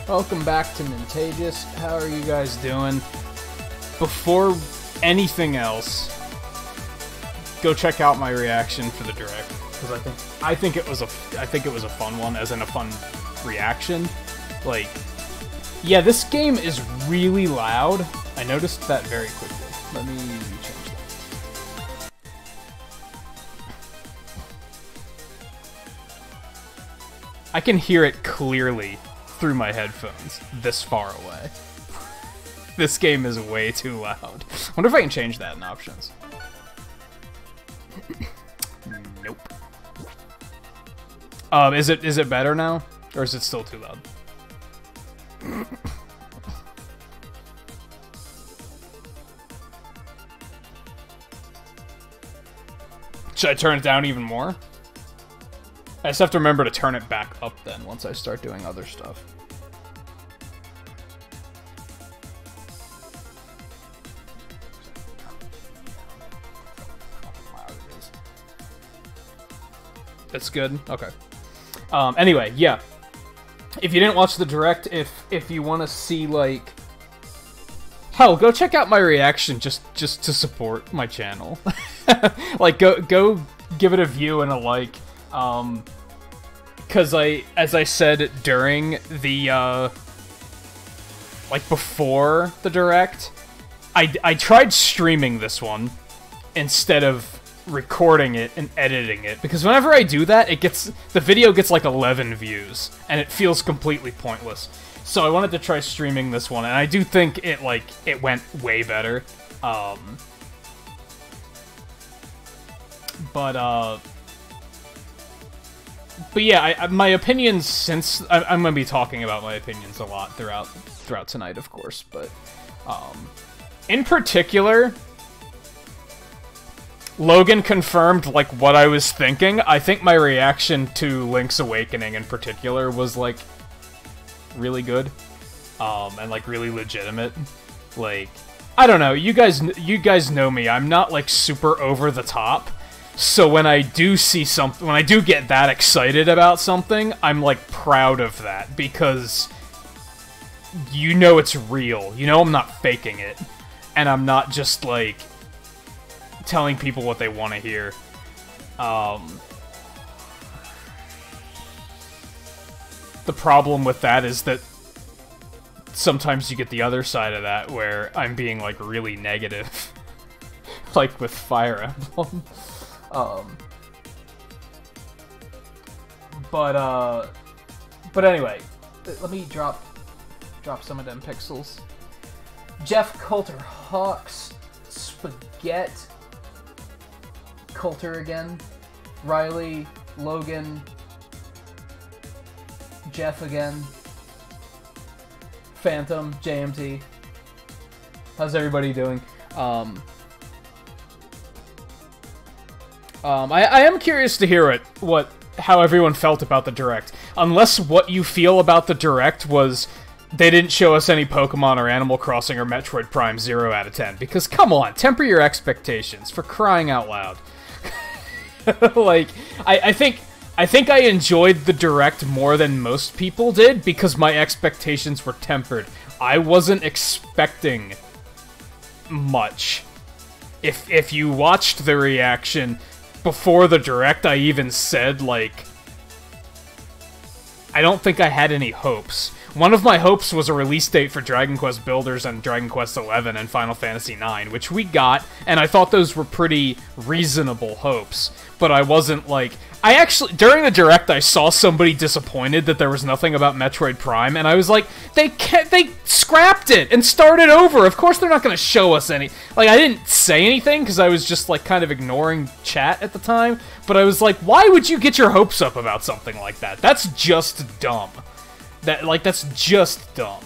Welcome back to Nintagious. How are you guys doing? Before anything else, go check out my reaction for the direct, because I think it was a fun one, as in a fun reaction. Like, yeah, this game is really loud. I noticed that very quickly. Let me change that. I can hear it clearly through my headphones this far away. This game is way too loud. I wonder if I can change that in options. Nope. Is it better now? Or is it still too loud? Should I turn it down even more? I just have to remember to turn it back up then once I start doing other stuff. That's good? Okay. Anyway, yeah. If you didn't watch the direct, if you want to see, like... Hell, go check out my reaction just to support my channel. Like, go give it a view and a like. Because as I said during the, like, before the direct, I tried streaming this one instead of recording it and editing it, because whenever I do that, the video gets like 11 views, and it feels completely pointless. So I wanted to try streaming this one, and I do think it went way better. But yeah, my opinions since... I'm going to be talking about my opinions a lot throughout tonight, of course, but... in particular, Logan confirmed, like, what I was thinking. I think my reaction to Link's Awakening in particular was, like, really good. And, like, really legitimate. Like, I don't know, you guys know me, I'm not, like, super over the top. So when I do see something, when I do get that excited about something, I'm, like, proud of that, because you know it's real. You know I'm not faking it. And I'm not just, like, telling people what they want to hear. The problem with that is that sometimes you get the other side of that, where I'm being, like, really negative. Like with Fire Emblem. But anyway, let me drop some of them pixels. Jeff Coulter Hawks, Spaghetti Coulter again, Riley, Logan, Jeff again, Phantom, JMT. How's everybody doing? I am curious to hear how everyone felt about the direct. Unless what you feel about the direct was they didn't show us any Pokemon or Animal Crossing or Metroid Prime 0 out of 10. Because, come on, temper your expectations, for crying out loud. Like, I think I enjoyed the direct more than most people did, because my expectations were tempered. I wasn't expecting much. If you watched the reaction before the direct, I even said, like, I don't think I had any hopes. One of my hopes was a release date for Dragon Quest Builders and Dragon Quest XI and Final Fantasy IX, which we got, and I thought those were pretty reasonable hopes. But I wasn't, like... during the direct, I saw somebody disappointed that there was nothing about Metroid Prime, and I was like, they scrapped it and started over! Of course they're not gonna show us any... Like, I didn't say anything, because I was just, like, kind of ignoring chat at the time, but I was like, why would you get your hopes up about something like that? That's just dumb. That's just dumb.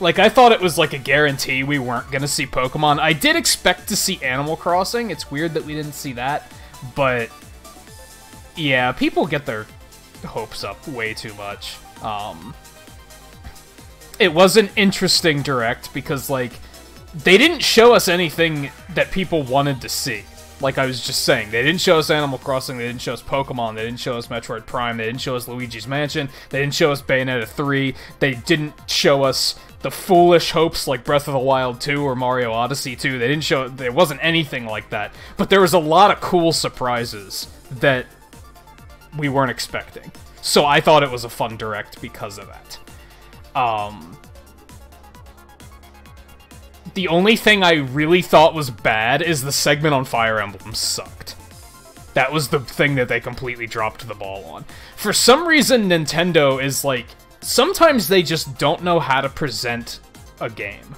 Like, I thought it was, like, a guarantee we weren't gonna see Pokemon. I did expect to see Animal Crossing. It's weird that we didn't see that. But, yeah, people get their hopes up way too much. It was an interesting direct because, like, they didn't show us anything that people wanted to see. Like I was just saying, they didn't show us Animal Crossing, they didn't show us Pokemon, they didn't show us Metroid Prime, they didn't show us Luigi's Mansion, they didn't show us Bayonetta 3, they didn't show us the foolish hopes like Breath of the Wild 2 or Mario Odyssey 2, they didn't show, there wasn't anything like that. But there was a lot of cool surprises that we weren't expecting. So I thought it was a fun Direct because of that. The only thing I really thought was bad is the segment on Fire Emblem sucked. That was the thing that they completely dropped the ball on. For some reason, Nintendo is like, sometimes they just don't know how to present a game.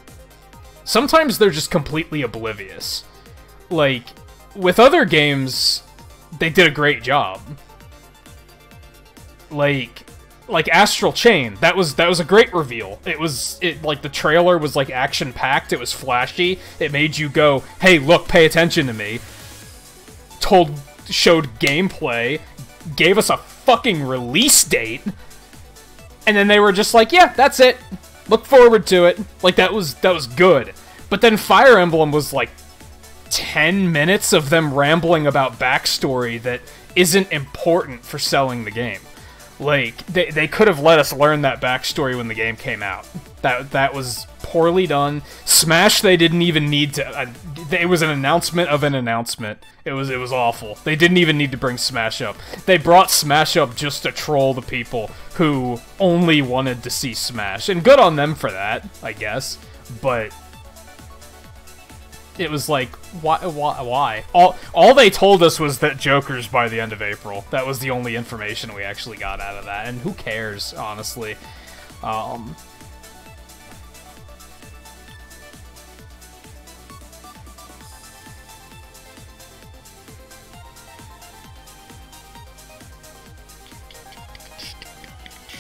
Sometimes they're just completely oblivious. Like, with other games, they did a great job. Like Astral Chain, that was a great reveal. Like the trailer was like action packed. It was flashy. It made you go, "Hey, look, pay attention to me." Showed gameplay, gave us a fucking release date, and then they were just like, "Yeah, that's it. Look forward to it." Like that was good. But then Fire Emblem was like 10 minutes of them rambling about backstory that isn't important for selling the game. Like, they could have let us learn that backstory when the game came out. That was poorly done. Smash, they didn't even need to... it was an announcement of an announcement. It was awful. They didn't even need to bring Smash up. They brought Smash up just to troll the people who only wanted to see Smash. And good on them for that, I guess. But... it was like, why? All they told us was that Joker's by the end of April. That was the only information we actually got out of that, and who cares, honestly.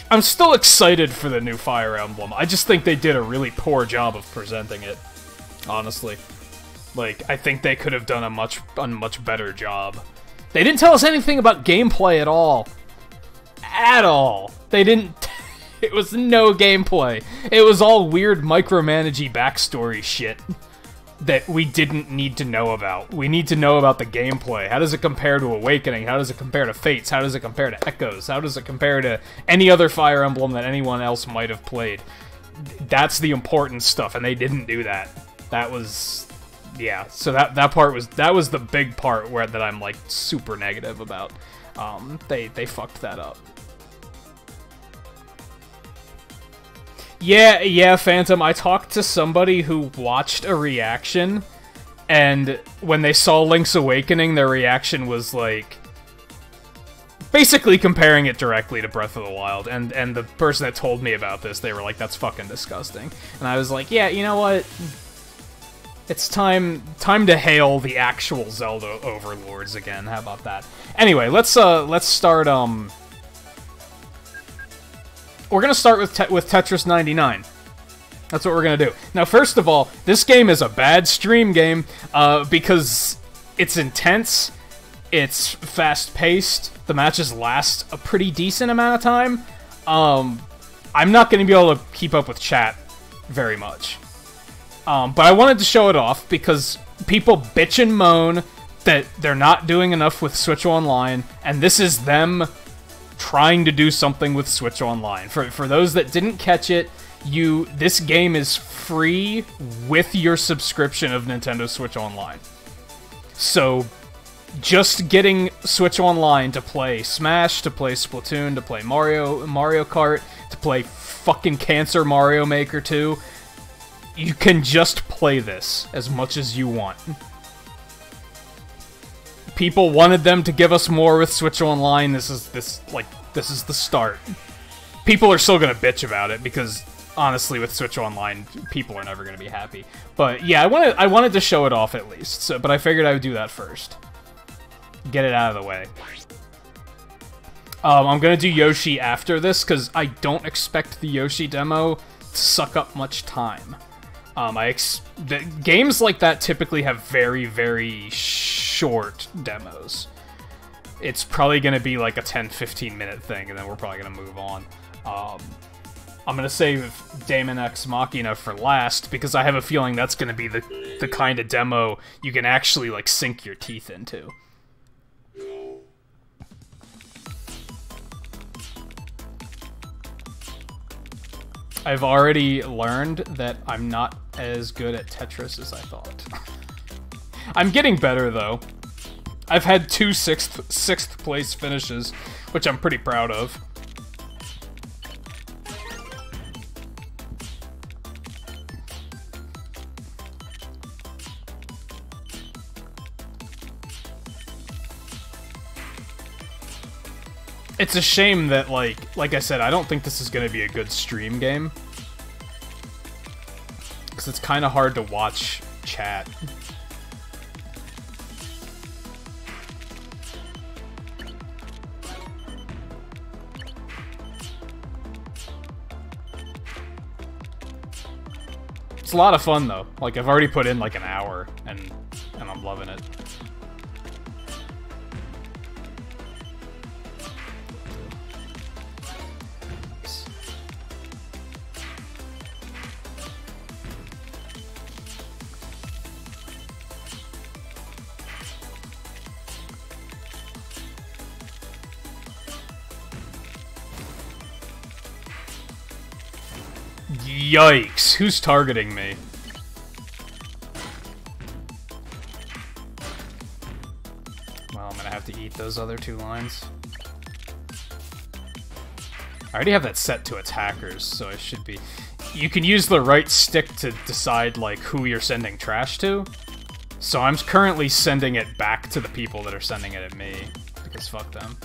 I'm still excited for the new Fire Emblem. I just think they did a really poor job of presenting it, honestly. Like, I think they could have done a much better job. They didn't tell us anything about gameplay at all. At all. They didn't... it was no gameplay. It was all weird micromanagey backstory shit that we didn't need to know about. We need to know about the gameplay. How does it compare to Awakening? How does it compare to Fates? How does it compare to Echoes? How does it compare to any other Fire Emblem that anyone else might have played? That's the important stuff, and they didn't do that. That was... yeah, so that was the big part that I'm like super negative about. They fucked that up. Yeah, Phantom, I talked to somebody who watched a reaction, and when they saw Link's Awakening, their reaction was like basically comparing it directly to Breath of the Wild, and the person that told me about this, they were like, "That's fucking disgusting." And I was like, "Yeah, you know what? It's time to hail the actual Zelda overlords again. How about that?" Anyway, let's start. We're gonna start with Tetris 99. That's what we're gonna do. Now, first of all, this game is a bad stream game because it's intense, it's fast-paced, the matches last a pretty decent amount of time. I'm not gonna be able to keep up with chat very much. But I wanted to show it off because people bitch and moan that they're not doing enough with Switch Online, and this is them trying to do something with Switch Online. For those that didn't catch it, this game is free with your subscription of Nintendo Switch Online. So, just getting Switch Online to play Smash, to play Splatoon, to play Mario Kart, to play fucking Cancer Mario Maker 2, you can just play this as much as you want. People wanted them to give us more with Switch Online. This is the start. People are still gonna bitch about it because honestly, with Switch Online, people are never gonna be happy. But yeah, I wanted to show it off at least. So, but I figured I would do that first. Get it out of the way. I'm gonna do Yoshi after this because I don't expect the Yoshi demo to suck up much time. Games like that typically have very, very short demos. It's probably going to be like a 10-15 minute thing, and then we're probably going to move on. I'm gonna save Daemon X Machina for last, because I have a feeling that's gonna be the kind of demo you can actually, like, sink your teeth into. I've already learned that I'm not as good at Tetris as I thought. I'm getting better, though. I've had 2 sixth place finishes, which I'm pretty proud of. It's a shame that, like I said, I don't think this is going to be a good stream game. Because it's kind of hard to watch chat. It's a lot of fun, though. Like, I've already put in, like, an hour, and I'm loving it. Yikes, who's targeting me? Well, I'm gonna have to eat those other 2 lines. I already have that set to attackers, so I should be... You can use the right stick to decide, like, who you're sending trash to. So I'm currently sending it back to the people that are sending it at me, because fuck them.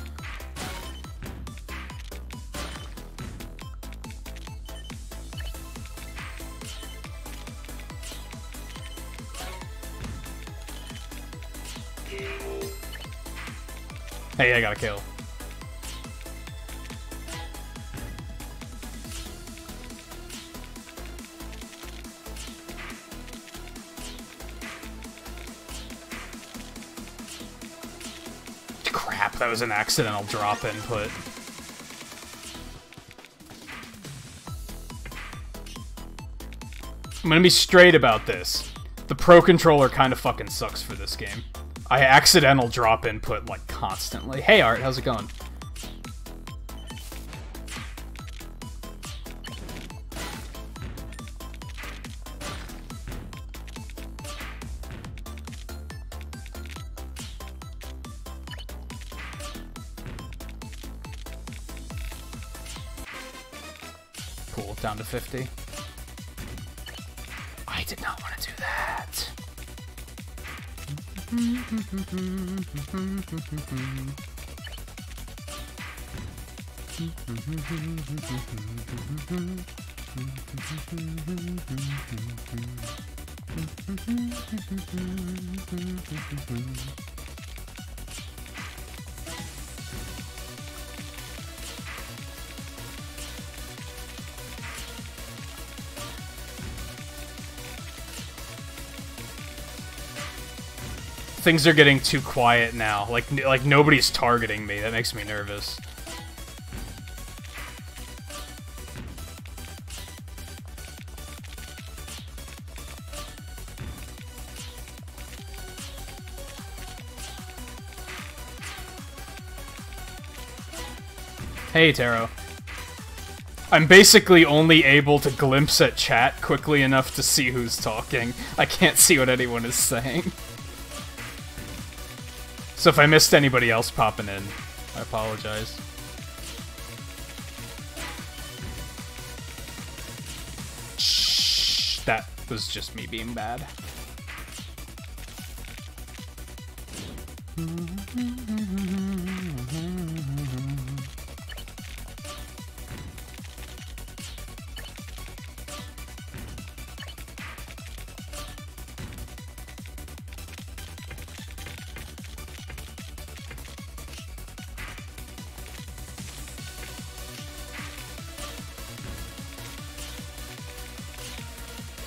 Hey, I got a kill. Crap, that was an accidental drop input. I'm gonna be straight about this. The Pro Controller kind of fucking sucks for this game. I accidental drop input, like, constantly. Hey, Art, how's it going? Cool, down to 50. I did not want to do that. Things are getting too quiet now. Like nobody's targeting me. That makes me nervous. Hey, Taro. I'm basically only able to glimpse at chat quickly enough to see who's talking. I can't see what anyone is saying. So if I missed anybody else popping in, I apologize. Shh, that was just me being bad.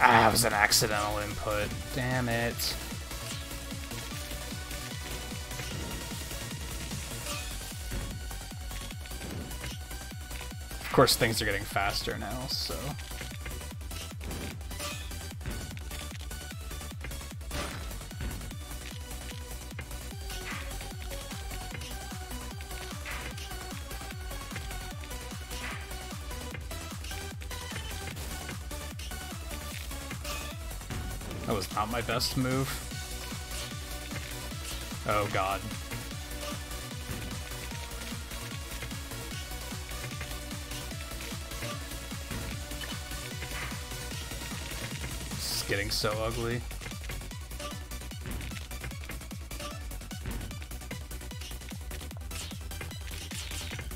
Ah, that was an accidental input. Damn it. Of course, things are getting faster now, so... That was not my best move. Oh god. This is getting so ugly.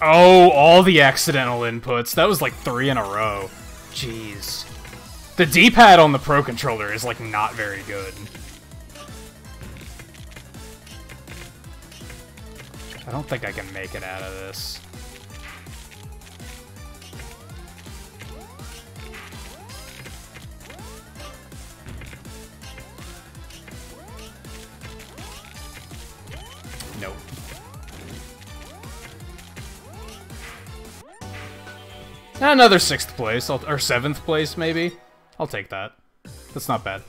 Oh, all the accidental inputs. That was like 3 in a row. Jeez. The D-pad on the Pro Controller is, like, not very good. I don't think I can make it out of this. Nope. Another 6th place, or 7th place, maybe? I'll take that. That's not bad.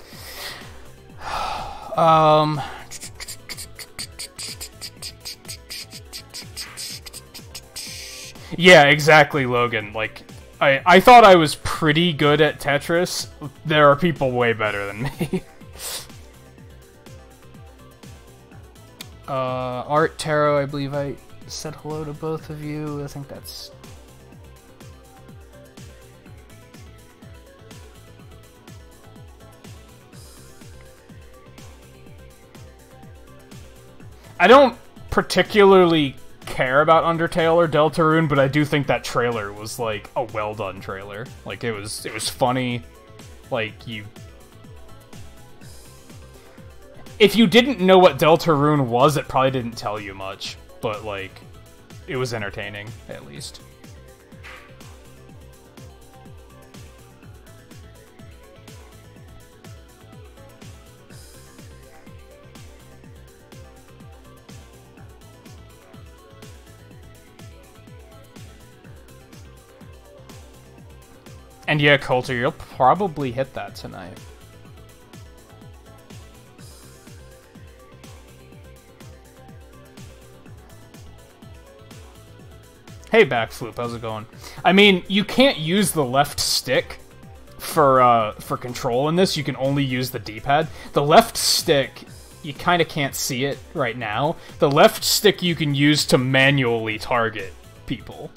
Yeah, exactly, Logan. Like, I thought I was pretty good at Tetris. There are people way better than me. Art Tarot, I believe I said hello to both of you. I think that's... I don't particularly care about Undertale or Deltarune, but I do think that trailer was, like, a well-done trailer. Like, it was funny. Like, you... If you didn't know what Deltarune was, it probably didn't tell you much. But, like, it was entertaining, at least. And yeah, Coulter, you'll probably hit that tonight. Hey, Backfloop, how's it going? I mean, you can't use the left stick for control in this. You can only use the D-pad. The left stick, you kind of can't see it right now. The left stick you can use to manually target people,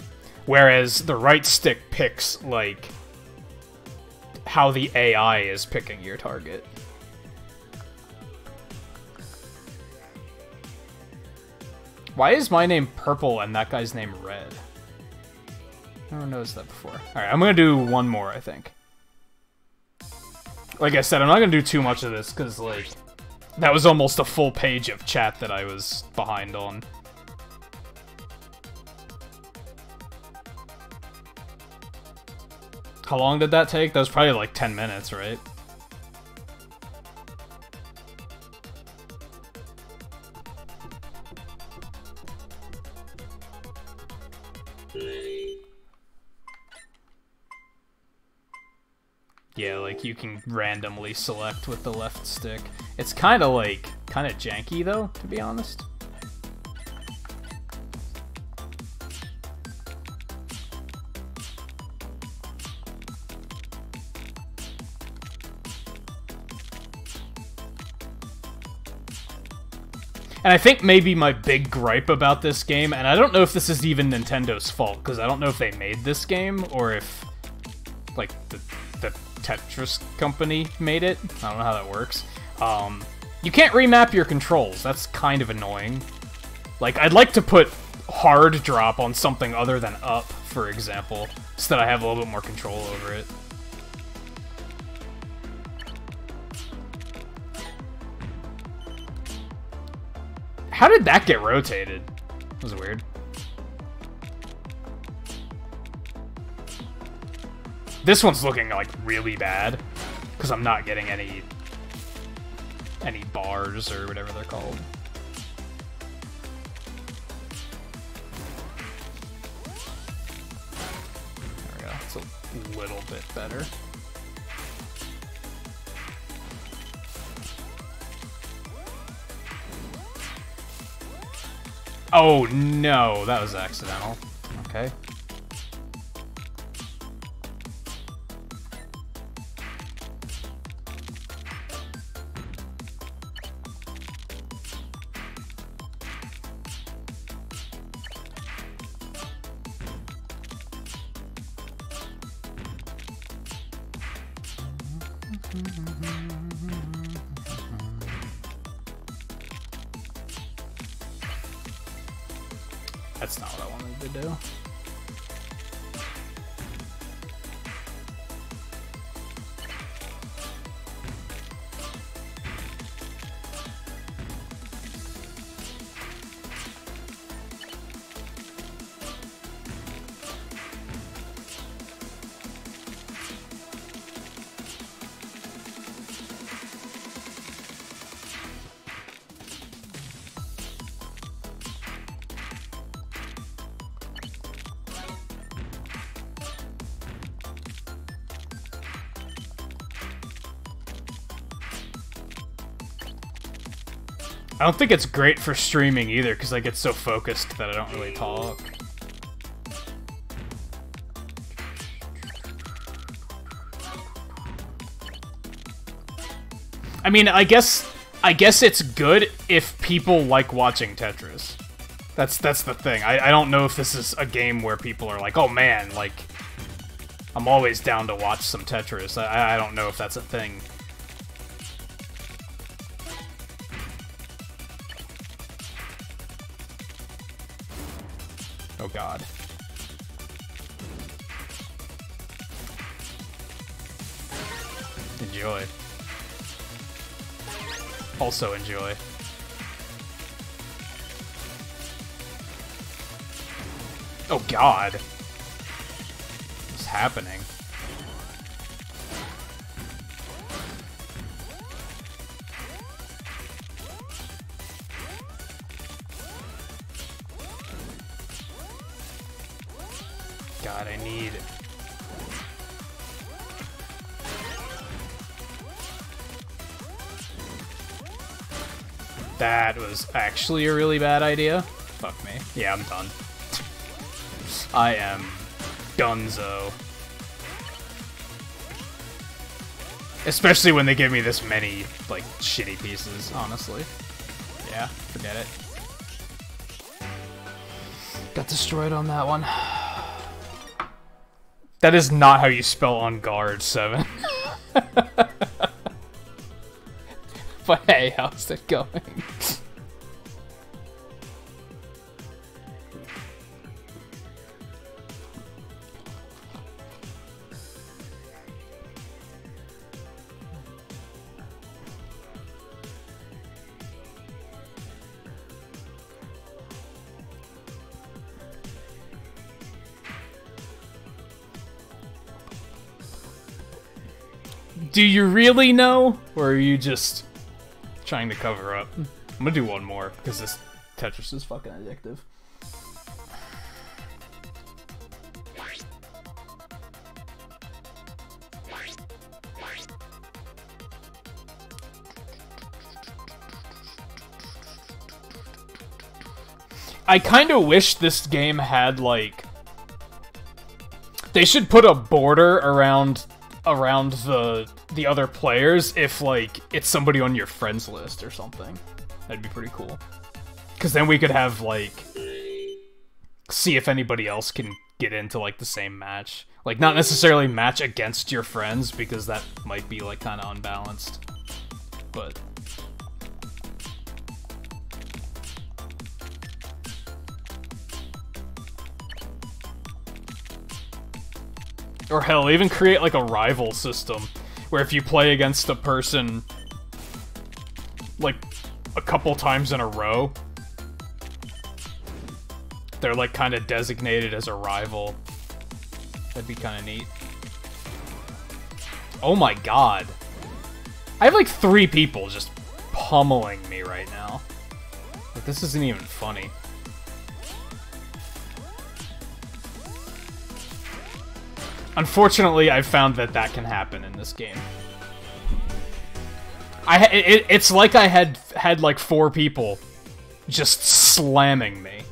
whereas the right stick picks, like, how the AI is picking your target. Why is my name purple and that guy's name red? No one knows that before. Alright, I'm gonna do one more, I think. Like I said, I'm not gonna do too much of this, because, like, that was almost a full page of chat that I was behind on. How long did that take? That was probably like 10 minutes, right? Yeah, like you can randomly select with the left stick. It's kind of janky though, to be honest. And I think maybe my big gripe about this game, and I don't know if this is even Nintendo's fault, because I don't know if they made this game, or if, like, the Tetris company made it. I don't know how that works. You can't remap your controls. That's kind of annoying. Like, I'd like to put hard drop on something other than up, for example, so that I have a little bit more control over it. How did that get rotated? That was weird. This one's looking, like, really bad, because I'm not getting any bars, or whatever they're called. little bit better. Oh no, that was accidental. Okay. That's not what I wanted to do. I don't think it's great for streaming either, because I get so focused that I don't really talk. I mean, I guess it's good if people like watching Tetris. That's the thing. I don't know if this is a game where people are like, oh man, like, I'm always down to watch some Tetris. I don't know if that's a thing. Oh god. Enjoy. Also enjoy. Oh god. What's happening? God, I need... That was actually a really bad idea. Fuck me. Yeah, I'm done. I am donezo. Especially when they give me this many, like, shitty pieces, honestly. Yeah, forget it. Got destroyed on that one. That is not how you spell on guard, 7. But hey, how's it going? Do you really know? Or are you just trying to cover up? I'm gonna do one more, because this Tetris is fucking addictive. I kinda wish this game had, like... They should put a border around the other players if, like, it's somebody on your friends list or something. That'd be pretty cool. Because then we could have, like, see if anybody else can get into, like, the same match. Like, not necessarily match against your friends, because that might be, like, kind of unbalanced. But... Or hell, even create, like, a rival system, where if you play against a person, like, a couple times in a row, they're, like, kind of designated as a rival. That'd be kind of neat. Oh my god. I have, like, 3 people just pummeling me right now. Like, this isn't even funny. Unfortunately, I've found that that can happen in this game. It's like I had like 4 people just slamming me.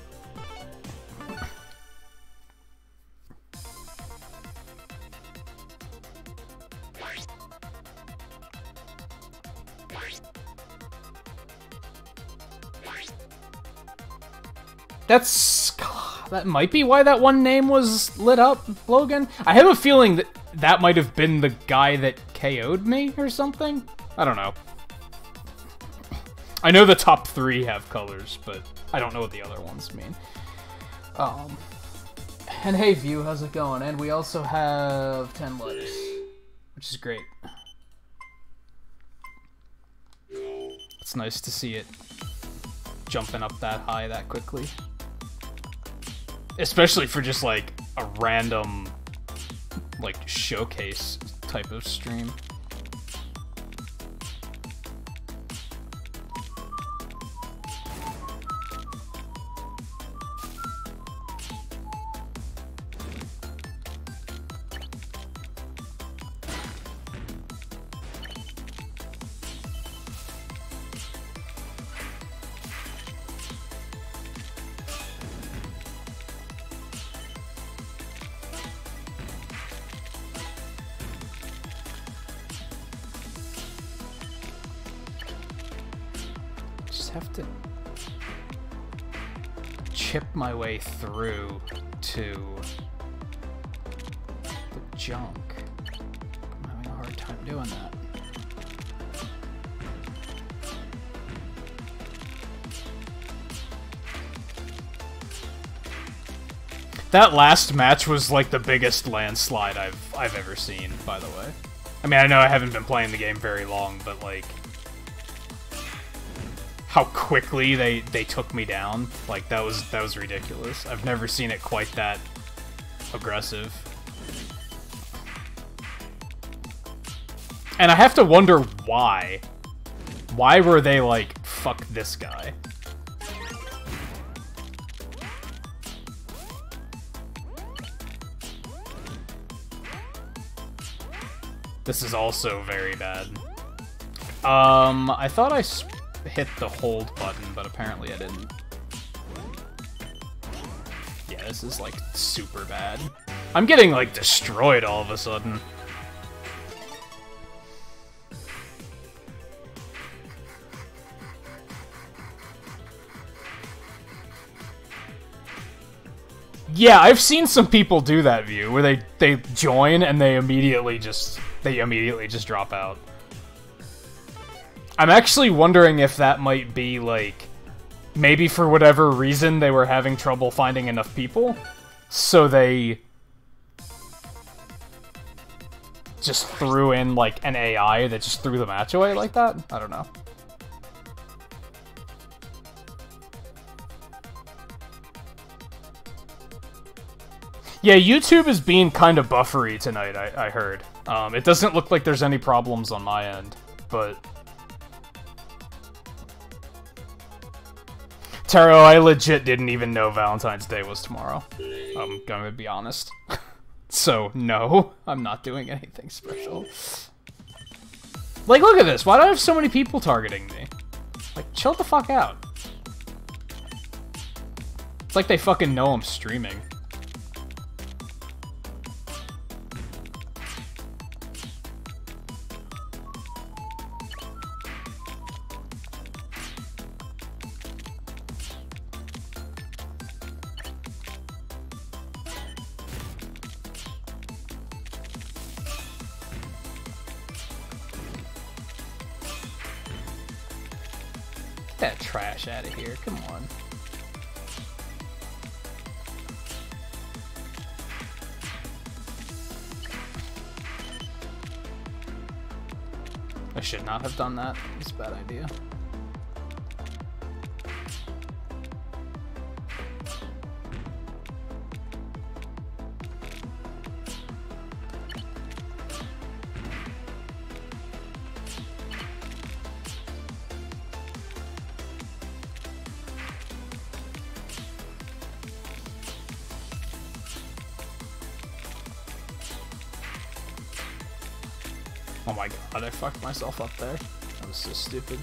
That might be why that one name was lit up, Logan. I have a feeling that that might have been the guy that KO'd me or something. I don't know. I know the top 3 have colors, but I don't know what the other ones mean. And hey, View, how's it going? And we also have 10 likes, which is great. It's nice to see it jumping up that high that quickly. Especially for just, like, a random, like, showcase type of stream. Have to chip my way through to the junk. I'm having a hard time doing that. That last match was like the biggest landslide I've ever seen, by the way. I mean, I know I haven't been playing the game very long, but like how quickly they took me down, like that was ridiculous. I've never seen it quite that aggressive. And I have to wonder why. Why were they like, fuck this guy? This is also very bad. I thought I hit the hold button, but apparently I didn't. Yeah, this is like super bad. I'm getting like destroyed all of a sudden. Yeah, I've seen some people do that view where they join and they immediately just drop out. I'm actually wondering if that might be, like, maybe for whatever reason they were having trouble finding enough people, so they just threw in, like, an AI that just threw the match away like that? I don't know. Yeah, YouTube is being kind of buffery tonight, I heard. It doesn't look like there's any problems on my end, but... Taro, I legit didn't even know Valentine's Day was tomorrow. I'm gonna be honest. So, no, I'm not doing anything special. Like, look at this. Why do I have so many people targeting me? Like, chill the fuck out. It's like they fucking know I'm streaming. That trash out of here, come on. I should not have done that. It's a bad idea. Oh my god, I fucked myself up there. That was so stupid.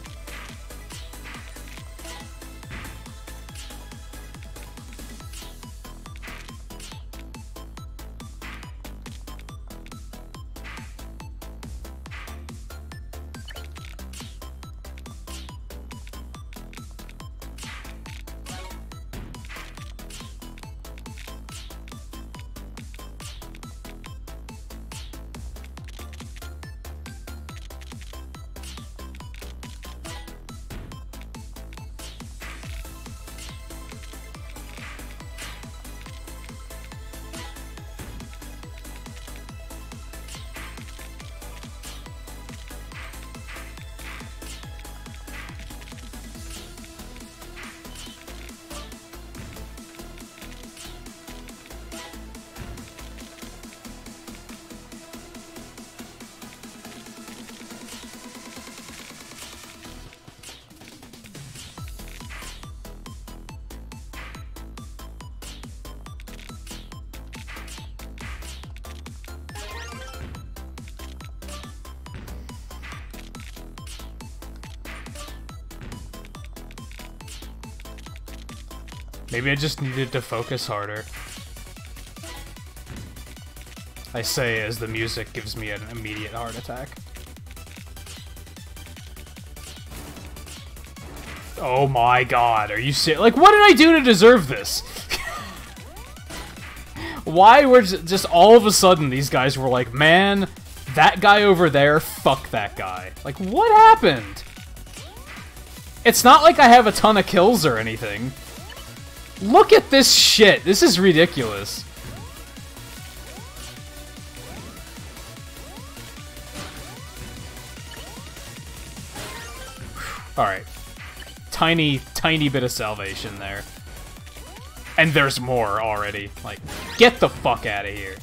Maybe I just needed to focus harder. I say as the music gives me an immediate heart attack. Oh my god, are you serious? Like, what did I do to deserve this? Why were just all of a sudden these guys were like, man, that guy over there, fuck that guy. Like, what happened? It's not like I have a ton of kills or anything. Look at this shit. This is ridiculous. Alright. Tiny bit of salvation there. And there's more already. Like, get the fuck out of here.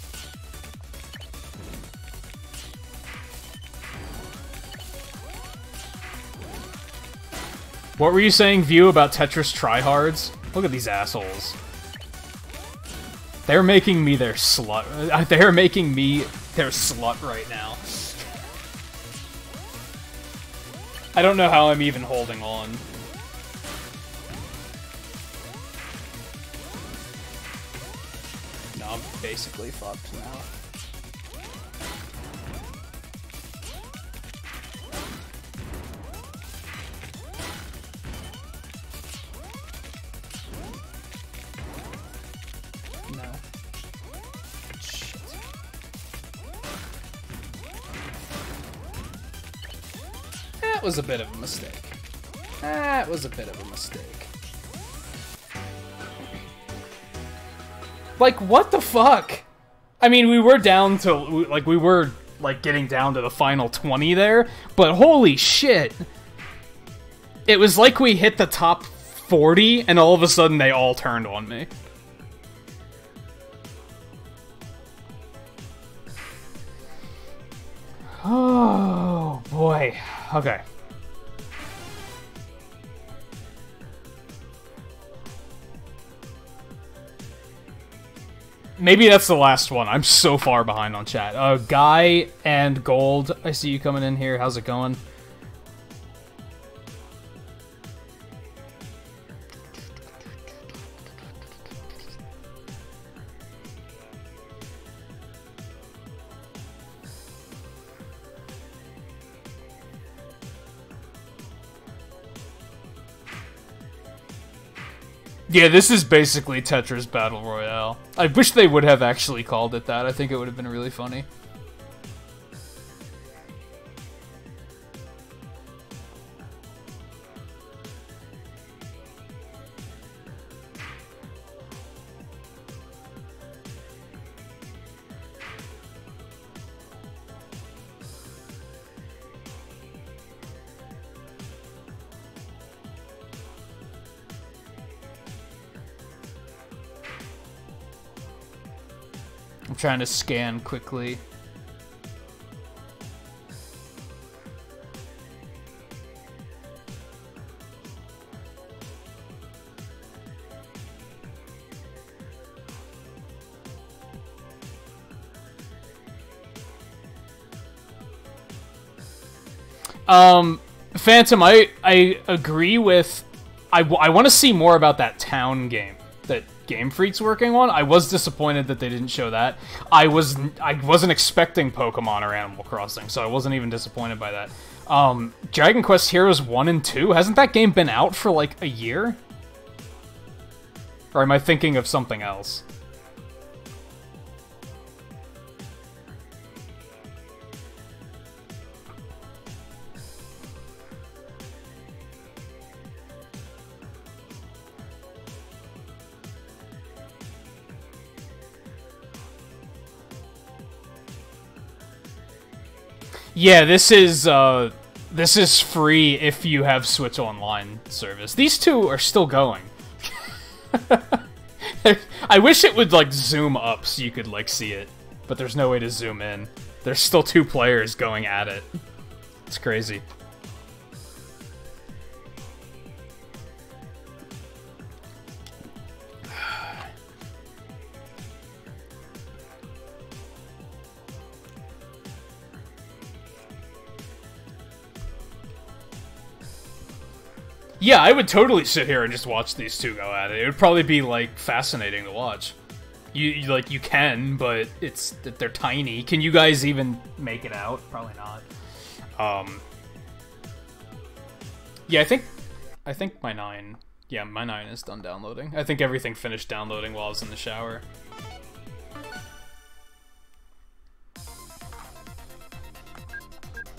What were you saying, View, about Tetris tryhards? Look at these assholes. They're making me their slut. They're making me their slut right now. I don't know how I'm even holding on. No, I'm basically fucked now. That was a bit of a mistake. That was a bit of a mistake. Like, what the fuck? I mean, we were down to, like, we were, like, getting down to the final 20 there, but holy shit. It was like we hit the top 40, and all of a sudden they all turned on me. Oh, boy. Okay. Maybe that's the last one. I'm so far behind on chat. Guy and Gold, I see you coming in here. How's it going? Yeah, this is basically Tetris Battle Royale. I wish they would have actually called it that. I think it would have been really funny. I'm trying to scan quickly. Phantom, I agree with... I want to see more about that town game that Game Freak's working on. I was disappointed that they didn't show that. I wasn't expecting Pokemon or Animal Crossing, so I wasn't even disappointed by that. Dragon Quest Heroes 1 and 2, hasn't that game been out for like a year? Or am I thinking of something else? Yeah, this is free if you have Switch Online service. These two are still going. I wish it would, like, zoom up so you could, like, see it. But there's no way to zoom in. There's still 2 players going at it. It's crazy. Yeah, I would totally sit here and just watch these two go at it. It would probably be, like, fascinating to watch. You can, but they're tiny. Can you guys even make it out? Probably not. Yeah, I think my 9... Yeah, my 9 is done downloading. I think everything finished downloading while I was in the shower.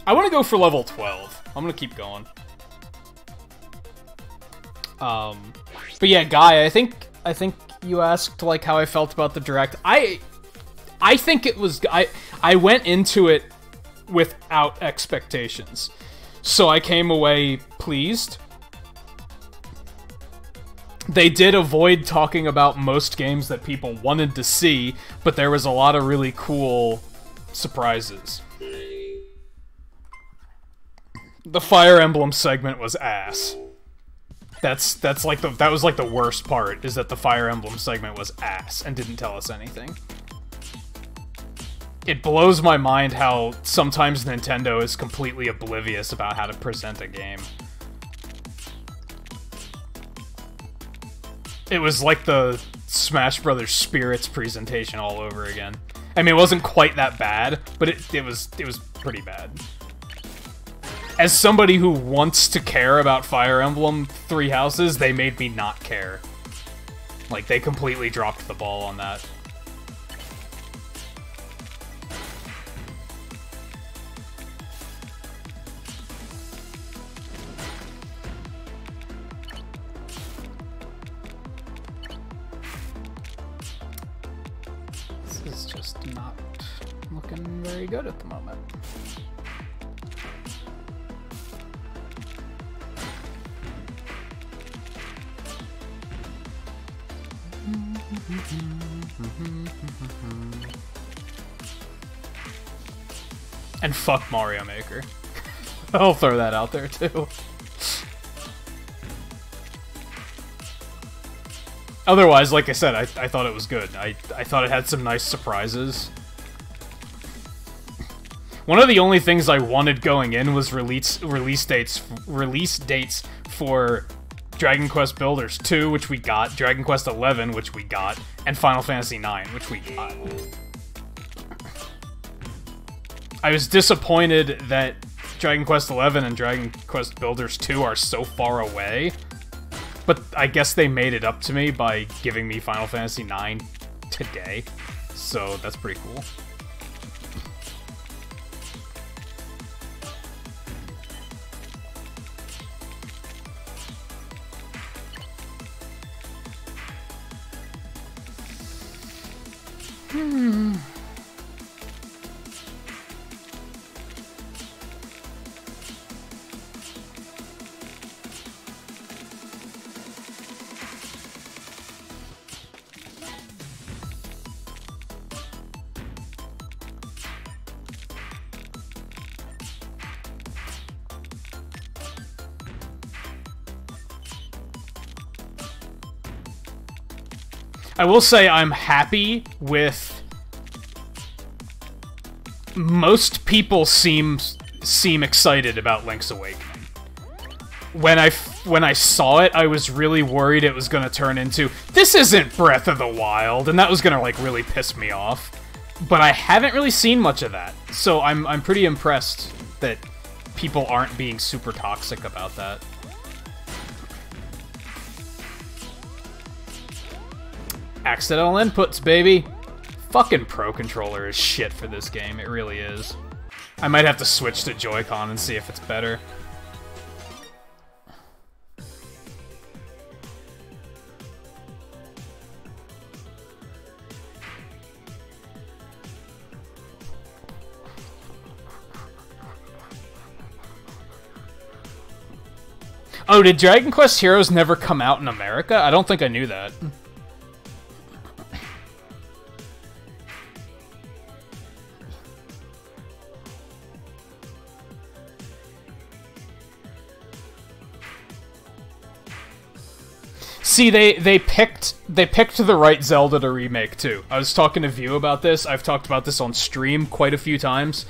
I want to go for level 12. I'm gonna keep going. But yeah, Guy, I think you asked, like, how I felt about the Direct. I think it was... I went into it without expectations. So I came away pleased. They did avoid talking about most games that people wanted to see, but there was a lot of really cool surprises. The Fire Emblem segment was ass. That's like that was like the worst part, is that the Fire Emblem segment was ass and didn't tell us anything. It blows my mind how sometimes Nintendo is completely oblivious about how to present a game. It was like the Smash Brothers Spirits presentation all over again. I mean, it wasn't quite that bad, but it was pretty bad. As somebody who wants to care about Fire Emblem Three Houses, they made me not care. Like, they completely dropped the ball on that. This is just not looking very good at the moment. And fuck Mario Maker. I'll throw that out there too. Otherwise, like I said, I thought it was good. I thought it had some nice surprises. One of the only things I wanted going in was release dates for Dragon Quest Builders 2, which we got, Dragon Quest 11, which we got, and Final Fantasy 9, which we got. I was disappointed that Dragon Quest 11 and Dragon Quest Builders 2 are so far away, but I guess they made it up to me by giving me Final Fantasy 9 today, so that's pretty cool. I will say I'm happy with... Most people seem seem excited about Link's Awakening. When I saw it, I was really worried it was gonna turn into, this isn't Breath of the Wild, and that was gonna, like, really piss me off. But I haven't really seen much of that, so I'm pretty impressed that people aren't being super toxic about that. Accidental inputs, baby! Fucking Pro Controller is shit for this game, it really is. I might have to switch to Joy-Con and see if it's better. Oh, did Dragon Quest Heroes never come out in America? I don't think I knew that. See, they picked the right Zelda to remake too. I was talking to View about this. I've talked about this on stream quite a few times.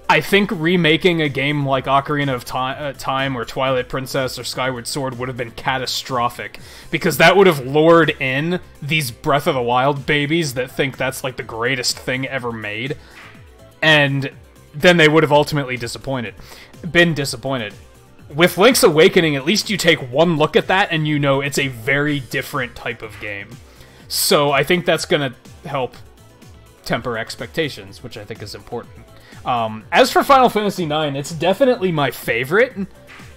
I think remaking a game like Ocarina of Time or Twilight Princess or Skyward Sword would have been catastrophic, because that would have lured in these Breath of the Wild babies that think that's like the greatest thing ever made, and then they would have ultimately been disappointed. With Link's Awakening, at least you take one look at that and you know it's a very different type of game. So I think that's gonna help temper expectations, which I think is important. As for Final Fantasy IX, it's definitely my favorite.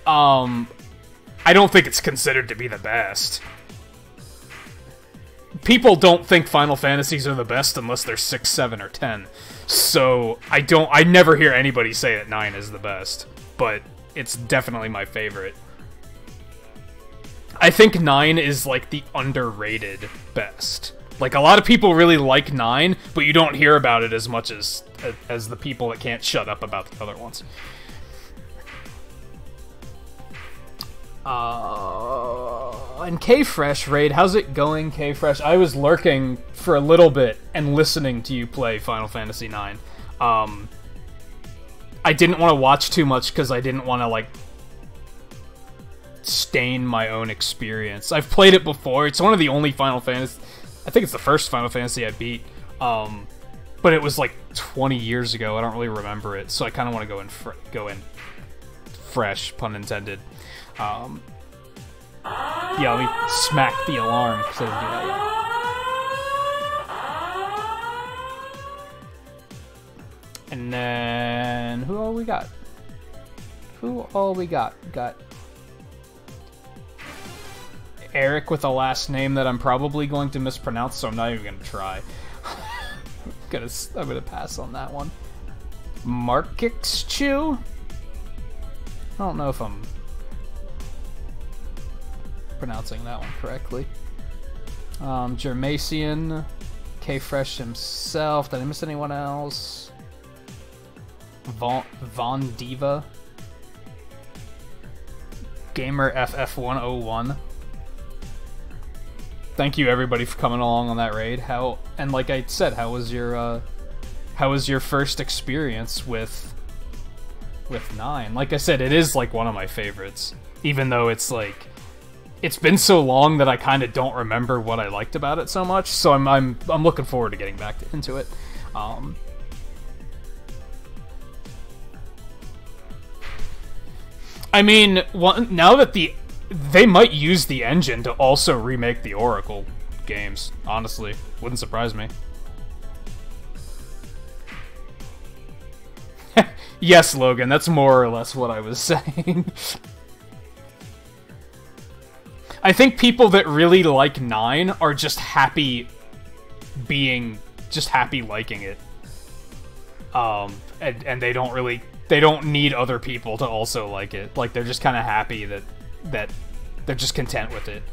I don't think it's considered to be the best. People don't think Final Fantasies are the best unless they're 6, 7, or 10. So I never hear anybody say that 9 is the best, but it's definitely my favorite. I think 9 is like the underrated best. Like, a lot of people really like 9, but you don't hear about it as much as the people that can't shut up about the other ones. And K-Fresh Raid, how's it going, K-Fresh? I was lurking for a little bit and listening to you play Final Fantasy IX. I didn't want to watch too much because I didn't want to, like, stain my own experience. I've played it before. It's one of the only Final Fantasy... I think it's the first Final Fantasy I beat, but it was like 20 years ago. I don't really remember it, so I kind of want to go in fresh, pun intended. Yeah, let me smack the alarm because I didn't do that yet. And then who all we got? Got Eric with a last name that I'm probably going to mispronounce, so I'm not even gonna try. I'm gonna pass on that one. Markixchew? I don't know if I'm pronouncing that one correctly. Germasian, K-Fresh himself. Did I miss anyone else? Von Diva, Gamer FF101. Thank you everybody for coming along on that raid. And like I said, how was your first experience with 9? Like I said, it is like one of my favorites, even though it's like it's been so long that I kind of don't remember what I liked about it so much. So I'm looking forward to getting back into it. I mean, now that they might use the engine to also remake the Oracle games, honestly. Wouldn't surprise me. Yes, Logan, that's more or less what I was saying. I think people that really like 9 are just happy liking it. And they don't need other people to also like it. Like, they're just kind of happy that they're just content with it.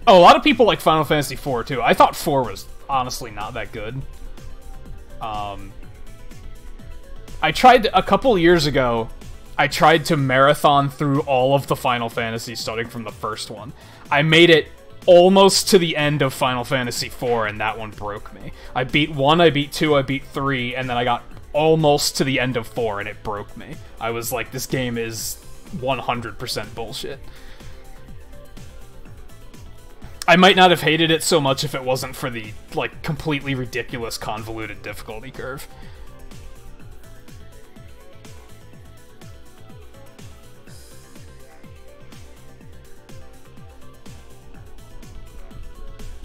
Oh, a lot of people like Final Fantasy IV too. I thought 4 was honestly not that good. I tried a couple years ago. I tried to marathon through all of the Final Fantasy starting from the first one. I made it almost to the end of Final Fantasy IV, and that one broke me. I beat 1, I beat 2, I beat 3, and then I got almost to the end of 4, and it broke me. I was like, this game is 100% bullshit. I might not have hated it so much if it wasn't for the, like, completely ridiculous convoluted difficulty curve.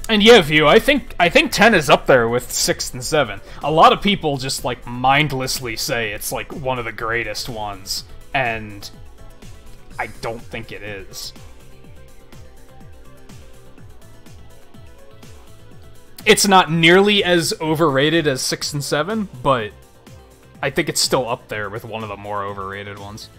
And yeah, View, I think 10 is up there with 6 and 7. A lot of people just, like, mindlessly say it's, like, one of the greatest ones, and I don't think it is. It's not nearly as overrated as 6 and 7, but I think it's still up there with one of the more overrated ones.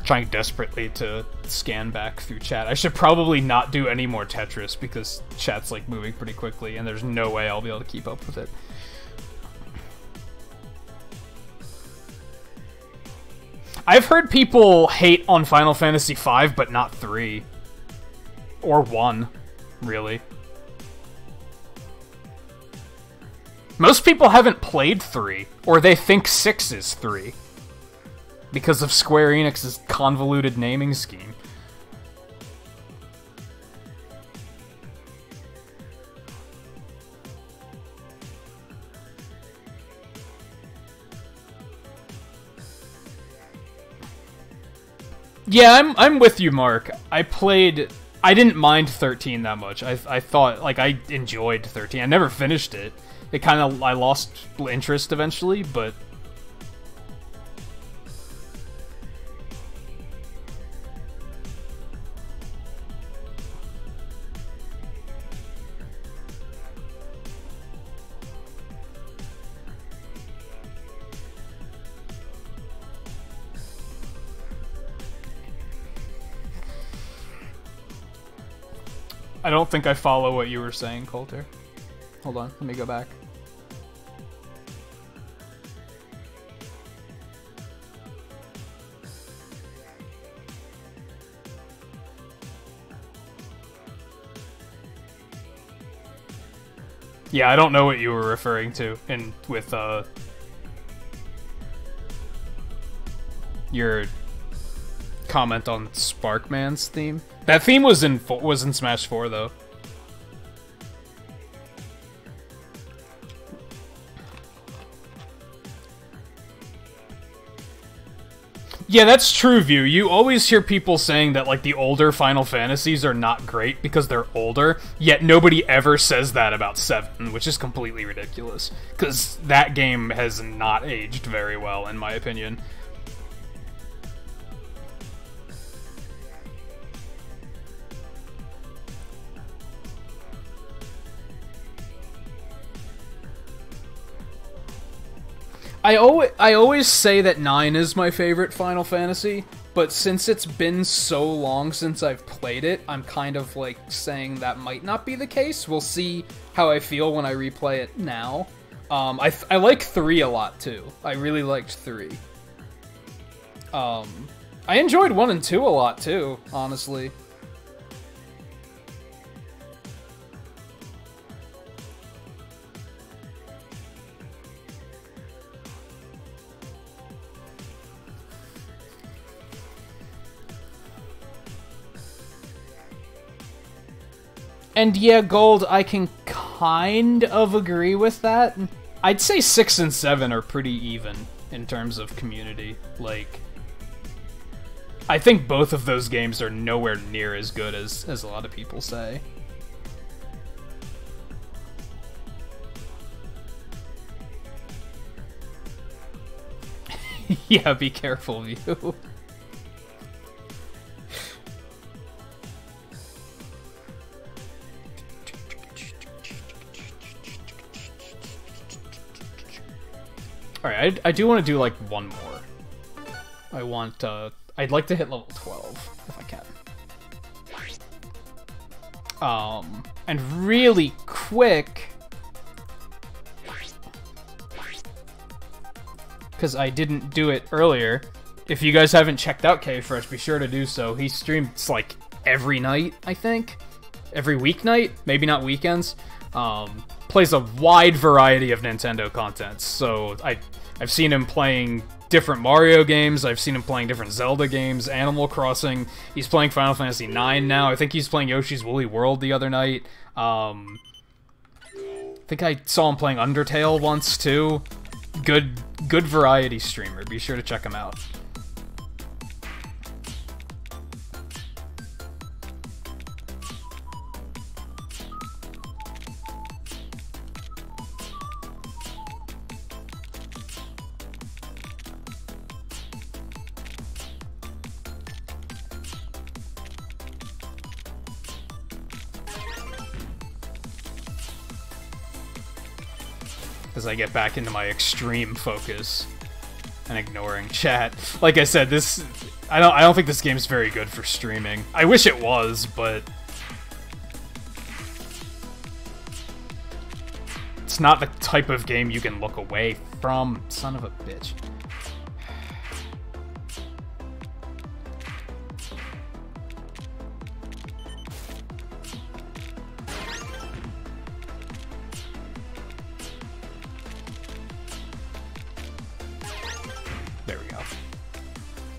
Trying desperately to scan back through chat. I should probably not do any more Tetris because chat's like moving pretty quickly and there's no way I'll be able to keep up with it. I've heard people hate on Final Fantasy V, but not 3. Or 1, really. Most people haven't played 3, or they think 6 is 3. Because of Square Enix's convoluted naming scheme. Yeah, I'm with you, Mark. I didn't mind 13 that much. I thought, like, I enjoyed 13. I never finished it. I lost interest eventually, but I don't think I follow what you were saying, Coulter. Hold on, let me go back. Yeah, I don't know what you were referring to with your comment on Sparkman's theme. That theme was in Smash 4 though. Yeah, that's true, View. You always hear people saying that, like, the older Final Fantasies are not great because they're older, yet nobody ever says that about 7, which is completely ridiculous. Because that game has not aged very well, in my opinion. I always say that 9 is my favorite Final Fantasy, but since it's been so long since I've played it, I'm kind of like saying that might not be the case. We'll see how I feel when I replay it now. I like 3 a lot too. I really liked 3. I enjoyed 1 and 2 a lot too, honestly. And yeah, Gold, I can kind of agree with that. I'd say 6 and 7 are pretty even in terms of community. Like, I think both of those games are nowhere near as good as a lot of people say. Yeah, be careful, View. Alright, I do want to do, like, one more. I want, I'd like to hit level 12, if I can. And really quick... because I didn't do it earlier. If you guys haven't checked out K-Fresh, be sure to do so. He streams, like, every night, I think? Every weeknight? Maybe not weekends. Plays a wide variety of Nintendo content. So, I've seen him playing different Mario games, I've seen him playing different Zelda games, Animal Crossing, he's playing Final Fantasy IX now, I think he's playing Yoshi's Woolly World the other night. I think I saw him playing Undertale once, too. Good variety streamer. Be sure to check him out. As I get back into my extreme focus and ignoring chat. Like I said, I don't think this game's very good for streaming. I wish it was, but it's not the type of game you can look away from. Son of a bitch.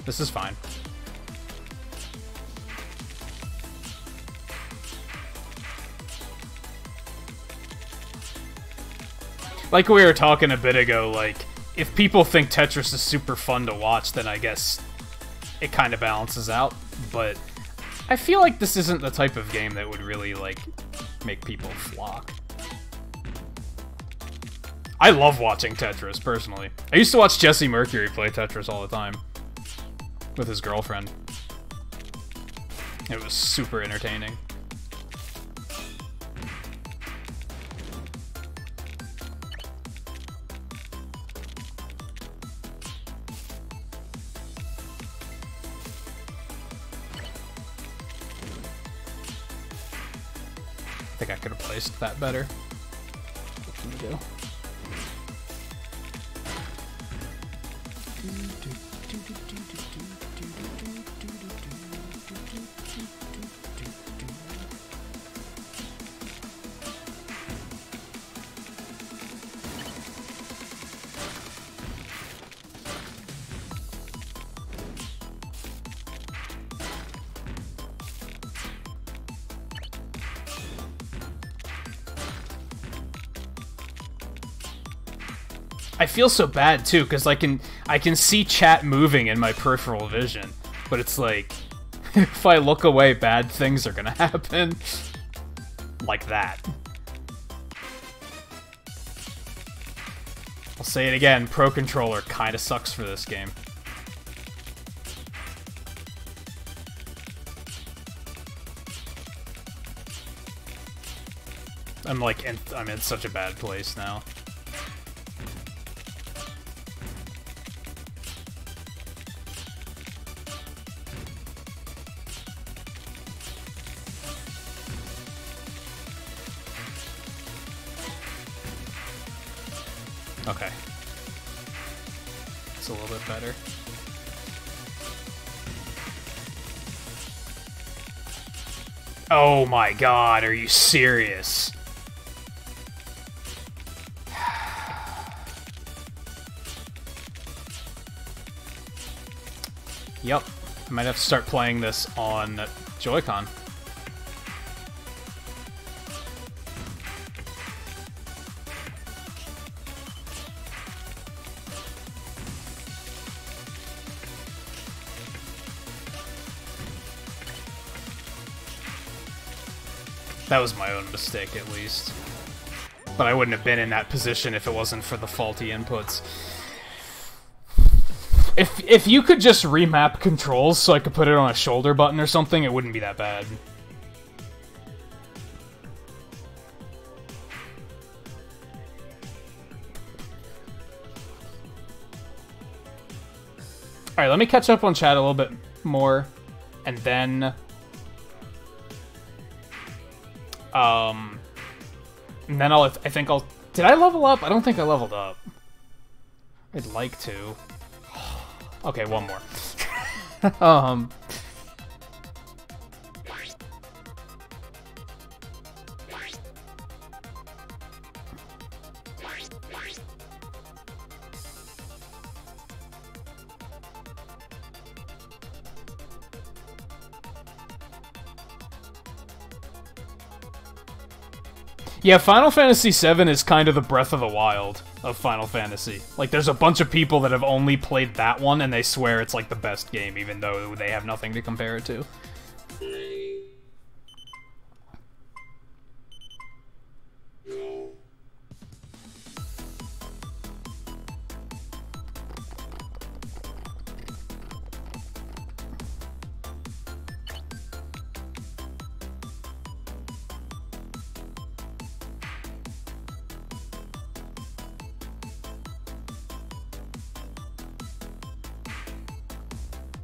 This is fine. Like we were talking a bit ago, like, if people think Tetris is super fun to watch, then I guess it kind of balances out. But I feel like this isn't the type of game that would really, like, make people flock. I love watching Tetris, personally. I used to watch Jesse Mercury play Tetris all the time. With his girlfriend. It was super entertaining. I think I could have placed that better. What can we do? I feel so bad too, because I can see chat moving in my peripheral vision, but it's like, if I look away, bad things are gonna happen. Like that. I'll say it again, Pro Controller kinda sucks for this game. I'm in such a bad place now. Okay. It's a little bit better. Oh my god, are you serious? Yep. I might have to start playing this on Joy-Con. That was my own mistake, at least. But I wouldn't have been in that position if it wasn't for the faulty inputs. If you could just remap controls so I could put it on a shoulder button or something, it wouldn't be that bad. Alright, let me catch up on chat a little bit more, and then... And then I think I'll... Did I level up? I don't think I leveled up. I'd like to. Okay, one more. Yeah, Final Fantasy VII is kind of the Breath of the Wild of Final Fantasy. Like, there's a bunch of people that have only played that one, and they swear it's, like, the best game, even though they have nothing to compare it to.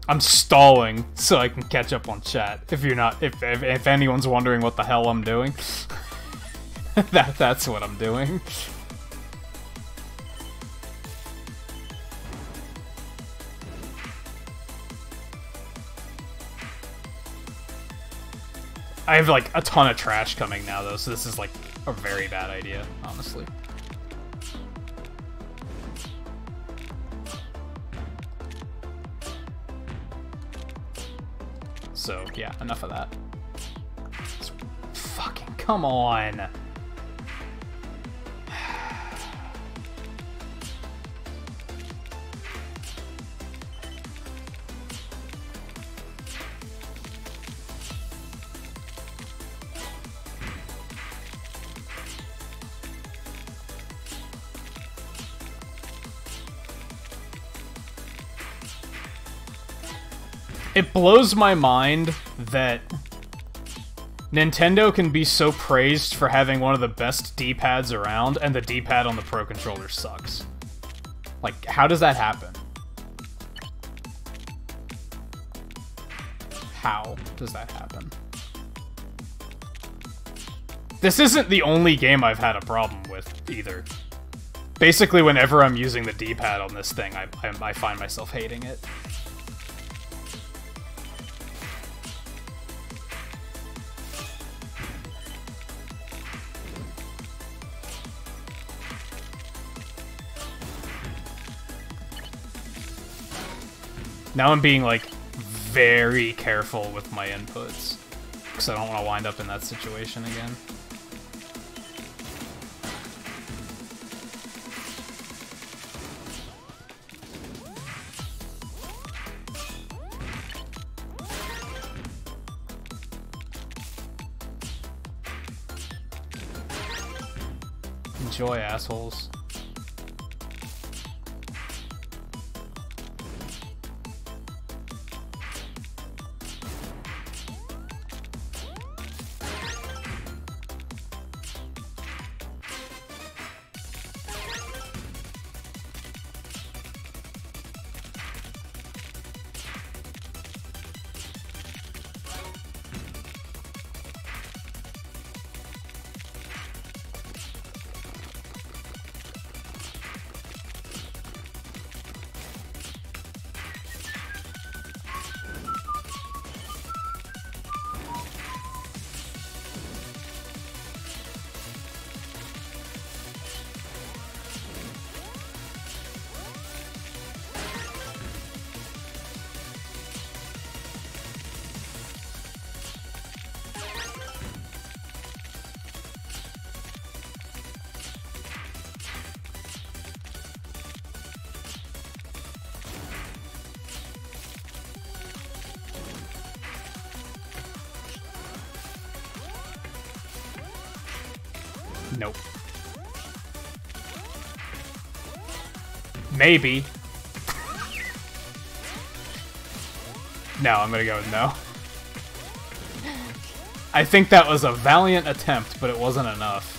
I'm stalling so I can catch up on chat. If you're not, if anyone's wondering what the hell I'm doing, that's what I'm doing. I have like a ton of trash coming now though, so this is like a very bad idea, honestly. So, yeah, enough of that. Fucking, come on! It blows my mind that Nintendo can be so praised for having one of the best D-pads around, and the D-pad on the Pro Controller sucks. Like, how does that happen? How does that happen? This isn't the only game I've had a problem with, either. Basically, whenever I'm using the D-pad on this thing, I find myself hating it. Now I'm being, like, very careful with my inputs, because I don't want to wind up in that situation again. Enjoy, assholes. Nope. Maybe. No, I'm gonna go with no. I think that was a valiant attempt, but it wasn't enough.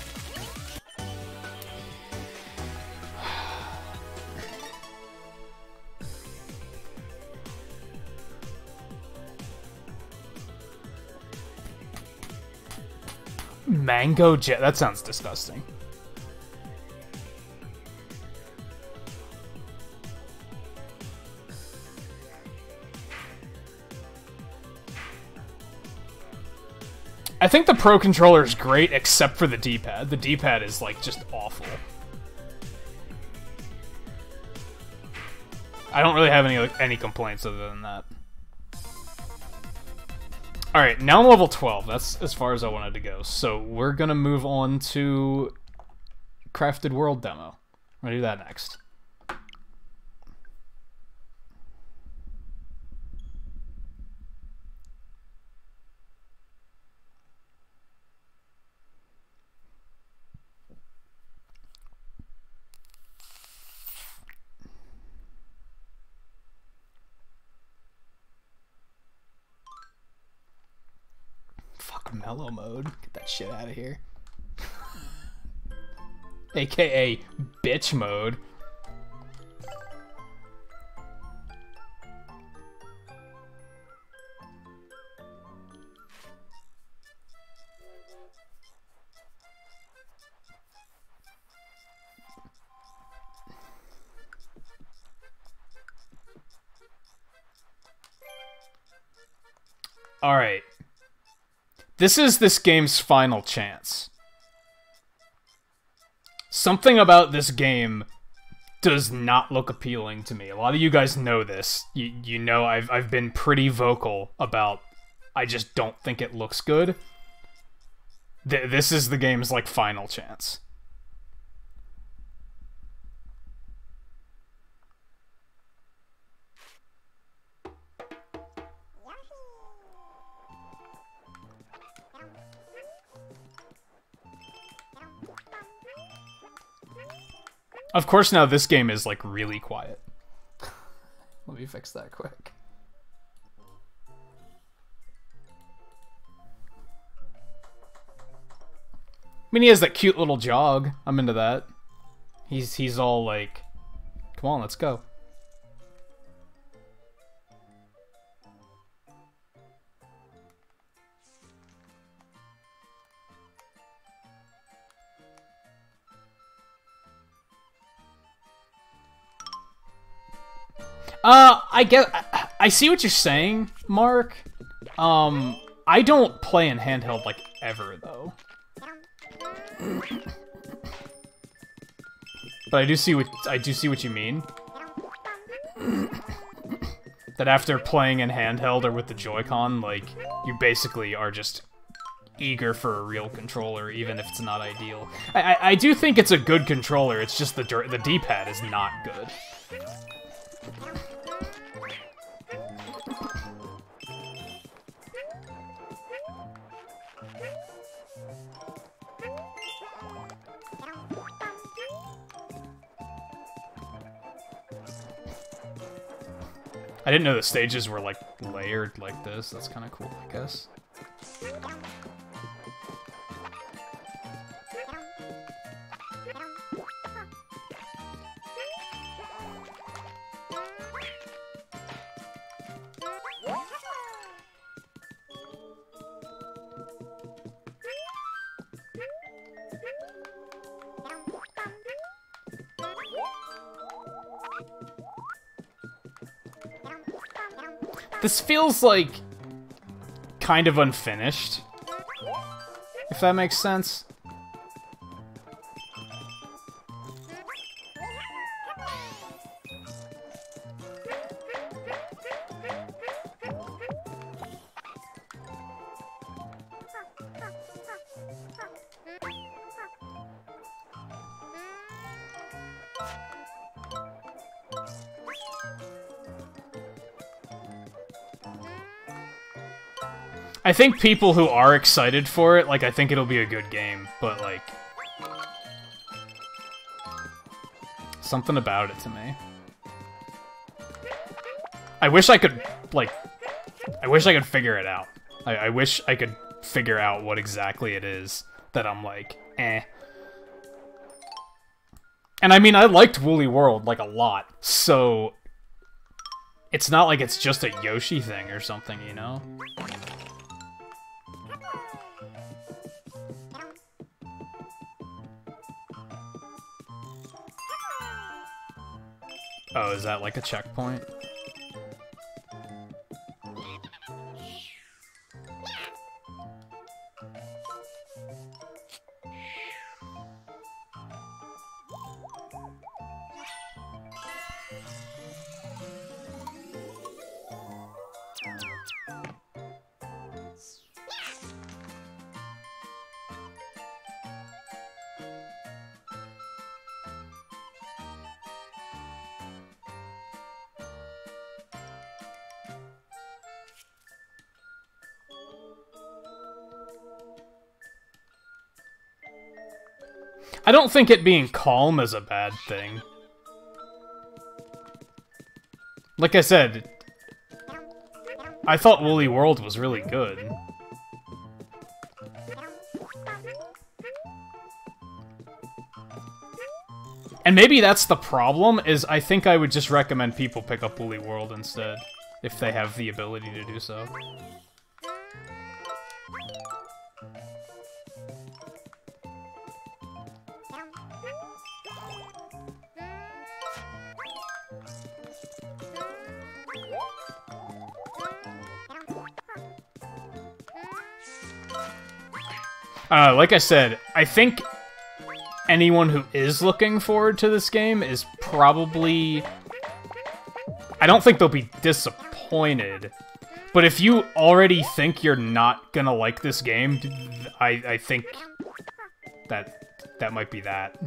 Mango jet. That sounds disgusting. I think the Pro Controller is great, except for the D-pad. The D-pad is, like, just awful. I don't really have any complaints other than that. Alright, now I'm level 12. That's as far as I wanted to go. So we're gonna move on to Crafted World demo. I'm gonna do that next. Mellow mode. Get that shit out of here. AKA bitch mode. All right. This is this game's final chance. Something about this game does not look appealing to me. A lot of you guys know this. You know I've been pretty vocal about I just don't think it looks good. This is the game's, like, final chance. Of course, now this game is, like, really quiet. Let me fix that quick. I mean, he has that cute little jog. I'm into that. He's all like, come on, let's go. I see what you're saying, Mark. I don't play in handheld, like, ever, though. But I do see what you mean. That after playing in handheld or with the Joy-Con, like, you basically are just eager for a real controller, even if it's not ideal. I do think it's a good controller, it's just the D-pad is not good. I didn't know the stages were, like, layered like this. That's kind of cool, I guess. This feels like kind of unfinished, if that makes sense. I think people who are excited for it, like, I think it'll be a good game, but, like, something about it to me. I wish I could, like, I wish I could figure it out. I wish I could figure out what exactly it is that I'm like, eh. And I mean, I liked Woolly World, like, a lot, so it's not like it's just a Yoshi thing or something, you know? Oh, is that like a checkpoint? I don't think it being calm is a bad thing. Like I said, I thought Woolly World was really good. And maybe that's the problem, is I think I would just recommend people pick up Woolly World instead, if they have the ability to do so. Like I said, I think anyone who is looking forward to this game is probably... I don't think they'll be disappointed. But if you already think you're not gonna like this game, I think that might be that.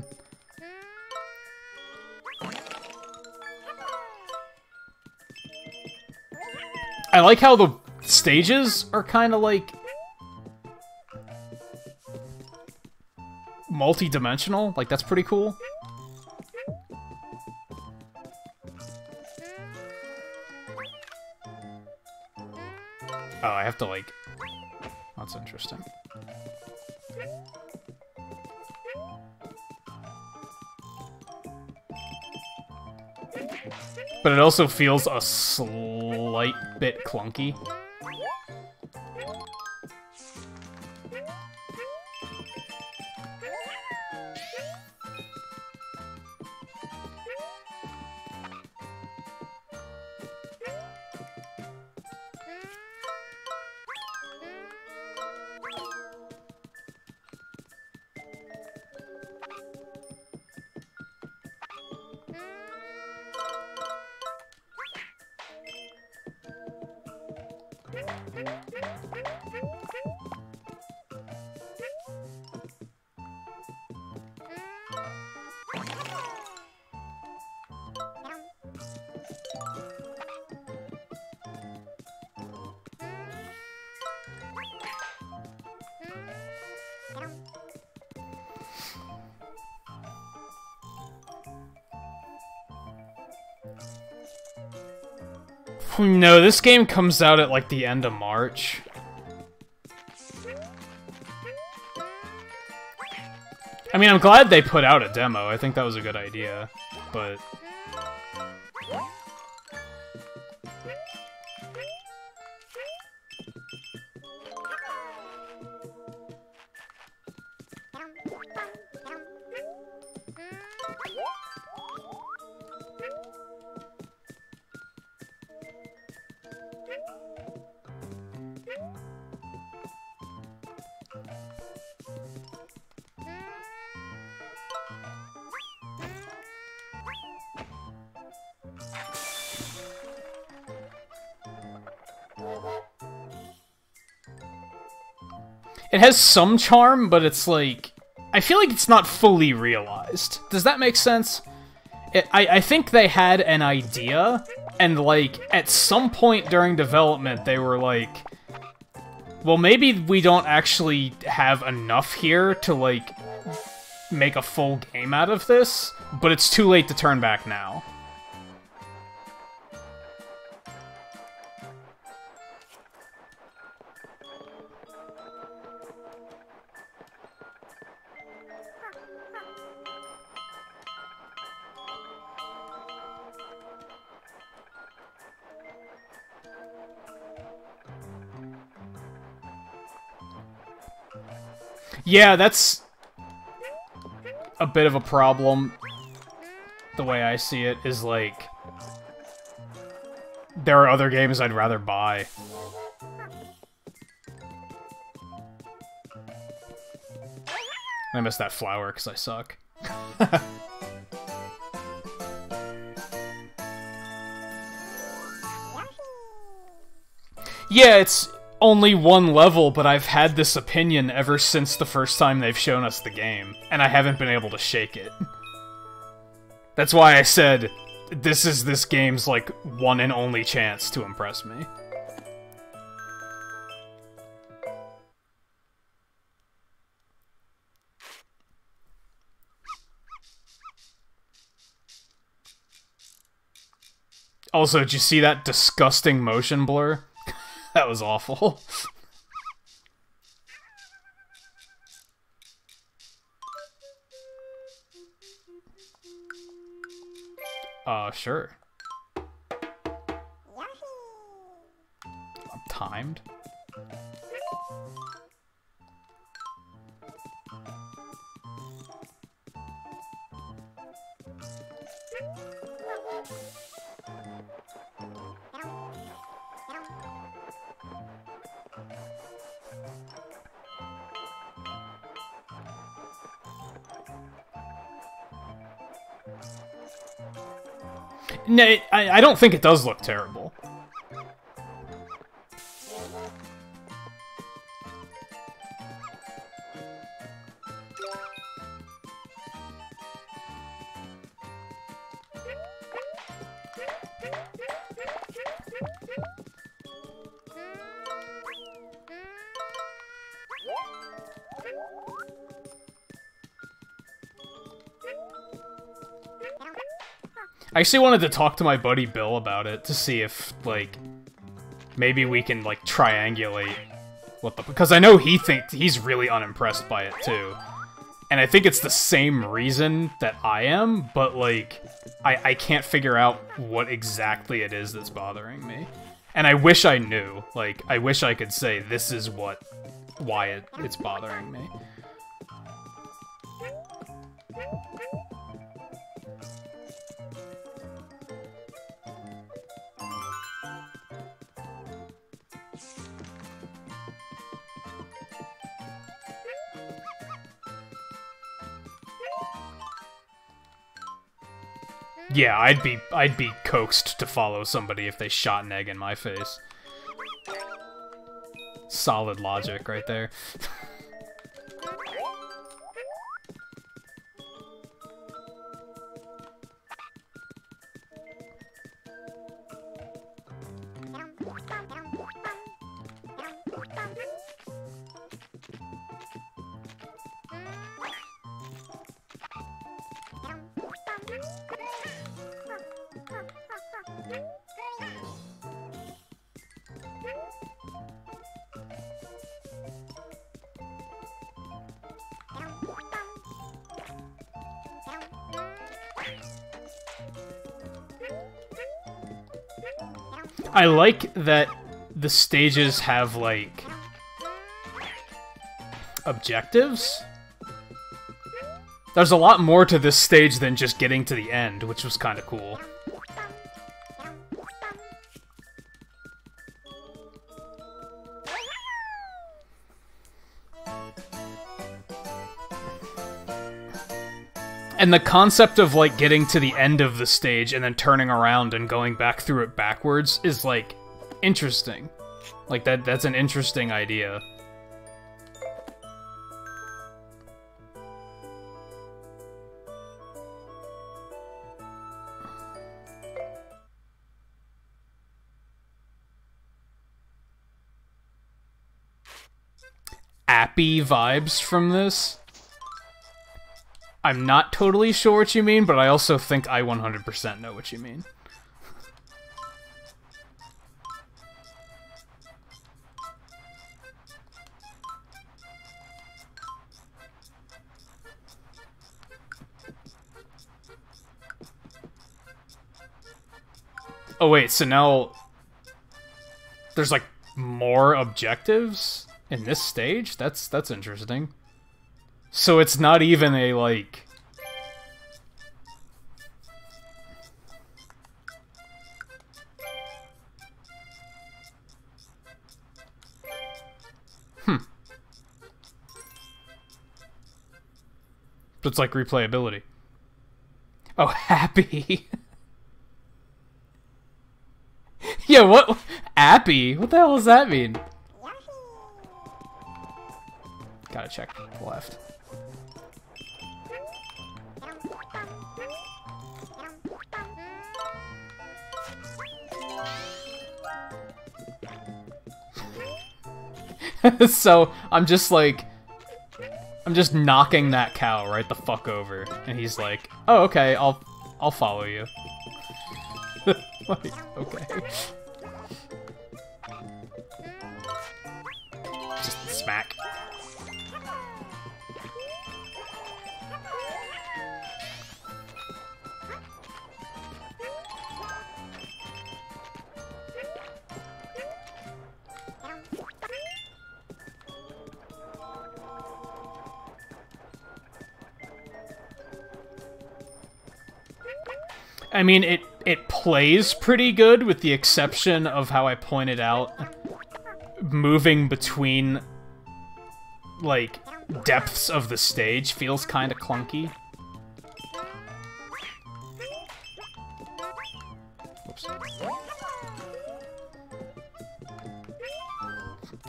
I like how the stages are kind of like multi-dimensional. Like, that's pretty cool. Oh, I have to, like... That's interesting. But it also feels a slight bit clunky. No, this game comes out at, like, the end of March. I mean, I'm glad they put out a demo. I think that was a good idea, but... It has some charm, but it's like... I feel like it's not fully realized. Does that make sense? I think they had an idea, and like, at some point during development, they were like, well, maybe we don't actually have enough here to, like, make a full game out of this, but it's too late to turn back now. Yeah, that's a bit of a problem. The way I see it is, like, there are other games I'd rather buy. I missed that flower because I suck. Yeah, it's only one level, but I've had this opinion ever since the first time they've shown us the game, and I haven't been able to shake it. That's why I said, this is this game's, like, one and only chance to impress me. Also, did you see that disgusting motion blur? That was awful. Sure. I'm timed. No, I don't think it does look terrible. I actually wanted to talk to my buddy Bill about it to see if, like, maybe we can, like, triangulate what the... Because I know he's really unimpressed by it, too. And I think it's the same reason that I am, but, like, I can't figure out what exactly it is that's bothering me. And I wish I knew. Like, I wish I could say, this is why it's bothering me. Yeah, I'd be coaxed to follow somebody if they shot an egg in my face. Solid logic right there. I like that the stages have, like, objectives. There's a lot more to this stage than just getting to the end, which was kind of cool. And the concept of, like, getting to the end of the stage and then turning around and going back through it backwards is, like, interesting. Like, that's an interesting idea. Appy vibes from this? I'm not totally sure what you mean, but I also think I 100% know what you mean. Oh wait, so now there's, like, more objectives in this stage? That's interesting. So it's not even a, like... So it's like replayability. Oh, happy. Yeah, what? Appy? What the hell does that mean? Gotta check left. So, I'm just knocking that cow right the fuck over. And he's like, oh, okay, I'll follow you. Like, okay. Just smack. I mean, it plays pretty good, with the exception of how I pointed out. Moving between, like, depths of the stage feels kind of clunky. Whoops.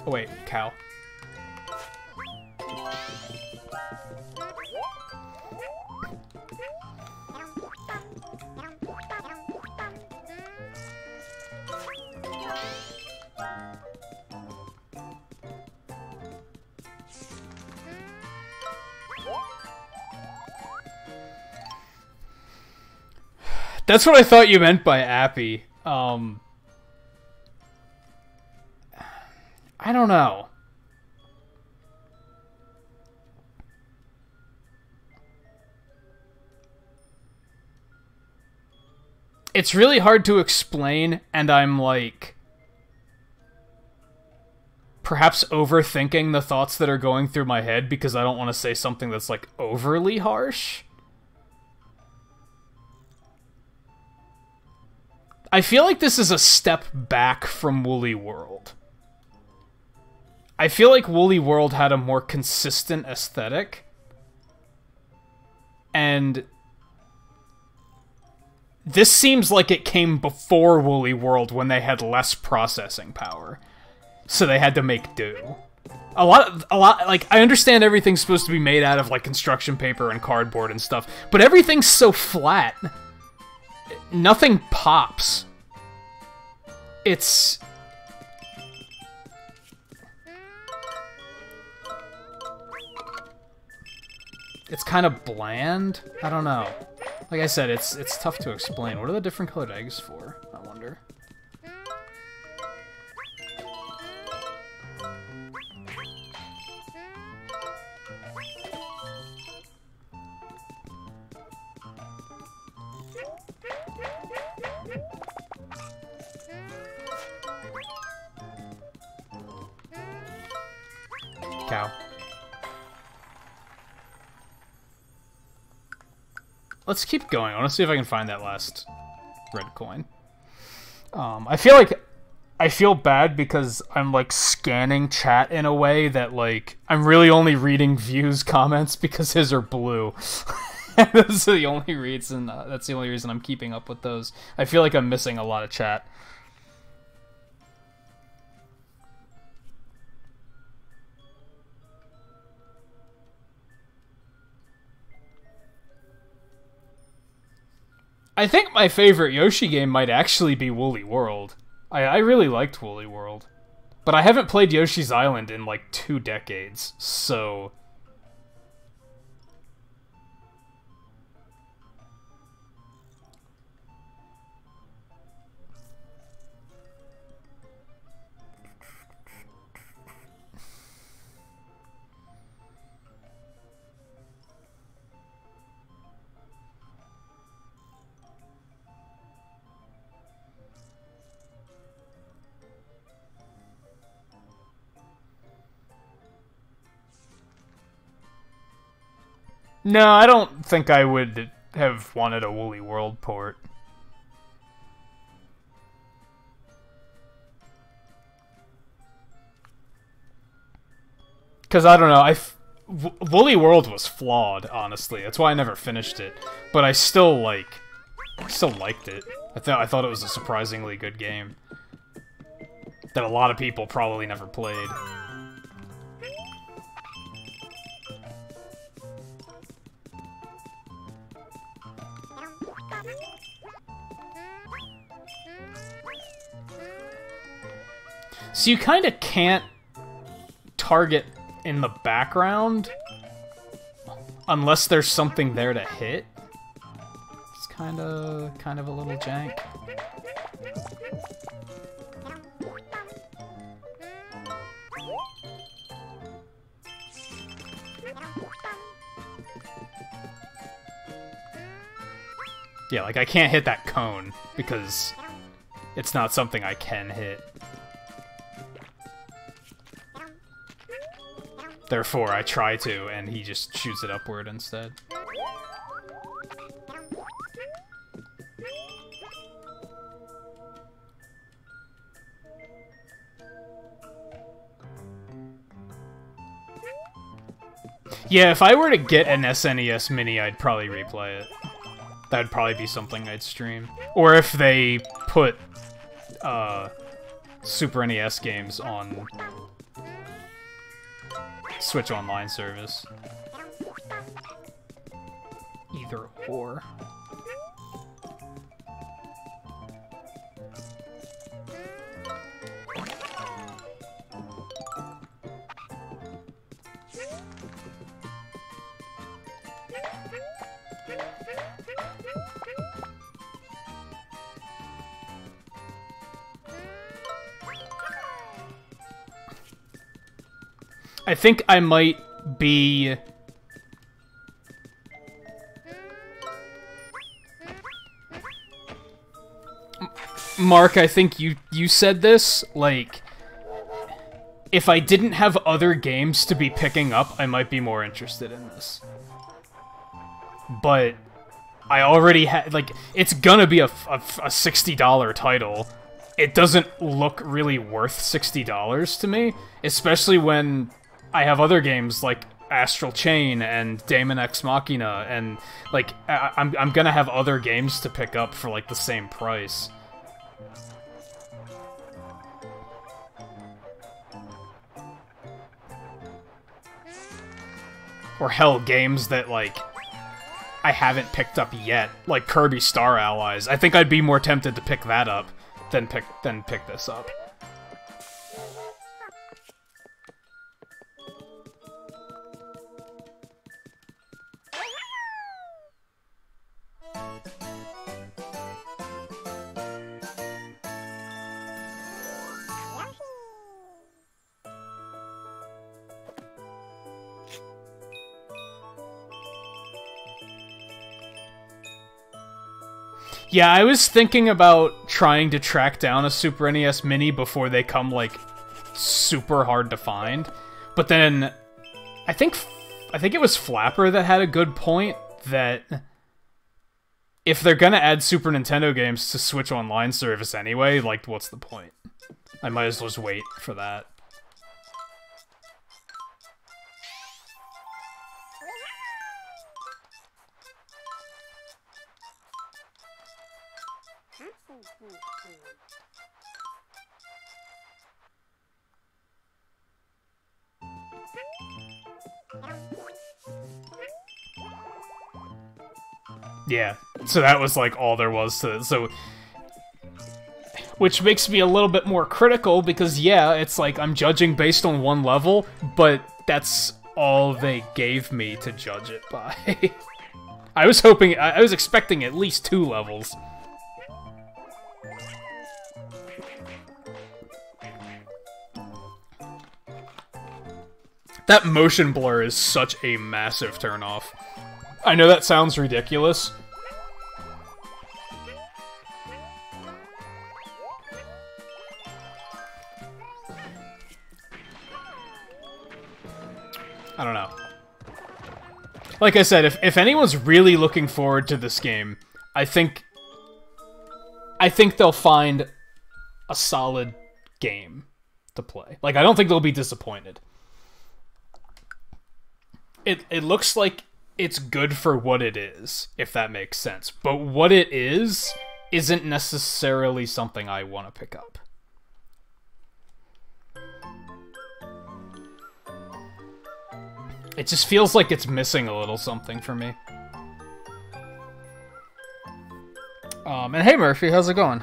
Oh wait, cow. That's what I thought you meant by appy. I don't know. It's really hard to explain, and I'm like, perhaps overthinking the thoughts that are going through my head because I don't want to say something that's like overly harsh. I feel like this is a step back from Woolly World. I feel like Woolly World had a more consistent aesthetic. And this seems like it came before Woolly World when they had less processing power. So they had to make do. A lot, like, I understand everything's supposed to be made out of, like, construction paper and cardboard and stuff, but everything's so flat. Nothing pops. It's kind of bland. I don't know. Like I said, it's tough to explain. What are the different colored eggs for? I wonder. Cow. Let's keep going. I want to see if I can find that last red coin. I feel bad because I'm like scanning chat in a way that like I'm really only reading views comments because his are blue. That's the only reason. That's the only reason I'm keeping up with those. I feel like I'm missing a lot of chat. I think my favorite Yoshi game might actually be Woolly World. I really liked Woolly World. But I haven't played Yoshi's Island in like 2 decades, so... No, I don't think I would have wanted a Woolly World port. Because, I don't know, Woolly World was flawed, honestly. That's why I never finished it. But I still liked it. I thought it was a surprisingly good game that a lot of people probably never played. So you kind of can't target in the background unless there's something there to hit. It's kind of a little jank. Yeah, like I can't hit that cone because it's not something I can hit. Therefore, I try to, and he just shoots it upward instead. Yeah, if I were to get an SNES Mini, I'd probably replay it. That'd probably be something I'd stream. Or if they put Super NES games on Switch Online service. Either or. I think I might be... Mark, I think you said this, like, if I didn't have other games to be picking up, I might be more interested in this. But I already had, like, it's gonna be a $60 title. It doesn't look really worth $60 to me, especially when I have other games like Astral Chain and Daemon X Machina, and like I'm gonna have other games to pick up for like the same price. Or hell, games that like I haven't picked up yet, like Kirby Star Allies. I think I'd be more tempted to pick that up than pick this up. Yeah, I was thinking about trying to track down a Super NES Mini before they come, like, super hard to find. But then, I think it was Flapper that had a good point that if they're gonna add Super Nintendo games to Switch Online service anyway, like, what's the point? I might as well just wait for that. Yeah, so that was like all there was to it. So, which makes me a little bit more critical because yeah, it's like I'm judging based on one level, but that's all they gave me to judge it by. I was expecting at least 2 levels. That motion blur is such a massive turnoff. I know that sounds ridiculous. I don't know. Like I said, if anyone's really looking forward to this game, I think they'll find a solid game to play. Like, I don't think they'll be disappointed. it looks like it's good for what it is, if that makes sense. But what it is isn't necessarily something I want to pick up. It just feels like it's missing a little something for me. And hey Murphy, how's it going?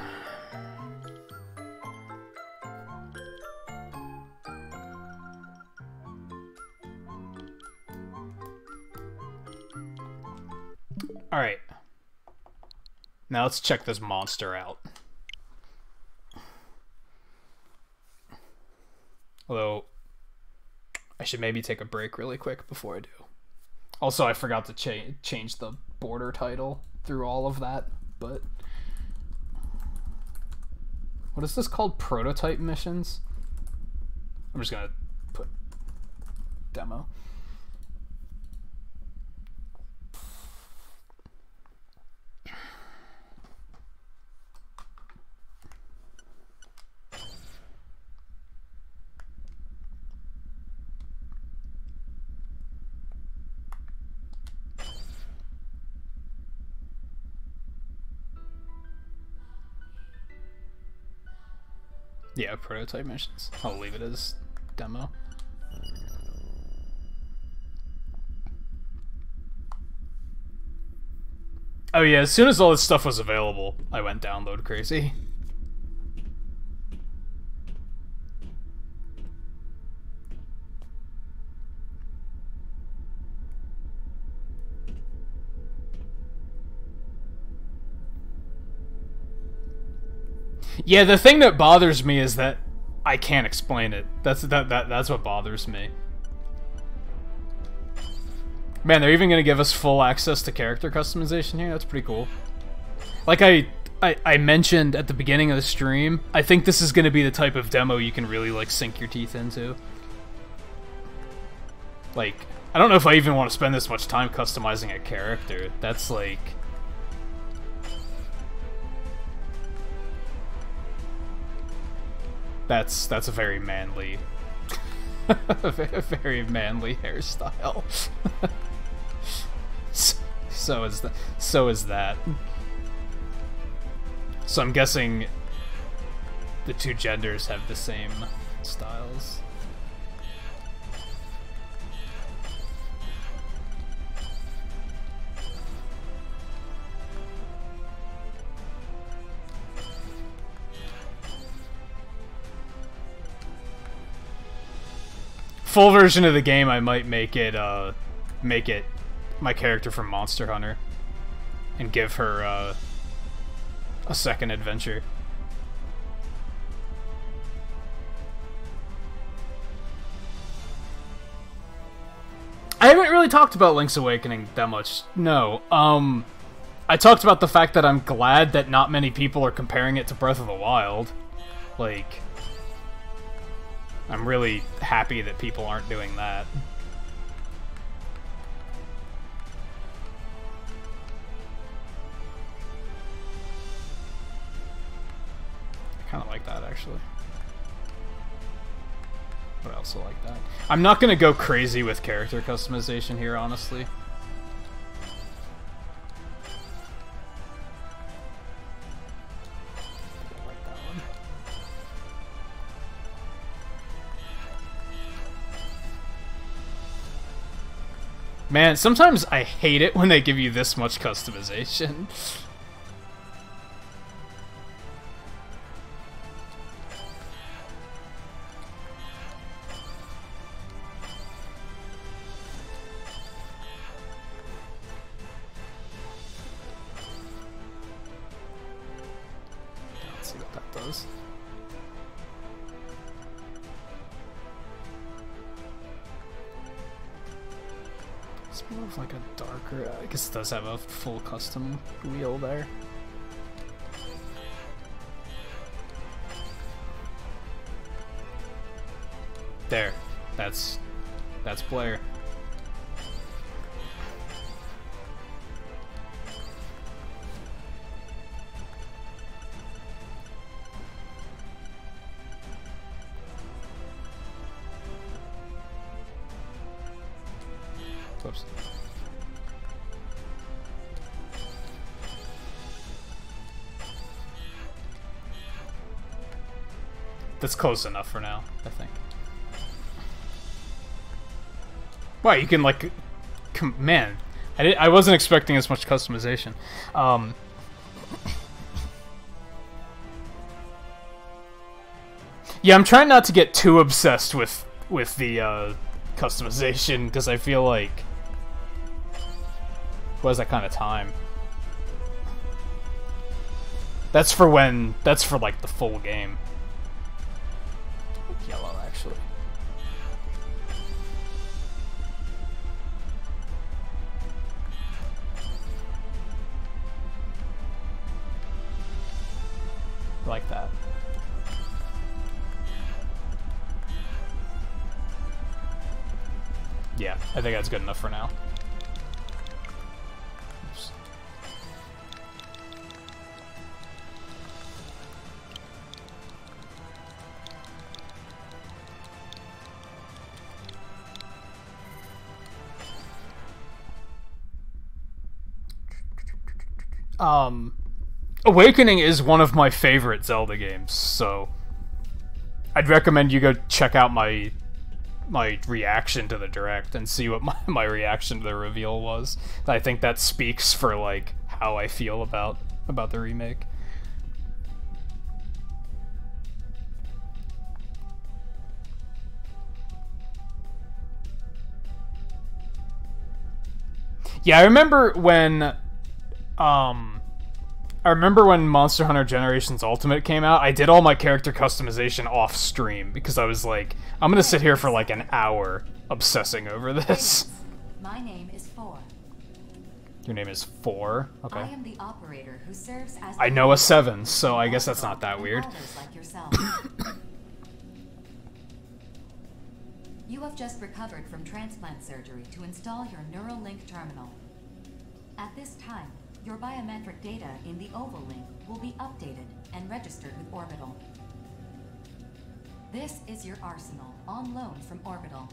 Alright. Now let's check this monster out. Although, I should maybe take a break really quick before I do. Also, I forgot to change the border title through all of that, but... What is this called? Prototype missions? I'm just gonna put demo. Yeah, prototype missions. I'll leave it as demo. Oh yeah, as soon as all this stuff was available, I went download crazy. Yeah, the thing that bothers me is that I can't explain it. That's what bothers me. Man, they're even gonna give us full access to character customization here. That's pretty cool. Like I mentioned at the beginning of the stream, I think this is gonna be the type of demo you can really like sink your teeth into. Like, I don't know if I even want to spend this much time customizing a character. That's like... That's a very manly, a very manly hairstyle. So is that. So I'm guessing the two genders have the same styles. Full version of the game, I might make it my character from Monster Hunter, and give her a second adventure. I haven't really talked about Link's Awakening that much. No, I talked about the fact that I'm glad that not many people are comparing it to Breath of the Wild. Like, I'm really happy that people aren't doing that. I kind of like that, actually. But I also like that. I'm not going to go crazy with character customization here, honestly. Man, sometimes I hate it when they give you this much customization. Let's see what that does. It's more of like a darker... I guess it does have a full custom wheel there. There. That's Blair. Whoops. That's close enough for now, I think. Wow, you can, like... Man, I wasn't expecting as much customization. Yeah, I'm trying not to get too obsessed with the customization, because I feel like... Who has that kind of time? That's for when... That's for, like, the full game. Yellow, actually. Like that. Yeah, I think that's good enough for now. Oops. Awakening is one of my favorite Zelda games, so I'd recommend you go check out my reaction to the Direct and see what my reaction to the reveal was. I think that speaks for, like, how I feel about the remake. Yeah, I remember when Monster Hunter Generations Ultimate came out, I did all my character customization off stream because I was like, I'm gonna sit here for like an hour obsessing over this. My name is 4. Your name is 4? Okay. I am the operator who serves as I know a 7, so I guess that's not that weird. Like yourself. You have just recovered from transplant surgery to install your neural link terminal. At this time, your biometric data in the Oval Link will be updated and registered with Orbital. This is your arsenal, on loan from Orbital.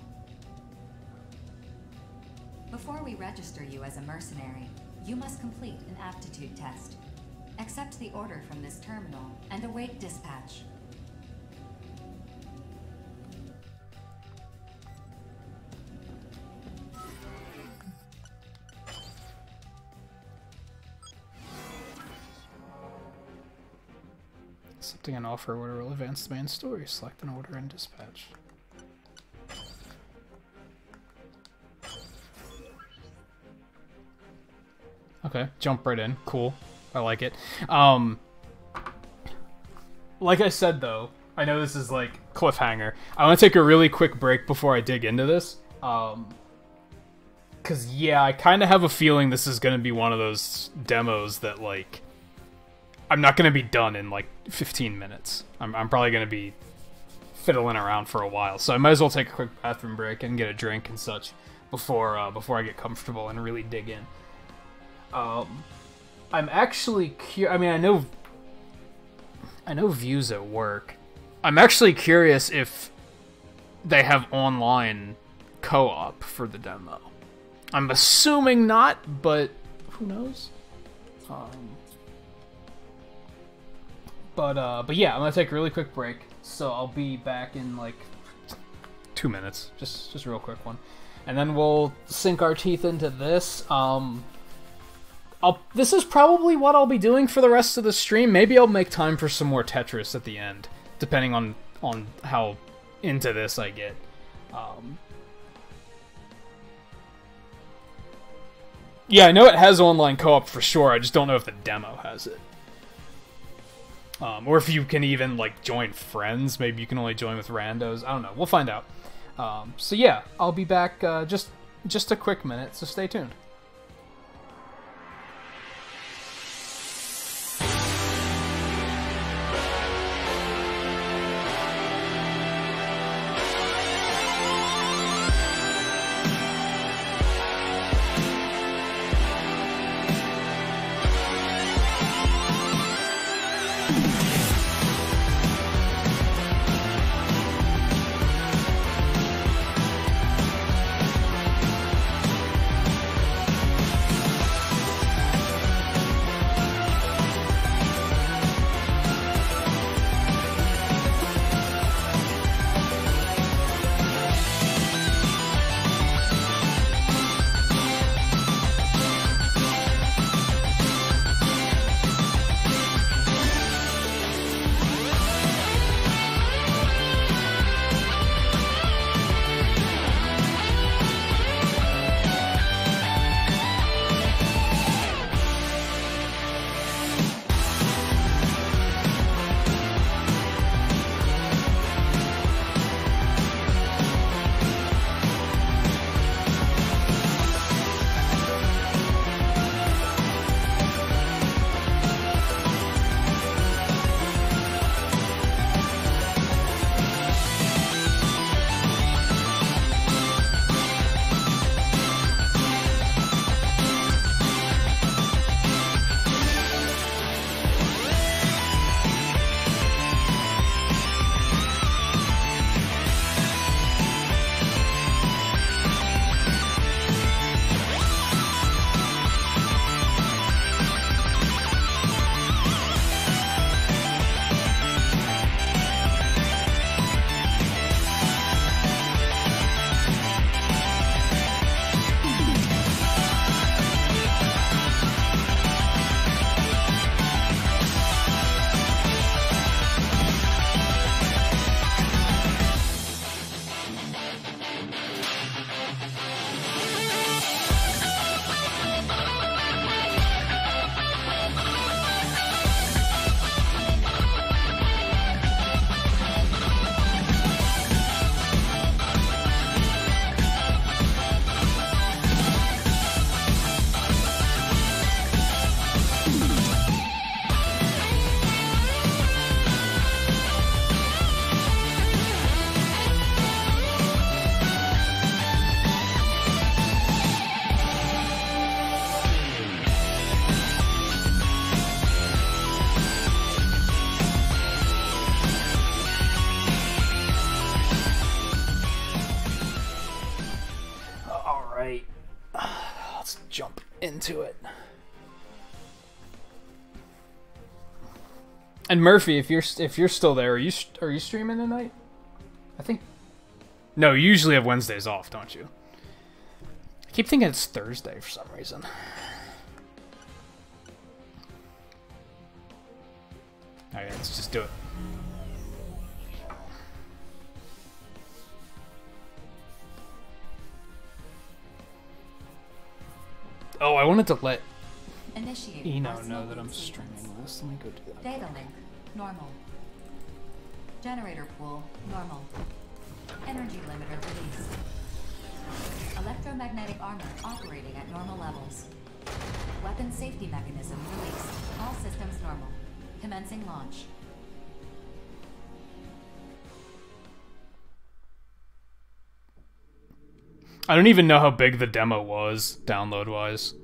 Before we register you as a mercenary, you must complete an aptitude test. Accept the order from this terminal and await dispatch. Accepting an offer order will advance the main story. Select an order and dispatch. Okay, jump right in. Cool. I like it. Like I said, though, I know this is like cliffhanger. I want to take a really quick break before I dig into this. Because, yeah, I kind of have a feeling this is going to be one of those demos that, like, I'm not going to be done in, like, 15 minutes. I'm probably going to be fiddling around for a while. So I might as well take a quick bathroom break and get a drink and such before I get comfortable and really dig in. I'm actually I mean, I know views at work. I'm actually curious if they have online co-op for the demo. I'm assuming not, but who knows? But yeah, I'm gonna take a really quick break, so I'll be back in like 2 minutes, just a real quick one, and then we'll sink our teeth into this. This is probably what I'll be doing for the rest of the stream. Maybe I'll make time for some more Tetris at the end, depending on how into this I get. Yeah, I know it has online co-op for sure. I just don't know if the demo has it. Or if you can even, like, join friends. Maybe you can only join with randos. I don't know. We'll find out. So yeah, I'll be back just a quick minute, so stay tuned. into it. And Murphy, if you're still there, are you streaming tonight? I think. No, you usually have Wednesdays off, don't you? I keep thinking it's Thursday for some reason. Alright, let's just do it. Oh, I wanted to let Eno know that I'm streaming this. Let me go do that. Data link, normal. Generator pool, normal. Energy limiter released. Electromagnetic armor operating at normal levels. Weapon safety mechanism released. All systems normal. Commencing launch. I don't even know how big the demo was, download-wise.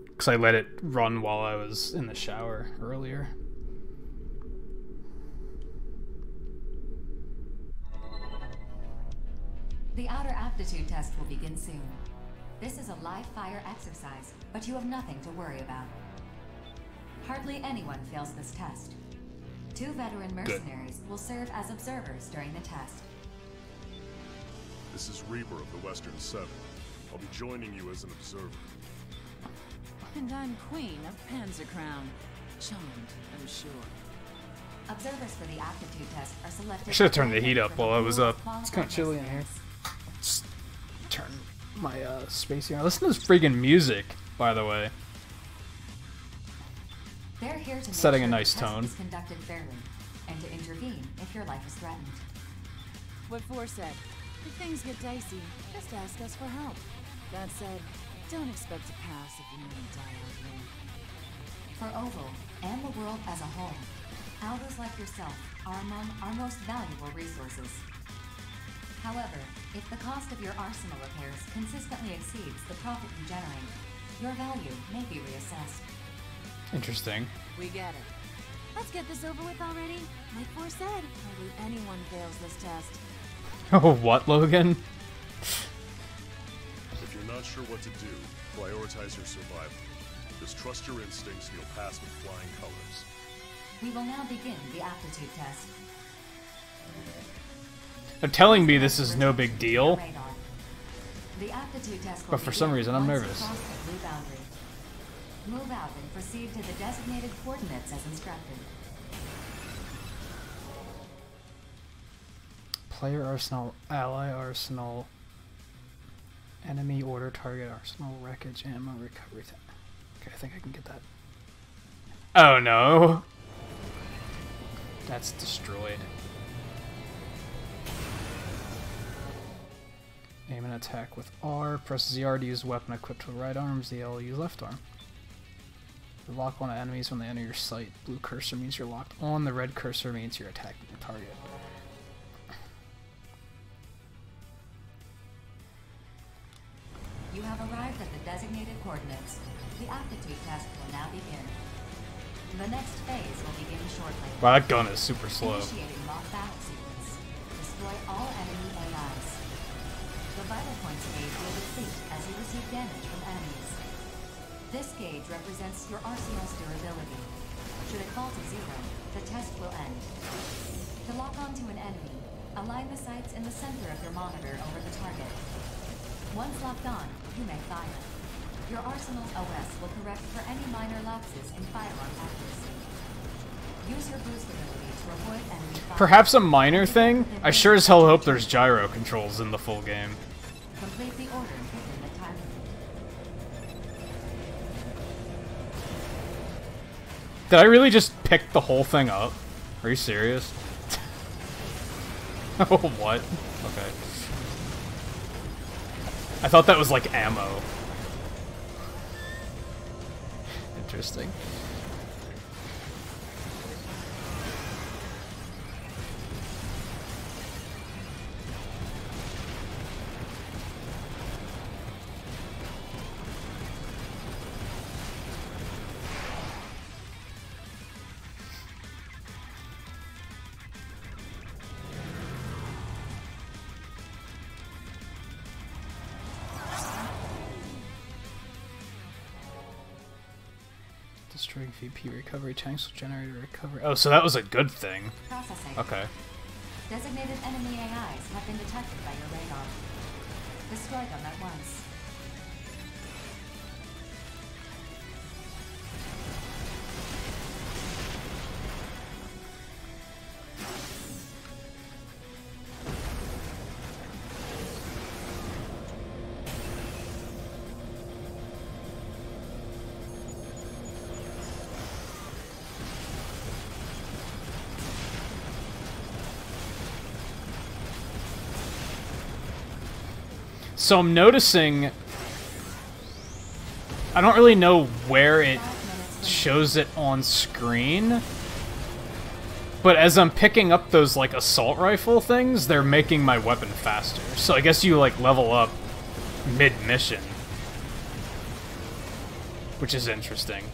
Because I let it run while I was in the shower earlier. The outer aptitude test will begin soon. This is a live fire exercise, but you have nothing to worry about. Hardly anyone fails this test. 2 veteran mercenaries will serve as observers during the test. This is Reaper of the Western Seven. I'll be joining you as an observer. And I'm Queen of Panzercrown. Charmed, I'm sure. Observers for the aptitude test are selected. I should have turned the heat up while I was up. It's kind of chilly in here. Just turn my spacey on. Listen to this freaking music, by the way. They're here to Setting make a sure nice the test tone. is conducted fairly, and to intervene if your life is threatened. What Four said. If things get dicey, just ask us for help. That said, don't expect to pass if you want to die out here. For Oval, and the world as a whole, Alders like yourself are among our most valuable resources. However, if the cost of your arsenal repairs consistently exceeds the profit you generate, your value may be reassessed. Interesting. We get it. Let's get this over with already. Like Four said, hardly anyone fails this test. Oh, what, Logan? If you're not sure what to do, prioritize your survival. Just trust your instincts and you'll pass with flying colors. We will now begin the aptitude test. They're telling me this is no big deal, The aptitude test will but for some reason I'm once you nervous. cross the blue boundary. Move out and proceed to the designated coordinates as instructed. Player arsenal, ally arsenal, enemy order, target arsenal, wreckage, ammo, recovery. Okay, I think I can get that. Oh no! That's destroyed. Aim and attack with R. Press ZR to use weapon equipped with right arm. ZL use left arm. Lock on enemies when they enter your sight. Blue cursor means you're locked on. The red cursor means you're attacking the target. You have arrived at the designated coordinates. The aptitude test will now begin. The next phase will begin shortly. Wow, that gun is super slow. Initiating mock battle sequence. Destroy all enemy AIs. The vital points gauge will deplete as you receive damage from enemies. This gauge represents your arsenal's durability. Should it fall to 0, the test will end. To lock onto an enemy, align the sights in the center of your monitor over the target. Once locked on, you may fire. Your arsenal's OS will correct for any minor lapses in firearm accuracy. Use your boost ability to avoid enemy fire. Perhaps a minor thing? I sure as hell hope there's gyro controls in the full game. Complete the order within the time limit. Did I really just pick the whole thing up? Are you serious? Oh, what? Okay. I thought that was like ammo. Interesting. Destroying VP recovery tanks will generate a recovery. Oh, so that was a good thing. Processing. Okay. Designated enemy AIs have been detected by your radar. Destroy them at once. So I'm noticing, I don't really know where it shows it on screen, but as I'm picking up those, like, assault rifle things, they're making my weapon faster. So I guess you, like, level up mid-mission, which is interesting.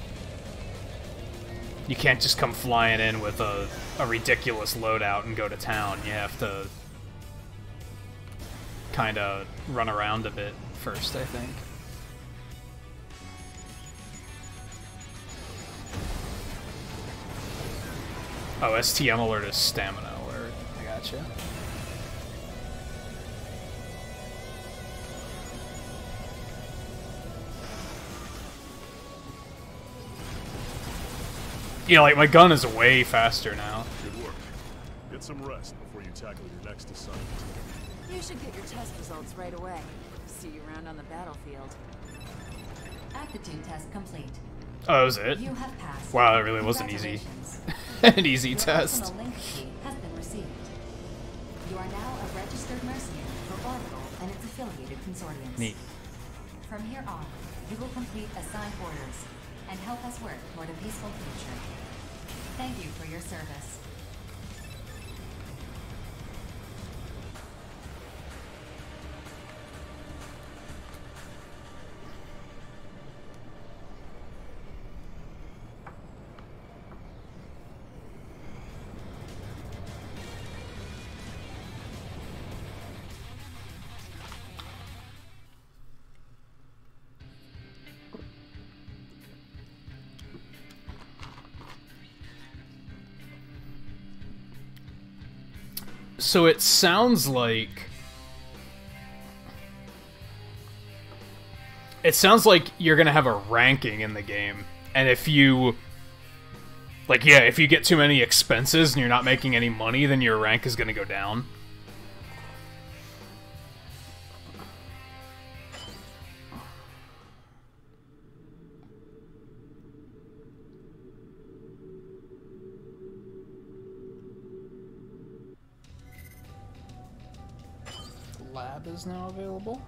You can't just come flying in with a ridiculous loadout and go to town. You have to kind of run around a bit first, I think. Oh, STM alert is stamina alert. I gotcha. Yeah, like, my gun is way faster now. Good work. Get some rest before you tackle your next assignment. You should get your test results right away. See you around on the battlefield. Aptitude test complete. Oh, that was it? You have passed. Wow, that really wasn't easy. Congratulations. An easy Your test. personal link key has been received. You are now a registered mercenary for Orbital and its affiliated consortiums. Neat. From here on, you will complete assigned orders and help us work toward a peaceful future. Thank you for your service. So it sounds like... It sounds like you're gonna have a ranking in the game. And if you... Like, yeah, if you get too many expenses and you're not making any money, then your rank is gonna go down. Lab is now available.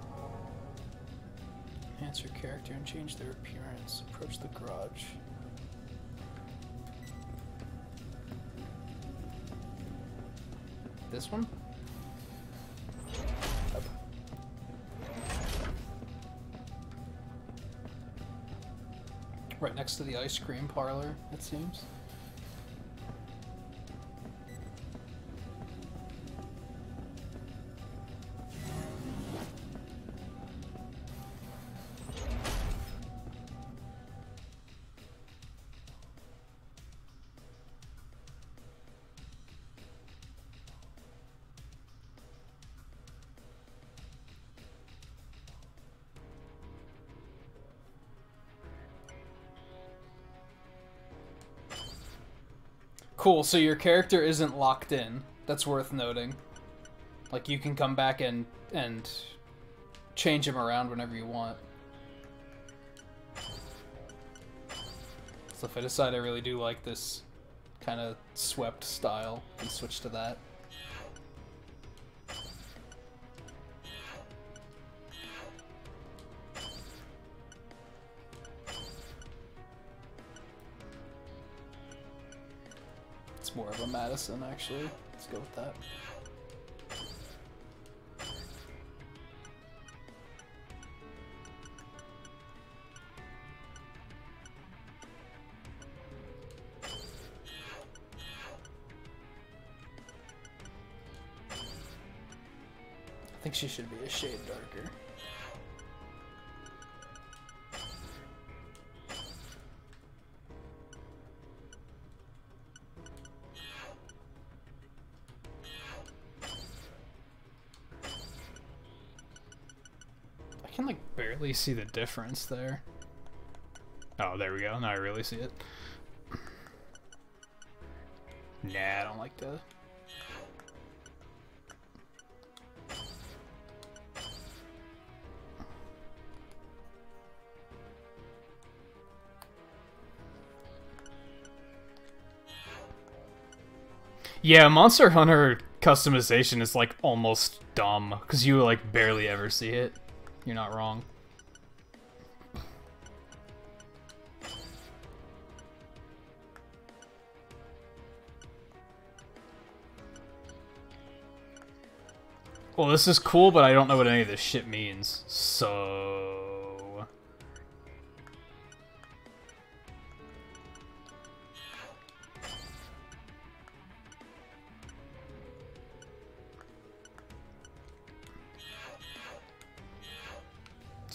Enhance your character and change their appearance. Approach the garage. This one? Right next to the ice cream parlor, it seems. Cool, so your character isn't locked in. That's worth noting. Like, you can come back and change him around whenever you want. So if I decide I really do like this kind of swept style, I can switch to that. It's more of a Madison, actually. Let's go with that. I think she should be a shade darker. can like barely see the difference there. Oh, there we go. Now I really see it. Nah, I don't like that. Yeah, Monster Hunter customization is like almost dumb because you like barely ever see it. You're not wrong. Well, this is cool, but I don't know what any of this shit means. So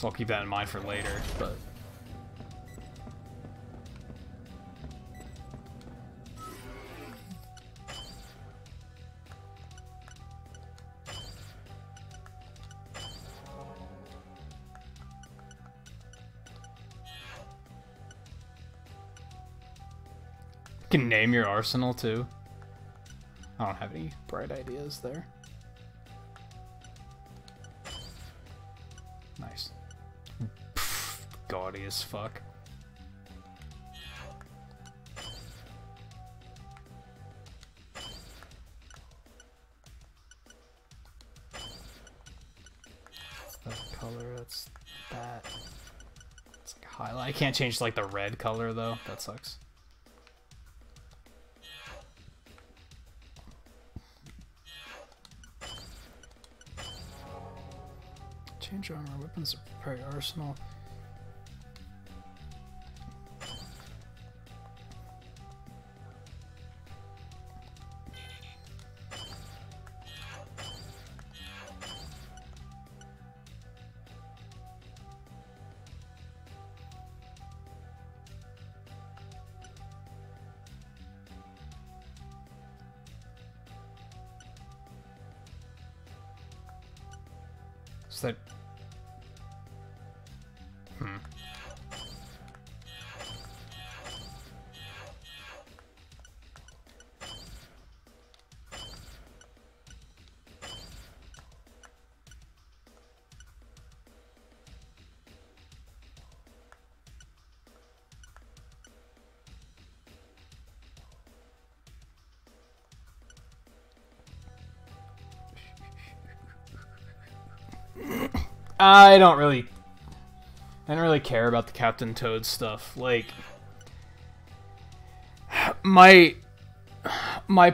I'll keep that in mind for later, but... You can name your arsenal, too. I don't have any bright ideas there. Nice. Gaudy as fuck. That color, that's that. It's like highlight. I can't change like the red color though. That sucks. Change armor, weapons, prepare your arsenal. So that... I don't really care about the Captain Toad stuff. Like, my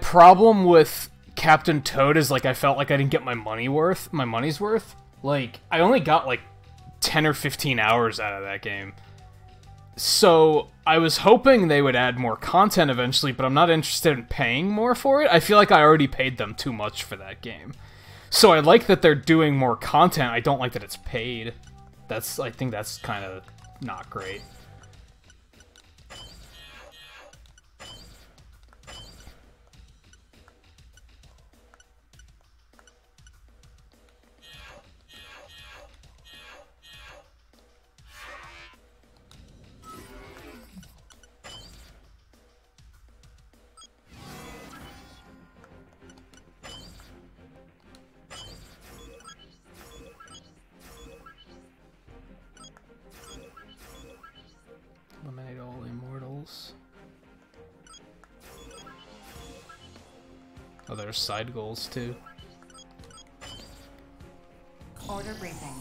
problem with Captain Toad is like I felt like I didn't get my money's worth. Like, I only got like 10 or 15 hours out of that game. So I was hoping they would add more content eventually, but I'm not interested in paying more for it. I feel like I already paid them too much for that game. So I like that they're doing more content. I don't like that it's paid. I think that's kind of not great. Eliminate all immortals. Oh, there's side goals too. Order briefing.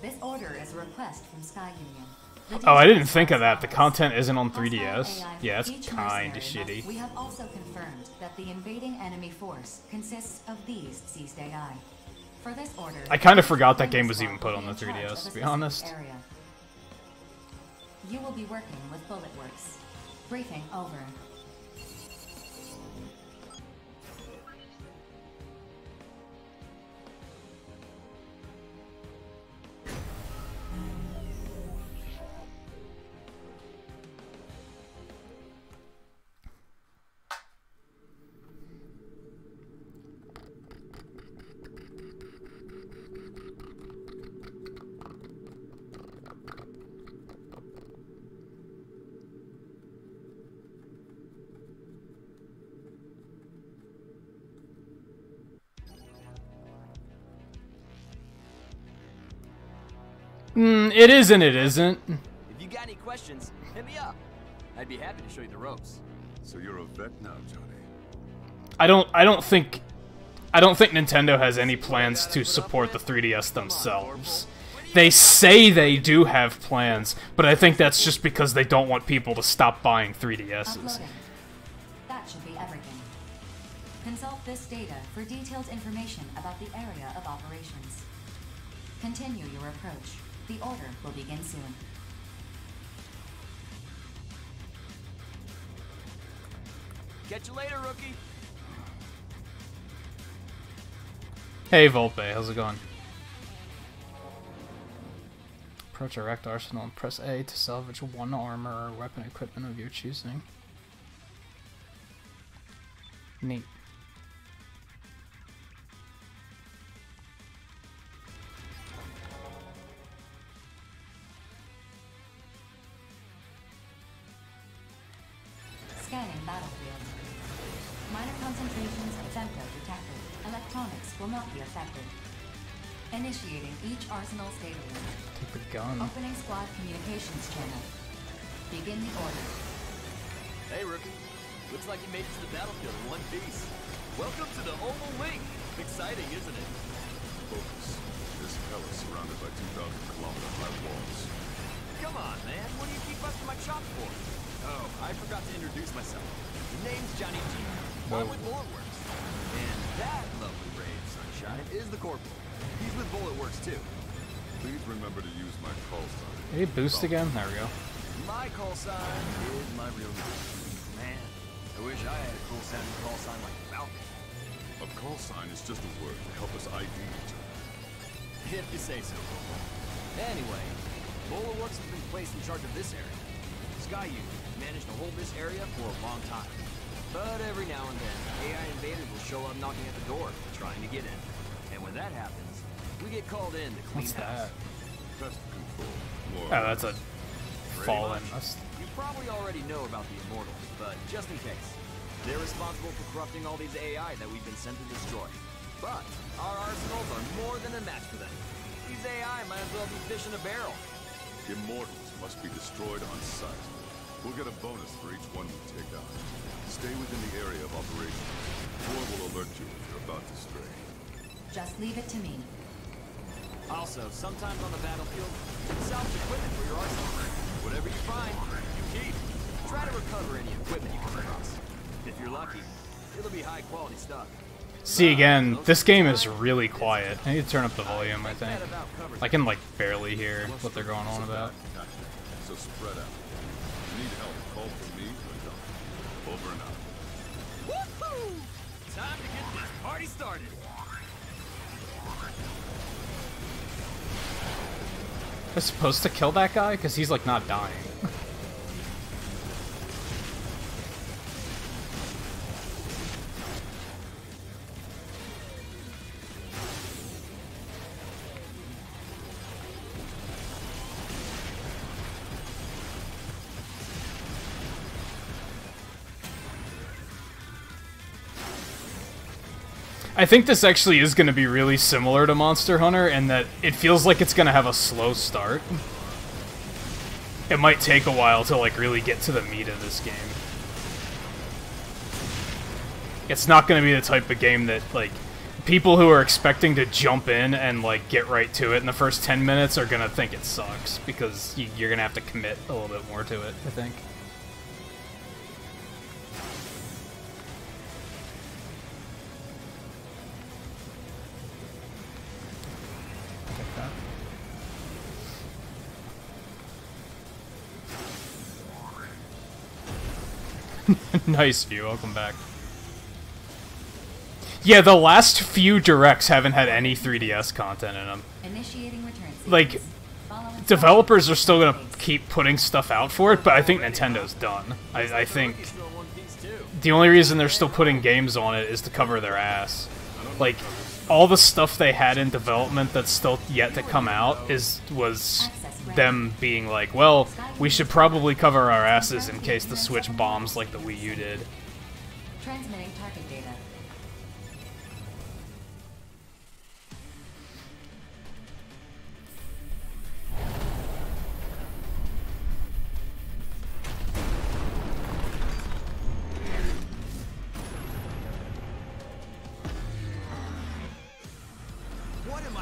This order is a request from Sky Union. Oh, I didn't think of that. The content isn't on 3DS. Yeah, it's kinda shitty. We have also confirmed that the invading enemy force consists of these seized AI. For this order, I kind of forgot that game was even put on the 3DS, to be honest. Area. You will be working with Bullet Works. Briefing over. It is and it isn't. If you got any questions, hit me up. I'd be happy to show you the ropes. So you're a vet now, Johnny. I don't think Nintendo has any plans to support the 3DS themselves. They say they do have plans, but I think that's just because they don't want people to stop buying 3DSs. Uploading. That should be everything. Consult this data for detailed information about the area of operations. Continue your approach. The order will begin soon. Catch you later, rookie. Hey Volpe, how's it going? Approach a wrecked arsenal and press A to salvage one armor or weapon equipment of your choosing. Neat. Scanning battlefield. Minor concentrations of femto detected. Electronics will not be affected. Initiating each arsenal's data link. Take the gun. Opening squad communications channel. Begin the order. Hey, rookie. Looks like you made it to the battlefield in one piece. Welcome to the Oval Link. Exciting, isn't it? Focus. This hell is surrounded by 2,000-kilometer high walls. Come on, man. What do you keep busting my chops for? Oh, I forgot to introduce myself. The name's Johnny G. I'm with Bulletworks. And that lovely ray of sunshine is the Corporal. He's with Bulletworks, too. Please remember to use my call sign. Hey, boost again? There we go. My call sign is my real name. Man, I wish I had a cool sounding call sign like Falcon. A call sign is just a word to help us ID each other. If you say so. Anyway, Bulletworks has been placed in charge of this area. Sky Unit managed to hold this area for a long time. But every now and then, AI invaders will show up knocking at the door, trying to get in. And when that happens, we get called in to clean What's house. that? Pest control. More Oh, that's a fallen. You probably already know about the Immortals, but just in case. They're responsible for corrupting all these AI that we've been sent to destroy. But our arsenals are more than a match for them. These AI might as well be fish in a barrel. Immortals must be destroyed on sight. We'll get a bonus for each one we take out. Stay within the area of operations. Or will alert you if you're about to stray. Just leave it to me. Also, sometimes on the battlefield, salvage equipment for your arsenal. Whatever you find, you keep. Try to recover any equipment you come across. If you're lucky, it'll be high quality stuff. See again, this game is really quiet. I need to turn up the volume, I think. I can like barely hear what they're going on about. So spread out. If you need help, call for me or don't. Over and out. Woohoo! Time to get this party started. Am I supposed to kill that guy? Because he's like not dying. I think this actually is going to be really similar to Monster Hunter in that it feels like it's going to have a slow start. It might take a while to like really get to the meat of this game. It's not going to be the type of game that like people who are expecting to jump in and like get right to it in the first 10 minutes are going to think it sucks because you're going to have to commit a little bit more to it, I think. Nice view, welcome back. Yeah, the last few directs haven't had any 3DS content in them. Initiating return sequence. Like, developers are still gonna keep putting stuff out for it, but I think Nintendo's done. I think the only reason they're still putting games on it is to cover their ass. Like, all the stuff they had in development that's still yet to come out was them being like, well, we should probably cover our asses in case the Switch bombs like the Wii U did. Transmitting target data.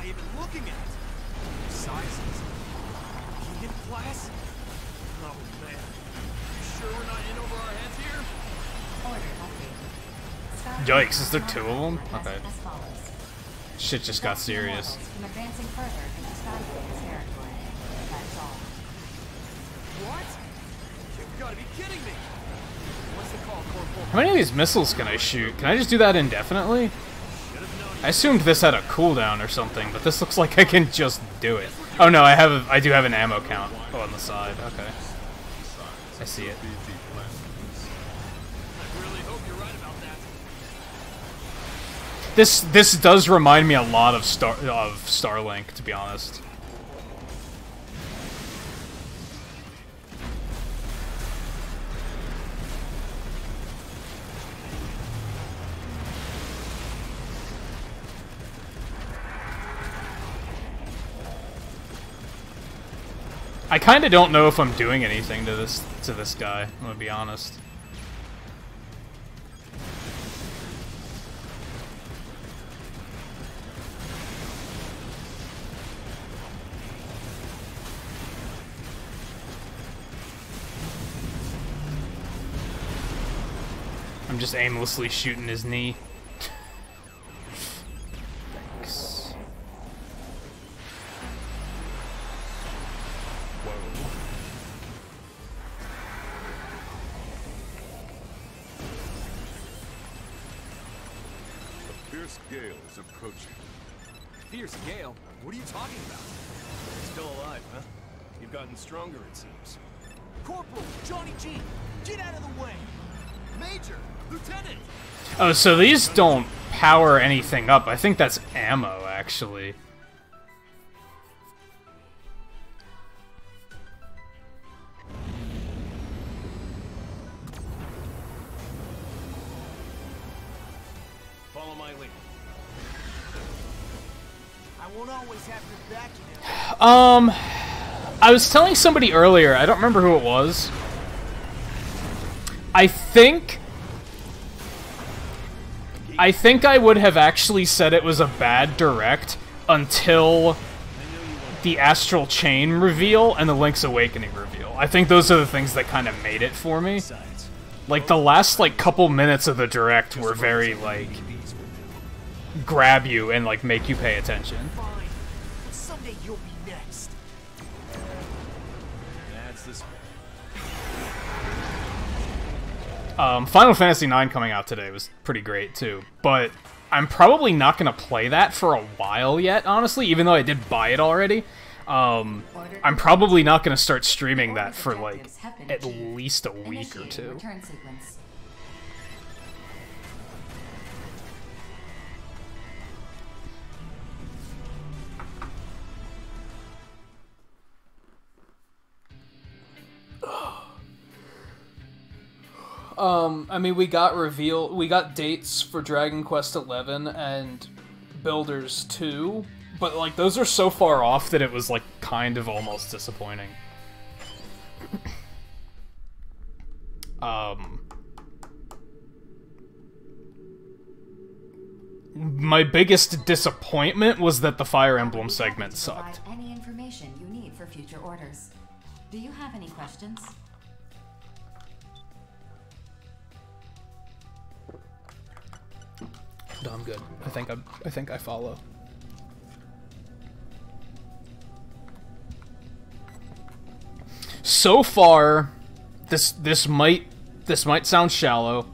even looking at? Sizes. Keegan class? Oh man. You sure we're not in over our heads here? Order updated. Star Yikes, is there two of them? as- Okay. as follows. Shit just got Prevent new serious. mortals from advancing further into Stargate's territory. That's all. What? You've got to be kidding me. What's the call, Corporal? How many of these missiles can I shoot? Can I just do that indefinitely? I assumed this had a cooldown or something, but this looks like I can just do it. Oh no, I do have an ammo count on the side. Okay. I see it. I really hope you're right about that. This does remind me a lot of Starlink, to be honest. I kind of don't know if I'm doing anything to this guy. I'm gonna be honest. I'm just aimlessly shooting his knee. Thanks. Whoa. A fierce gale is approaching. Fierce gale? What are you talking about? Still alive, huh? You've gotten stronger, it seems. Corporal! Johnny G! Get out of the way! Major! Lieutenant! Oh, so these don't power anything up. I think that's ammo, actually. Follow my lead. I won't always have your back, you know. I was telling somebody earlier, I don't remember who it was. I think I would have actually said it was a bad direct until the Astral Chain reveal and the Link's Awakening reveal. I think those are the things that kind of made it for me. Like, the last, like, couple minutes of the direct were very, like, grab you and, like, make you pay attention. Fine. Someday you'll be next. That's this Final Fantasy IX coming out today was pretty great, too. But I'm probably not going to play that for a while yet, honestly, even though I did buy it already. I'm probably not going to start streaming that for, like, at least a week or two. Return sequence. I mean, we got dates for Dragon Quest XI and Builders 2, but, like, those are so far off that it was, like, kind of almost disappointing. My biggest disappointment was that the Fire Emblem segment sucked. Provide any information you need for future orders. Do you have any questions? No, I'm good. I think I follow. So far, this might sound shallow.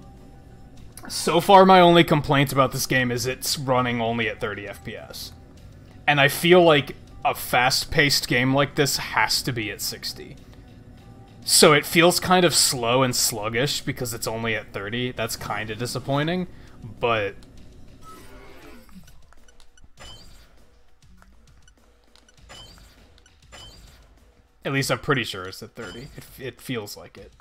So far, my only complaint about this game is it's running only at 30 FPS. And I feel like a fast-paced game like this has to be at 60. So it feels kind of slow and sluggish because it's only at 30. That's kind of disappointing, but at least I'm pretty sure it's at 30. It feels like it.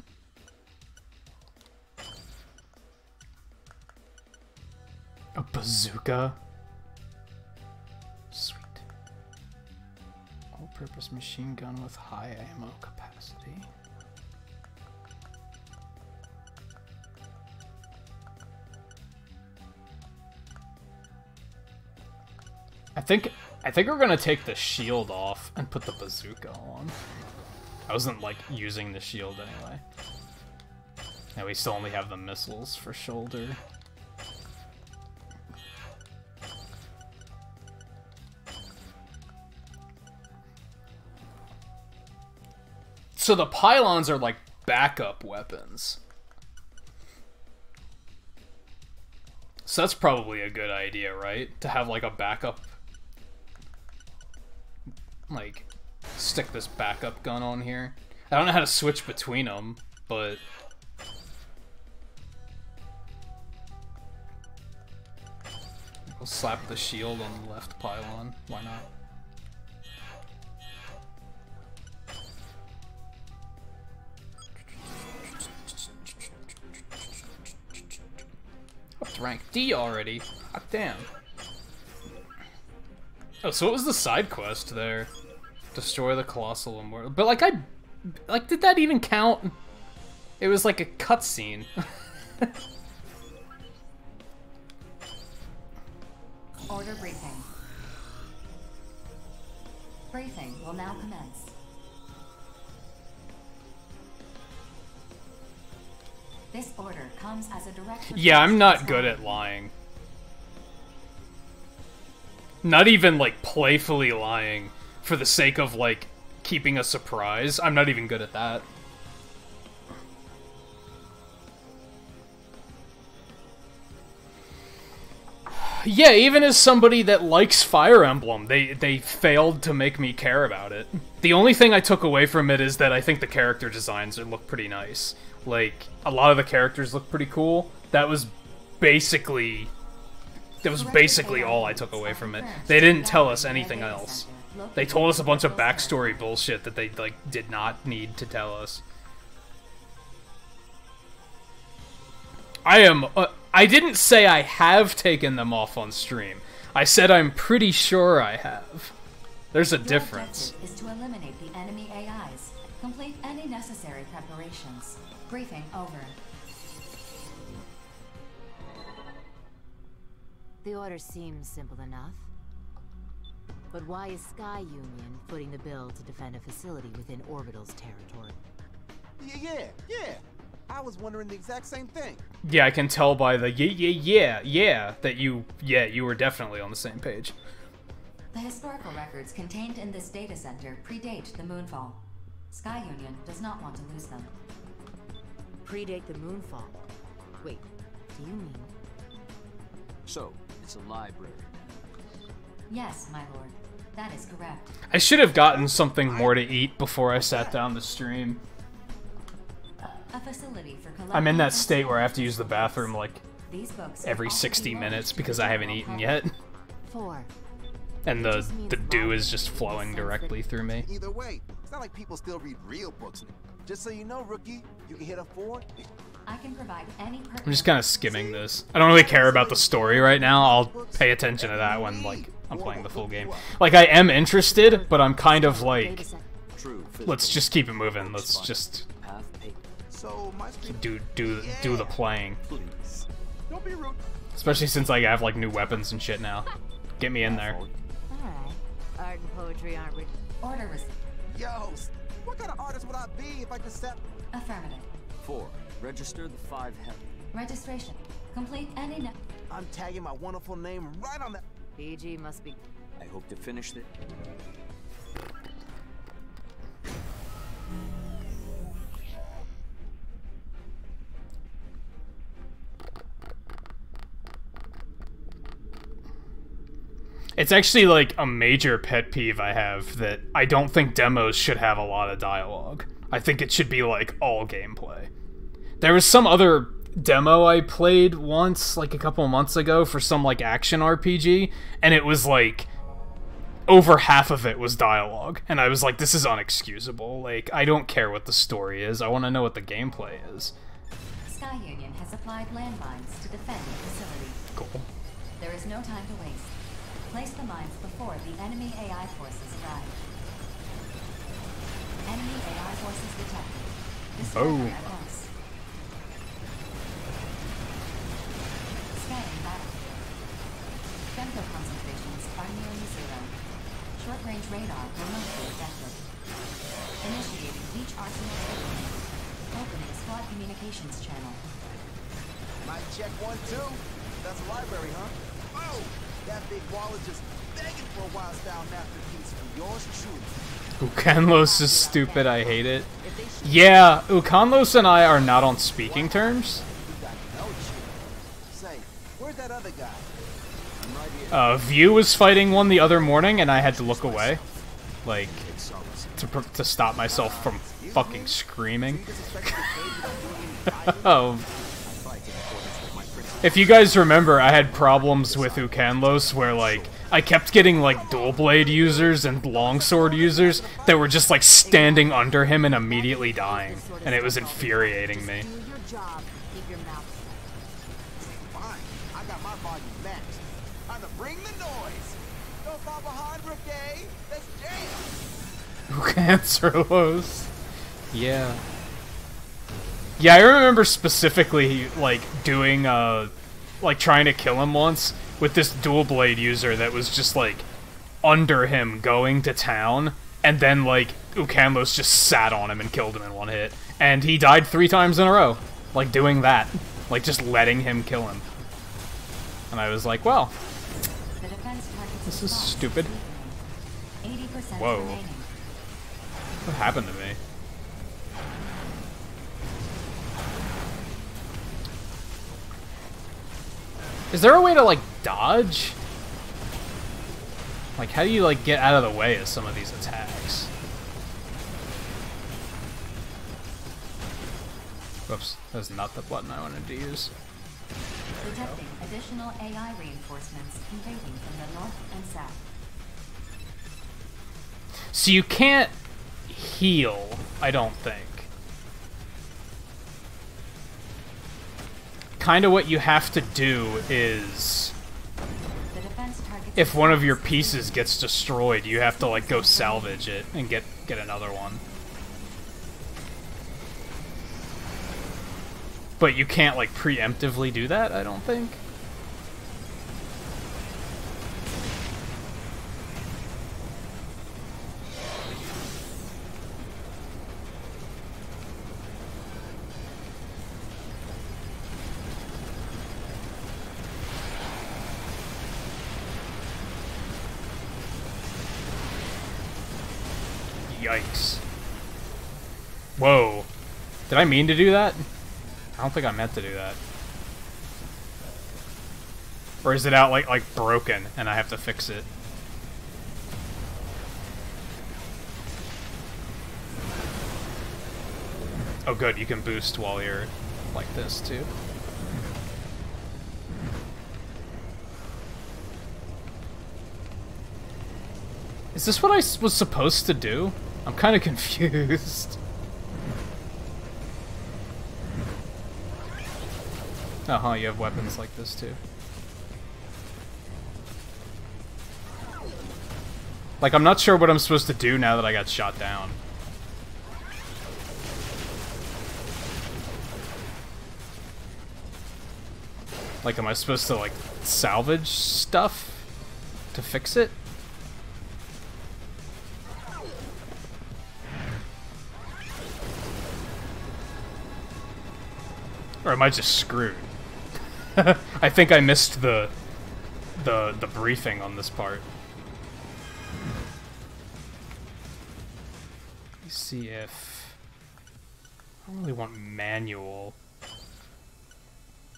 A bazooka? Sweet. All-purpose machine gun with high ammo capacity. I think we're gonna take the shield off and put the bazooka on. I wasn't, like, using the shield anyway. And we still only have the missiles for shoulder. So the pylons are like backup weapons. So that's probably a good idea, right? To have like a backup... Like, stick this backup gun on here. I don't know how to switch between them, but... We'll slap the shield on the left pylon. Why not? Up to rank D already. God damn. Oh, so what was the side quest there? Destroy the colossal immortal. But like, did that even count? It was like a cutscene. Order briefing. Briefing will now commence. This order comes as a direct... Yeah, I'm not good at lying. Not even, like, playfully lying for the sake of, like, keeping a surprise. I'm not even good at that. Yeah, even as somebody that likes Fire Emblem, they failed to make me care about it. The only thing I took away from it is that I think the character designs look pretty nice. Like, a lot of the characters look pretty cool. That was basically all I took away from it. They didn't tell us anything else. They told us a bunch of backstory bullshit that they, like, did not need to tell us. I didn't say I have taken them off on stream. I said I'm pretty sure I have. There's a difference. Is to eliminate the enemy AIs. Complete any necessary preparations. Briefing over. The order seems simple enough. But why is Sky Union footing the bill to defend a facility within Orbital's territory? Yeah. I was wondering the exact same thing. Yeah, I can tell by the yeah that you were definitely on the same page. The historical records contained in this data center predate the Moonfall. Sky Union does not want to lose them. Predate the Moonfall? Wait, do you mean... So, it's a library. Yes, my lord. That is correct. I should have gotten something more to eat before I sat down to stream. A facility for I'm in that state where I have to use the bathroom like these books every 60 minutes because I haven't eaten yet. 4. And the dew is just flowing directly through me. Either way, it's not like people still read real books. Just so you know, rookie, you can hit a 4. I can provide any I'm just kind of skimming this. I don't really care about the story right now. I'll pay attention to that when, like, I'm playing the full game. Like, I am interested, but I'm kind of like, let's just keep it moving. Let's just do the playing. Don't be rude. Especially since I have, like, new weapons and shit now. Get me in there. Alright. Art and poetry aren't written. order received. Yo, what kind of artist would I be if I just sat... Affirmative. 4. Register the 5 heavy. Registration. Complete any I'm tagging my wonderful name right on that... PG must be... I hope to finish it. It's actually, like, a major pet peeve I have that I don't think demos should have a lot of dialogue. I think it should be, like, all gameplay. There was some other demo I played once, like, a couple months ago for some, like, action RPG, and it was, like, over half of it was dialogue. And I was like, this is unexcusable. Like, I don't care what the story is. I want to know what the gameplay is. Sky Union has applied landmines to defend the facility. Cool. There is no time to waste. Place the mines before the enemy AI forces arrive. Enemy AI forces detected. Destroy them at once. Scanning battlefield. Chemical concentrations are nearly zero. Short-range radar will not be effective. Initiating beach arsenal opening. Opening squad communications channel. Might check 1, 2. That's a library, huh? Oh! That big wall is just begging for a wild style masterpiece from yours truly. Ukanlos is stupid, I hate it. Yeah, Ukanlos and I are not on speaking terms. We got no chill. Say, where's that other guy? I'm right here. View was fighting one the other morning, and I had to look away. Like, to stop myself from fucking screaming. Oh. If you guys remember, I had problems with Ukanlos where, like, I kept getting, like, dual blade users and longsword users that were just, like, standing under him and immediately dying. And it was infuriating me. Do your job. Keep your mouth shut. Fine. I got my volume maxed. Time to bring the noise. Don't fall behind, Rookie. Let's jam. Ukanlos. Yeah. Yeah, I remember specifically, like, doing, like, trying to kill him once with this dual blade user that was just, like, under him going to town, and then, like, Ukanlos just sat on him and killed him in one hit. And he died 3 times in a row, like, doing that. Like, just letting him kill him. And I was like, well, The defense target's this is response stupid. weakening. 80% Whoa. remaining. What happened to me? Is there a way to, like, dodge? Like, how do you, like, get out of the way of some of these attacks? Whoops, that's not the button I wanted to use. Detecting additional AI reinforcements invading from the north and south. So you can't heal, I don't think. Kinda what you have to do is, The defense target's if one of your pieces gets destroyed, you have to, like, go salvage it and get another one. But you can't, like, preemptively do that, I don't think. Yikes. Whoa. Did I mean to do that? I don't think I meant to do that. Or is it out, like broken, and I have to fix it? Oh good, you can boost while you're like this, too. Is this what I was supposed to do? I'm kind of confused. Uh-huh, you have weapons like this too. Like, I'm not sure what I'm supposed to do now that I got shot down. Like, am I supposed to, like, salvage stuff to fix it? Or am I just screwed? I think I missed the briefing on this part. Let me see if I don't really want manual.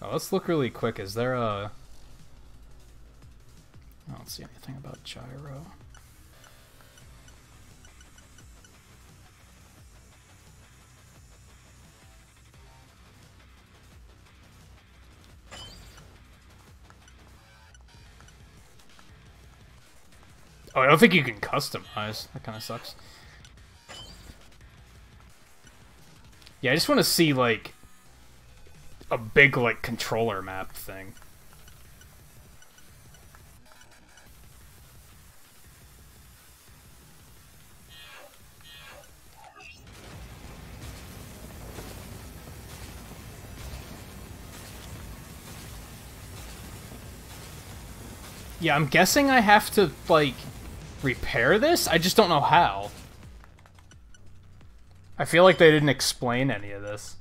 Oh, let's look really quick. Is there a? I don't see anything about gyro. Oh, I don't think you can customize. That kind of sucks. Yeah, I just want to see, like, a big, like, controller map thing. Yeah, I'm guessing I have to, like, repair this? I just don't know how. I feel like they didn't explain any of this.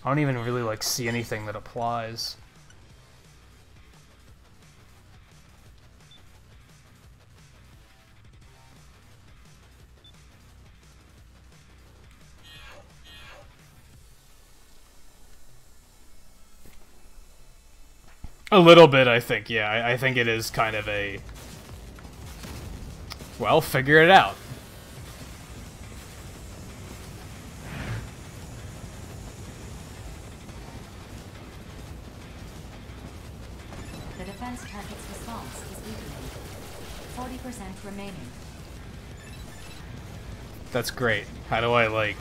I don't even really, like, see anything that applies. A little bit, I think, yeah. I think it is kind of a... Well, figure it out. The defense target's response is weakening. 40% remaining. That's great. How do I, like...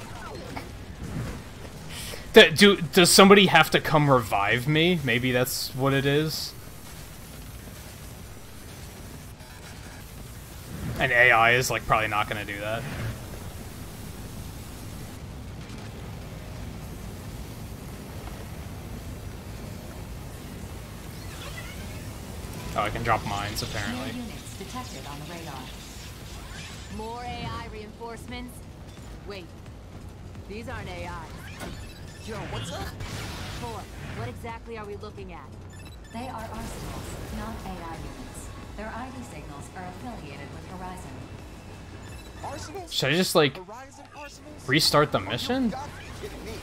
Does somebody have to come revive me? Maybe that's what it is? And AI is, like, probably not gonna do that. Oh, I can drop mines, apparently. New units detected on the radar. More AI reinforcements? Wait, these aren't AI. Yo, what's up? 4, what exactly are we looking at? They are arsenals, not AI units. Their ID signals are affiliated with Horizon. Arsenals? Should I just, like, Horizon arsenals? restart the mission? Kidding me.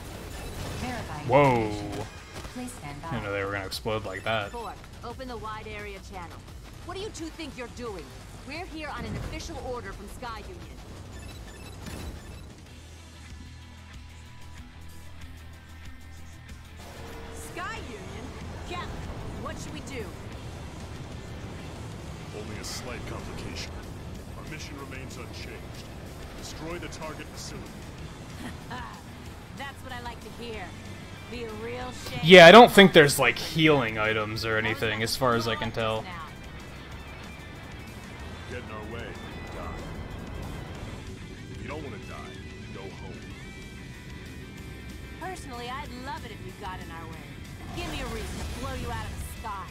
Verifying Whoa. location. Please stand by. I didn't know they were gonna explode like that. 4, open the wide area channel. What do you two think you're doing? We're here on an official order from Sky Union. Sky Union? Captain, what should we do? Only a slight complication. Our mission remains unchanged. Destroy the target facility. That's what I like to hear. Be a real shame. Yeah, I don't think there's, like, healing items or anything, as far as I can tell. Get in our way, die. If you don't want to die, go home. Personally, I'd love it if you got in our way. Give me a reason to blow you out of the sky.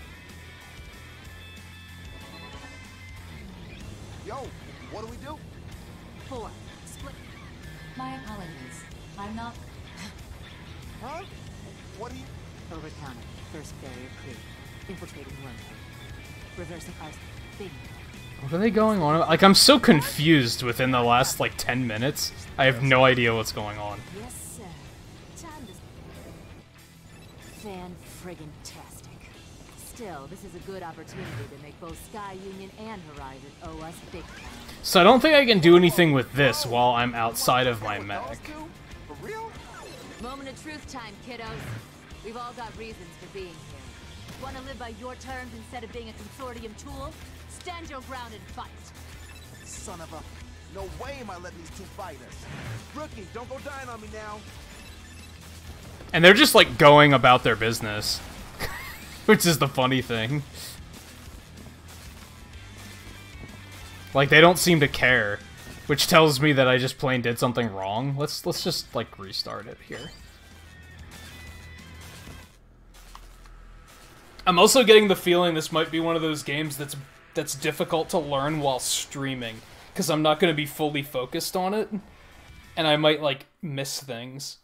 Yo, what do we do? 4, split. My apologies. I'm not... Huh? What do you... Overcounting. First barrier cleared. Infiltrating wormhole. Reversing our thing. What are they going on about? Like, I'm so confused within the last, like, 10 minutes. I have no idea what's going on. Yes, sir. Time to... Fan-friggin-tastic. Still, this is a good opportunity to make both Sky Union and Horizon owe us big time. So I don't think I can do anything with this while I'm outside of my mech. For real? Moment of truth time, kiddos. We've all got reasons for being here. Want to live by your terms instead of being a consortium tool? Stand your ground and fight. Son of a... No way am I letting these two fight us. Rookie, don't go dying on me now. And they're just, like, going about their business. Which is the funny thing. Like, they don't seem to care. Which tells me that I just plain did something wrong. Let's just, like, restart it here. I'm also getting the feeling this might be one of those games that's difficult to learn while streaming. Because I'm not going to be fully focused on it. And I might, like, miss things.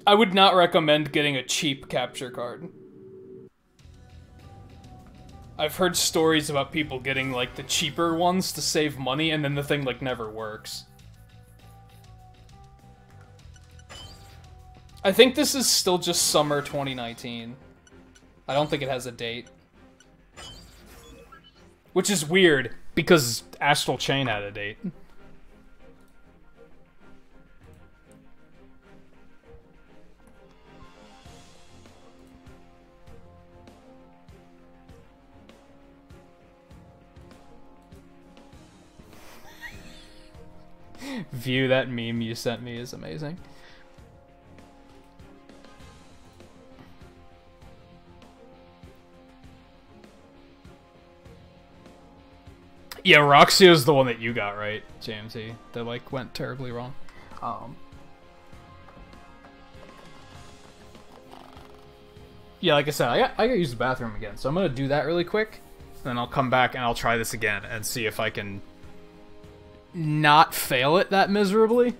I would not recommend getting a cheap capture card. I've heard stories about people getting, like, the cheaper ones to save money, and then the thing, like, never works. I think this is still just summer 2019. I don't think it has a date. Which is weird, because Astral Chain had a date. View, that meme you sent me is amazing. Yeah, Roxio is the one that you got, right, JMT? That, like, went terribly wrong. Yeah, like I said, I gotta use the bathroom again, so I'm gonna do that really quick, then I'll come back and I'll try this again and see if I can not fail it that miserably.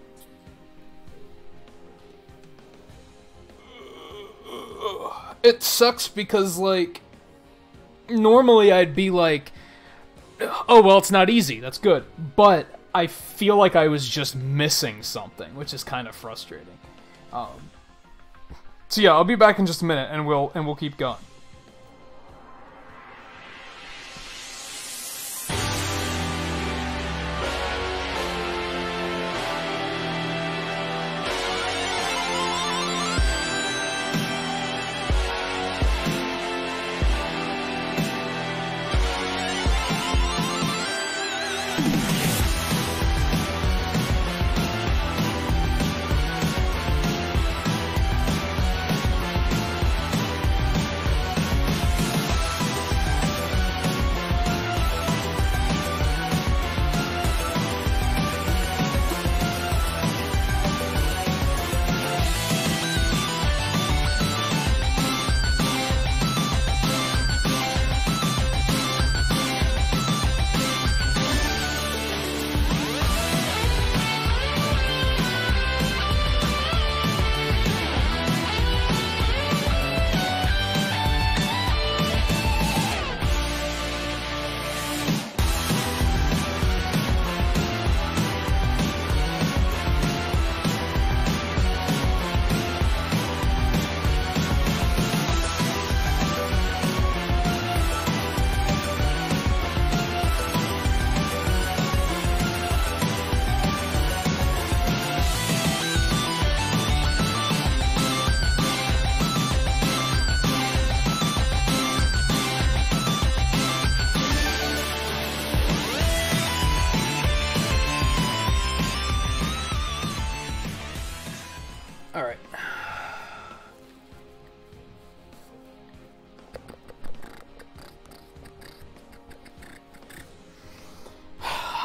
It sucks because, like, normally I'd be like, oh, well, it's not easy, that's good. But I feel like I was just missing something, which is kind of frustrating. So yeah, I'll be back in just a minute, and we'll keep going.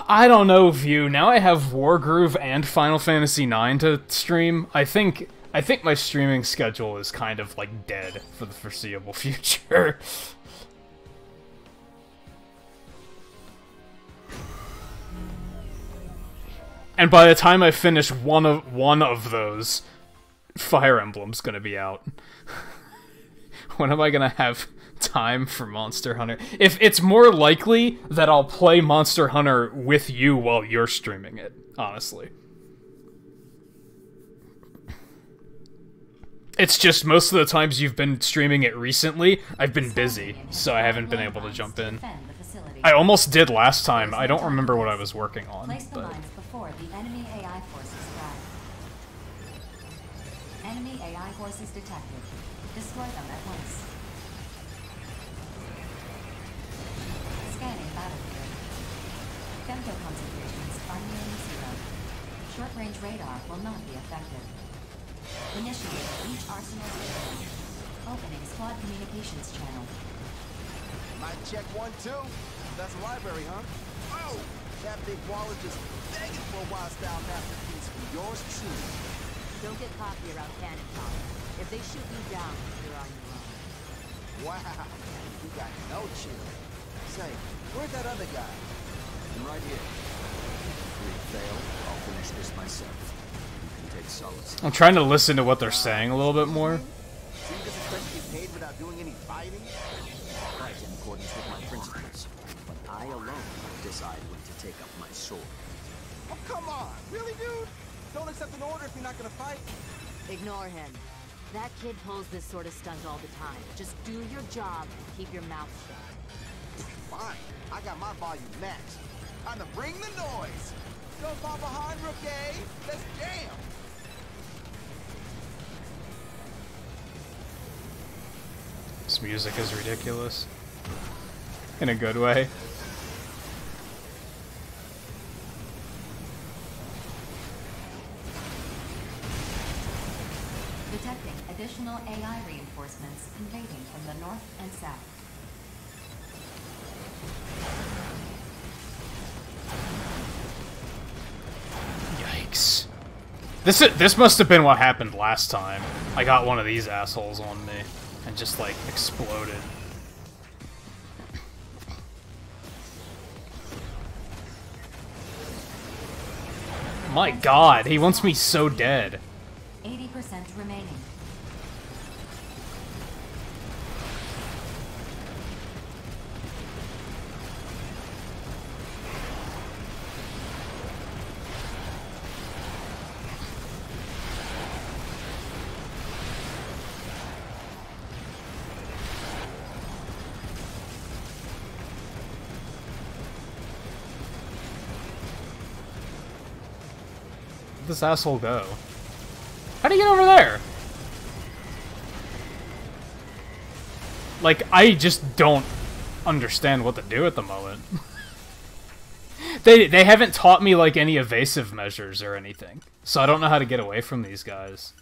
I don't know, View. Now I have Wargroove and Final Fantasy IX to stream. I think my streaming schedule is kind of, like, dead for the foreseeable future. And by the time I finish one of those, Fire Emblem's gonna be out. When am I gonna have time for Monster Hunter? If it's more likely that I'll play Monster Hunter with you while you're streaming it, honestly. It's just most of the times you've been streaming it recently, I've been busy, so I haven't been able to jump in. I almost did last time. I don't remember what I was working on, Place the but... mines before the enemy AI forces arrive. Enemy AI forces detected. Destroy them at once. Scanning battlefield. Femto concentrations are nearly zero. Short-range radar will not be affected. Initiate each arsenal system. Opening squad communications channel. Might check 1-2. That's a library, huh? Oh! That big wall is just begging for a wild-style masterpiece from yours truly. Don't get cocky around cannon power. If they shoot you down, you're on your own. Wow, you got no chill. Say, where's that other guy? I'm right here. If we fail, I'll finish this myself. You can take solace. I'm trying to listen to what they're saying a little bit more. So you just expect to get paid without doing any fighting? Right in accordance with my principles. But I alone decide when to take up my sword. Oh, come on. Really, dude? Don't accept an order if you're not gonna fight? Ignore him. That kid pulls this sort of stunt all the time. Just do your job and keep your mouth shut. Fine. I got my volume maxed. Time to bring the noise. Don't fall behind, rookie. Let's jam. This music is ridiculous. In a good way. Detecting additional AI reinforcements invading from the north and south. Yikes. This must have been what happened last time. I got one of these assholes on me and just like exploded. My god, he wants me so dead. 80% remaining. Where'd this asshole go? How'd he get over there? Like, I just don't understand what to do at the moment. They haven't taught me, like, any evasive measures or anything. So I don't know how to get away from these guys.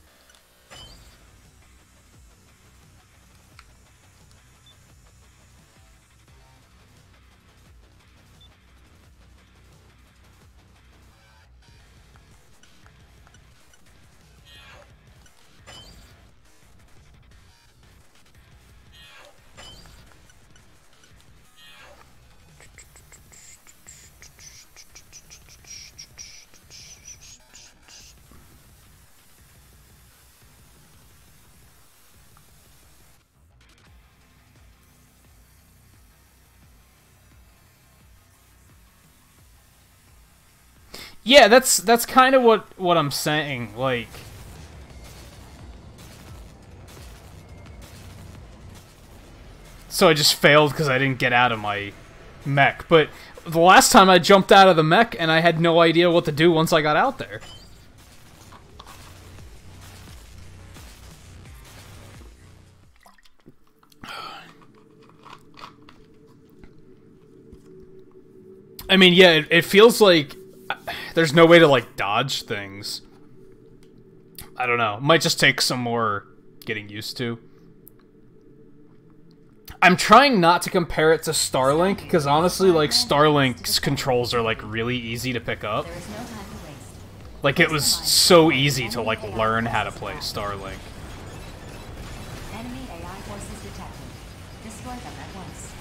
Yeah, that's kind of what I'm saying, like... So I just failed because I didn't get out of my mech, but the last time I jumped out of the mech and I had no idea what to do once I got out there. I mean, yeah, it feels like there's no way to, like, dodge things. I don't know. It might just take some more getting used to. I'm trying not to compare it to Starlink, because honestly, like, Starlink's controls are, like, really easy to pick up. Like, it was so easy to, like, learn how to play Starlink. Enemy AI forces detected. Destroy them at once.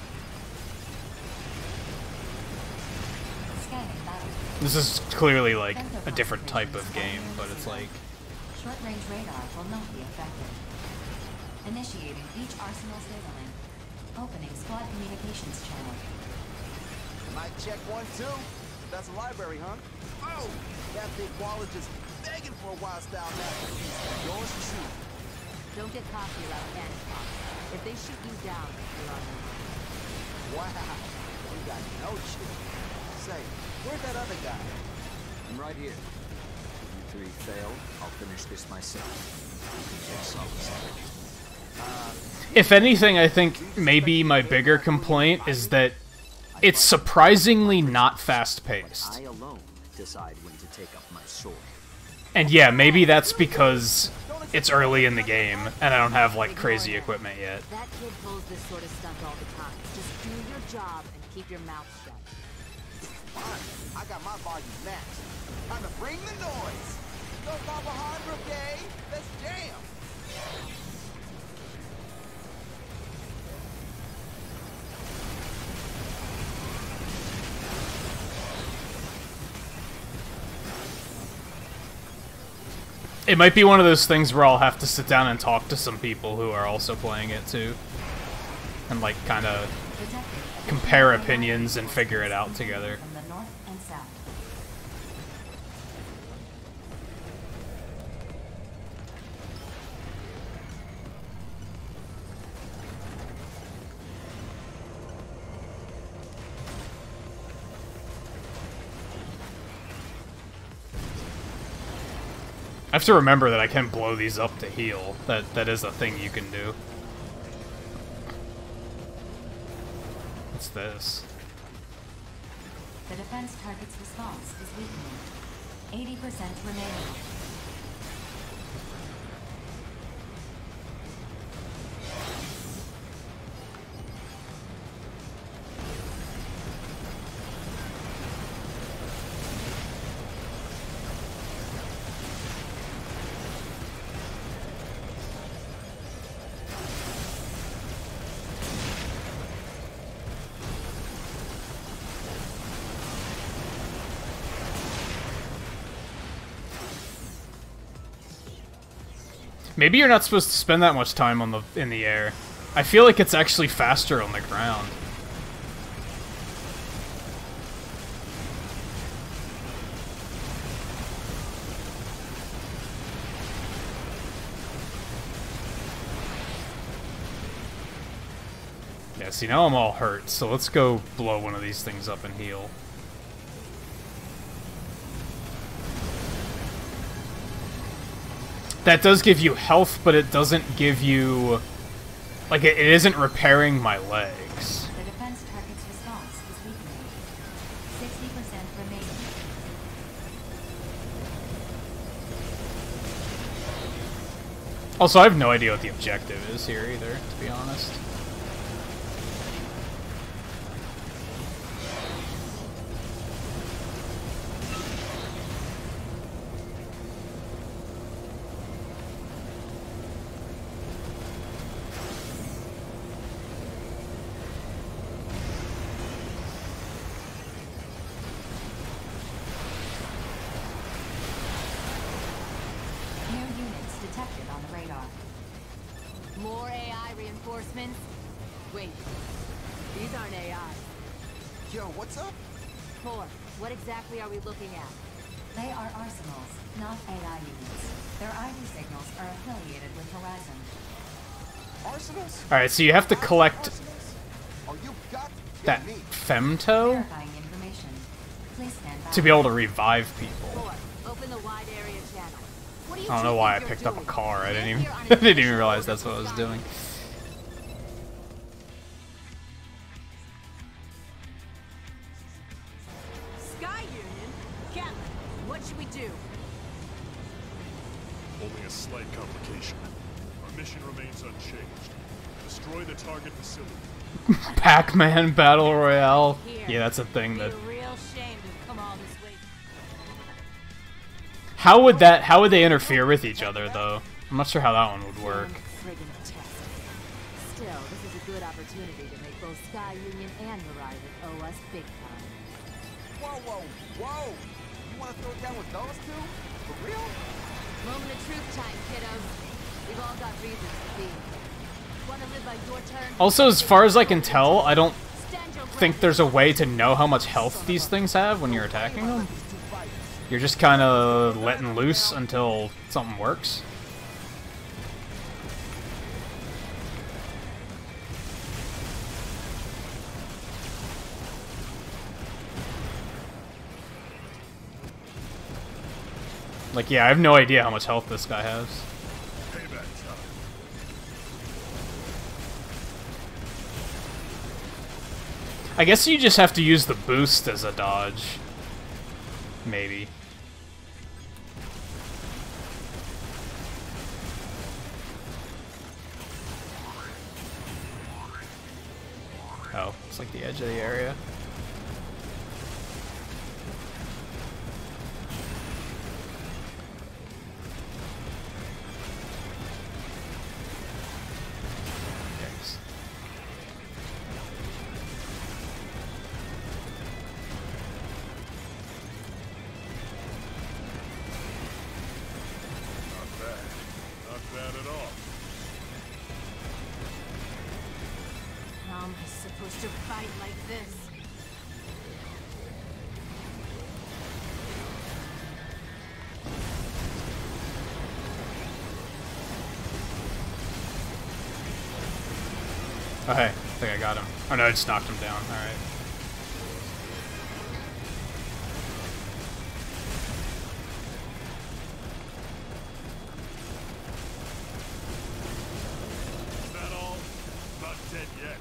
Scanning battle. This is clearly, like, a different type of game, but it's like... Short-range radar will not be affected. Initiating each arsenal's data link. Opening squad communications channel. Might check 1, 2. That's a library, huh? Oh! That big wall is just begging for a wild style masterpiece. Yours to shoot. Don't get cocky about panic pop. If they shoot you down, you're on their mind. Wow. You got no shit. Say, where's that other guy? I'm right here. If you three fail, I'll finish this myself. If anything, I think maybe my bigger complaint is that it's surprisingly not fast-paced. I alone decide when to take up my sword. And yeah, maybe that's because it's early in the game, and I don't have, like, crazy equipment yet. That kid pulls this sort of stunt all the time. Just do your job and keep your mouth shut. Fine. I got my volume maxed. Time to bring the noise. Go far behind, brigade. Let's jam. It might be one of those things where I'll have to sit down and talk to some people who are also playing it too. And, like, kind of compare opinions and figure it out together. From the north and south. I have to remember that I can blow these up to heal. That is a thing you can do. What's this? The defense target's response is weakening. 80% remaining. Maybe you're not supposed to spend that much time on in the air. I feel like it's actually faster on the ground. Yeah, see, now I'm all hurt, so let's go blow one of these things up and heal. That does give you health, but it doesn't give you... Like, it isn't repairing my legs. The defense target's response is weakening. 60% remaining. Also, I have no idea what the objective is here either, to be honest. More AI reinforcements? Wait, these aren't AI. Yo, what's up? Core, what exactly are we looking at? They are arsenals, not AI units. Their ID signals are affiliated with Horizon. Arsenals? Alright, so you have to collect Arsenals? Oh, you got to that kill me. femto Verifying information. Please stand by. to be able to revive people. Core, open the wide area channel. What do you I don't know two why I think you're picked up a doing? car. I didn't Live even here on I an didn't even official realize order that's what I from was Sky doing. Sky Union? Captain, what should we do? Only a slight complication. Our mission remains unchanged. Destroy the target facility. Pac-Man Battle Royale. Here. Yeah, that's a thing Be that... a real shame to come all this way. How would they interfere with each other, though? I'm not sure how that one would work. Friggin' test. Still, this is a good opportunity to make both Sky Union and Horizon owe us big time. Whoa, whoa, whoa! You want to throw it down with those two? For real? Moment of truth time, kiddos. We've all got reasons to be. Want to live by your terms? Also, as far as I can tell, I don't Stand your think ground. there's a way to know how much health these things have when you're attacking them. You're just kind of letting loose until something works. Like, yeah, I have no idea how much health this guy has. Payback time. I guess you just have to use the boost as a dodge. Maybe. Oh, it's like the edge of the area. Thanks. Not bad. Not bad at all. How am I supposed to fight like this? Oh, hey, I think I got him. Oh no, I just knocked him down. Alright. Is that all? Not dead yet.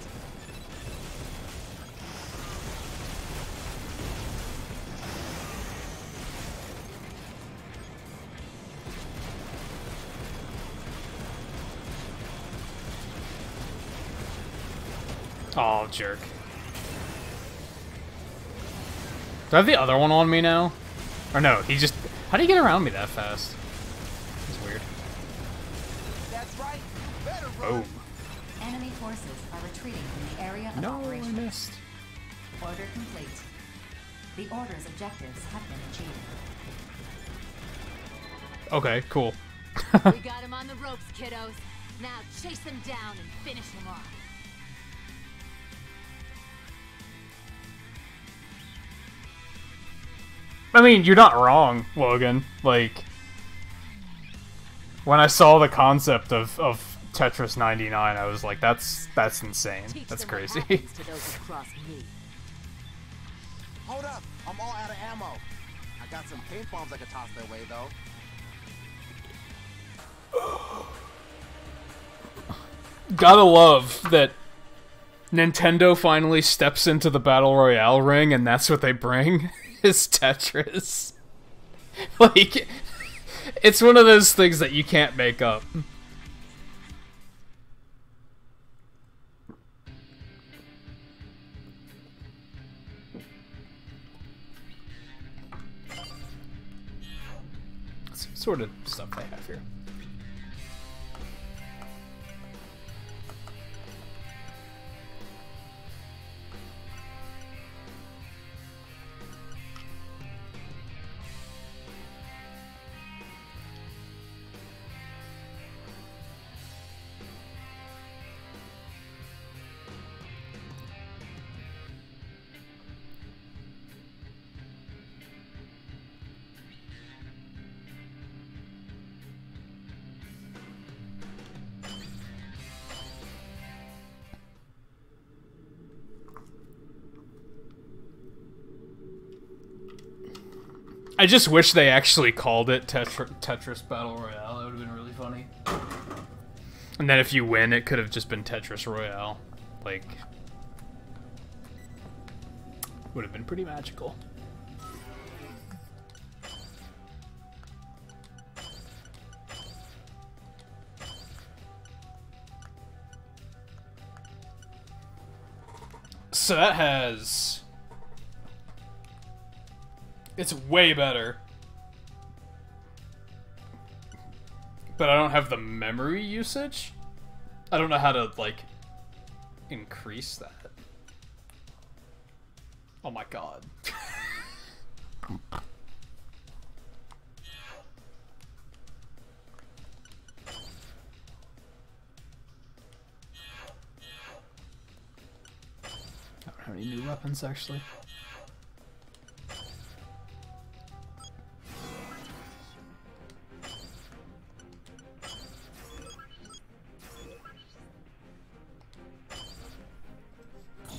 Oh, jerk. Do I have the other one on me now? Or no, he just... How do you get around me that fast? That's weird. That's right. You better Oh. run. Enemy forces are retreating from the area of No, I operations. missed. Order complete. The order's objectives have been achieved. Okay, cool. We got him on the ropes, kiddos. Now chase him down and finish him off. I mean, you're not wrong, Logan. Like, when I saw the concept of Tetris 99, I was like, that's insane. Teach That's them what crazy. happens to those who cross me. Hold up, I'm all out of ammo. I got some paint bombs I could toss their way, though. Gotta love that Nintendo finally steps into the Battle Royale ring, and that's what they bring, is Tetris. Like, it's one of those things that you can't make up. Sort of stuff they have here. I just wish they actually called it Tetris Battle Royale. That would have been really funny. And then if you win, it could have just been Tetris Royale. Like, would have been pretty magical. So that has... It's way better. But I don't have the memory usage? I don't know how to, like, increase that. Oh my god. I don't have any new weapons, actually.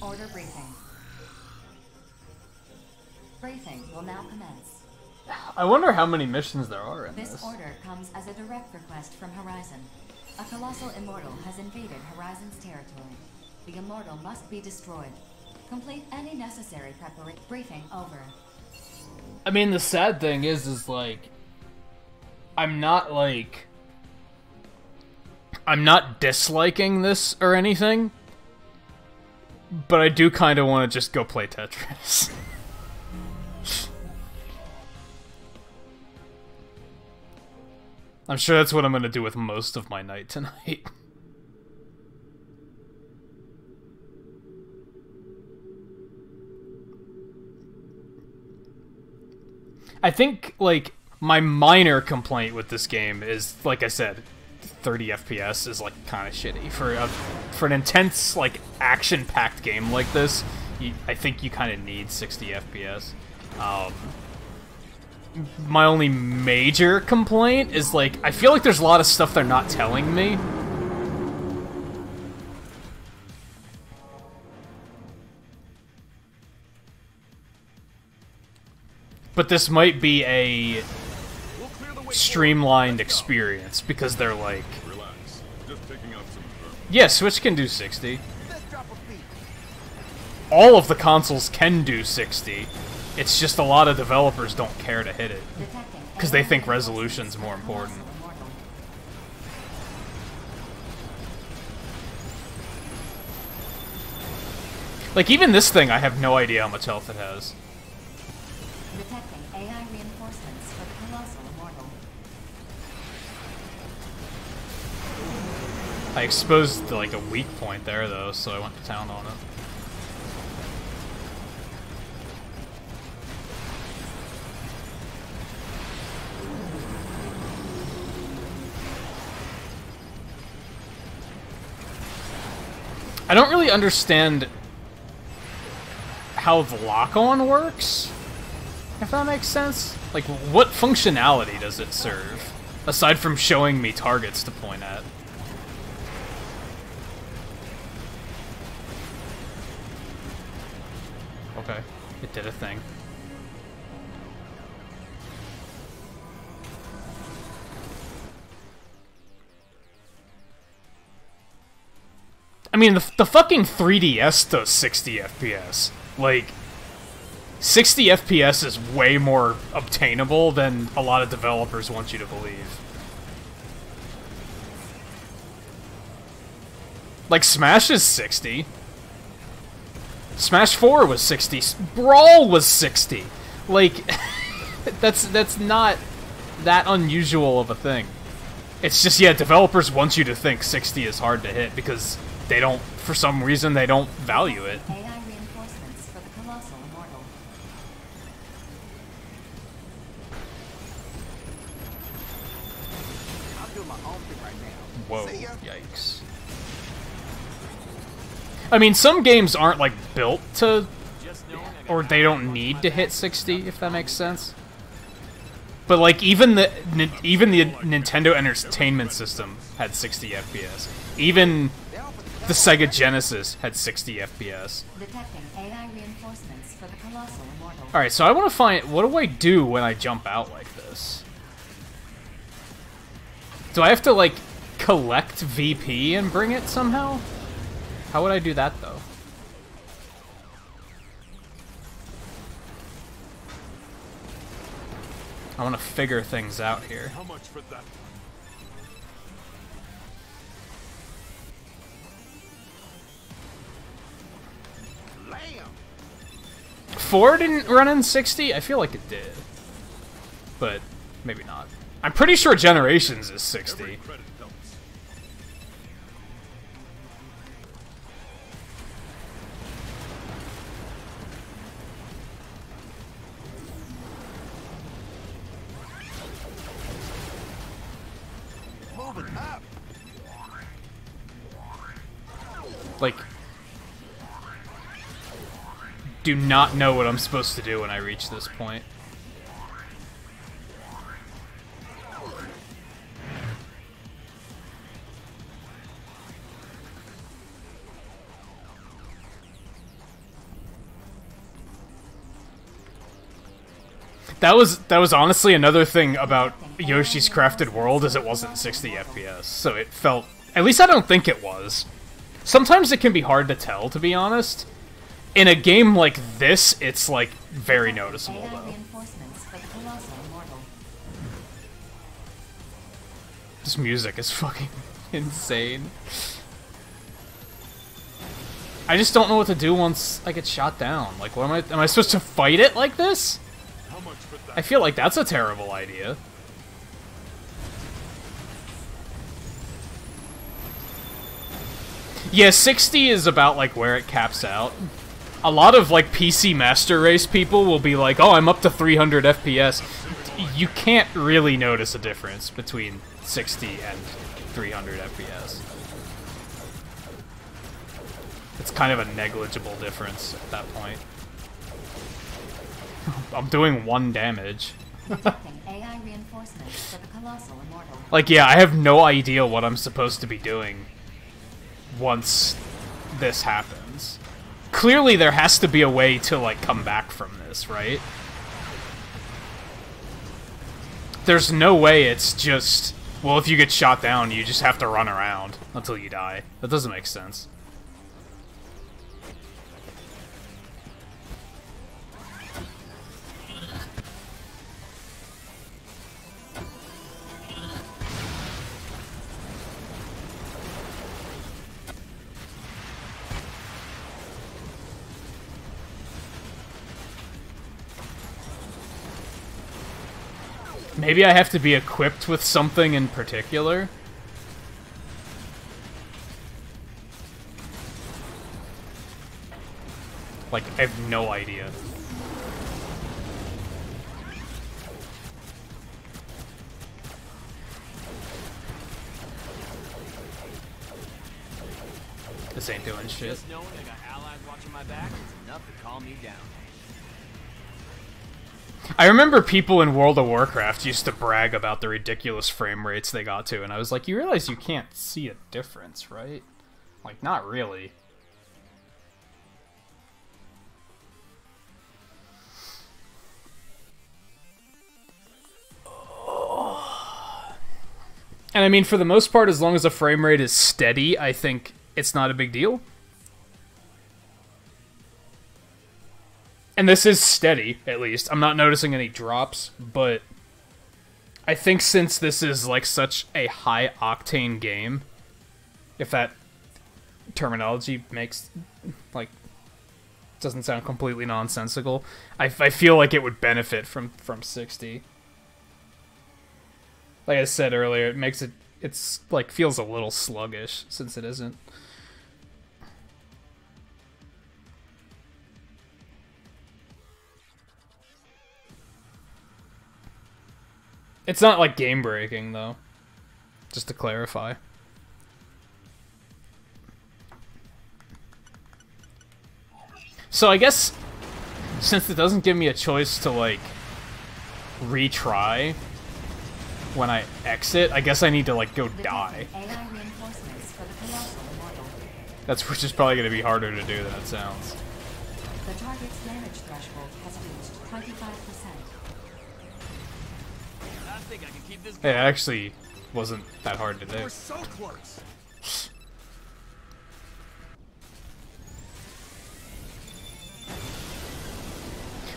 Order briefing. Briefing will now commence. I wonder how many missions there are in This this. order comes as a direct request from Horizon. A colossal immortal has invaded Horizon's territory. The immortal must be destroyed. Complete any necessary preparation. Briefing over. I mean, the sad thing is like, I'm not disliking this or anything, but I do kind of want to just go play Tetris. I'm sure that's what I'm going to do with most of my night tonight. I think, like, my minor complaint with this game is, like I said, 30 FPS is, like, kind of shitty. For an intense, like, action-packed game like this, I think you kind of need 60 FPS. My only major complaint is, like, I feel like there's a lot of stuff they're not telling me. But this might be a streamlined experience, because they're like... Relax. Just picking up some thermal. Yeah, Switch can do 60. Let's drop a beat. All of the consoles can do 60. It's just a lot of developers don't care to hit it, Detecting because they think resolution's more important. Immortal. Like, even this thing, I have no idea how much health it has. Detecting AI reinforcements for the colossal immortal. I exposed, like, a weak point there, though, so I went to town on it. I don't really understand how the lock-on works, if that makes sense. Like, what functionality does it serve, aside from showing me targets to point at? Okay, it did a thing. I mean, the fucking 3DS does 60 FPS. Like, 60 FPS is way more obtainable than a lot of developers want you to believe. Like, Smash is 60. Smash 4 was 60. Brawl was 60. Like, that's not that unusual of a thing. It's just, yeah, developers want you to think 60 is hard to hit because they don't, for some reason, they don't value it. AI reinforcements for the colossal immortal. I'm doing my own thing right now. Whoa, See ya. yikes. I mean, some games aren't, like, built to, or they don't need to hit 60, if that makes sense. But, like, even the Nintendo Entertainment System had 60 FPS. Even the Sega Genesis had 60 FPS. Detecting AI reinforcements for the colossal immortal. Alright, so I want to find... What do I do when I jump out like this? Do I have to, like, collect VP and bring it somehow? How would I do that, though? I want to figure things out here. How much for that? Lamb. 4 didn't run in 60? I feel like it did. But maybe not. I'm pretty sure Generations is 60. Every credit helps. Moving up. Like, do not know what I'm supposed to do when I reach this point. That was honestly another thing about Yoshi's Crafted World, is it wasn't 60 FPS, so it felt... At least I don't think it was. Sometimes it can be hard to tell, to be honest. In a game like this, it's, like, very noticeable, AI though. reinforcements for the colossal immortal. This music is fucking insane. I just don't know what to do once I get shot down. Like, what am I supposed to fight it like this? How much for that? I feel like that's a terrible idea. Yeah, 60 is about, like, where it caps out. A lot of, like, PC Master Race people will be like, oh, I'm up to 300 FPS. You can't really notice a difference between 60 and 300 FPS. It's kind of a negligible difference at that point. I'm doing 1 damage. Detecting AI reinforcements for the colossal immortal. Like, yeah, I have no idea what I'm supposed to be doing once this happens. Clearly there has to be a way to, like, come back from this, right? There's no way it's just, well, if you get shot down, you just have to run around until you die. That doesn't make sense. Maybe I have to be equipped with something in particular. Like, I have no idea. This ain't doing shit. Just knowing I got allies watching my back is enough to calm me down. I remember people in World of Warcraft used to brag about the ridiculous frame rates they got to, and I was like, you realize you can't see a difference, right? Like, not really. And I mean, for the most part, as long as the frame rate is steady, I think it's not a big deal. And this is steady, at least. I'm not noticing any drops, but I think since this is like such a high-octane game, if that terminology makes, like, doesn't sound completely nonsensical, I feel like it would benefit from 60. Like I said earlier, it makes it, it's like, feels a little sluggish since it isn't. It's not like game breaking though, just to clarify. So I guess since it doesn't give me a choice to like retry when I exit, I guess I need to like go die. That's which is probably going to be harder to do than it sounds. The target's damage threshold has reached 25%. I think I can keep this It going. actually wasn't that hard to do. We're so close.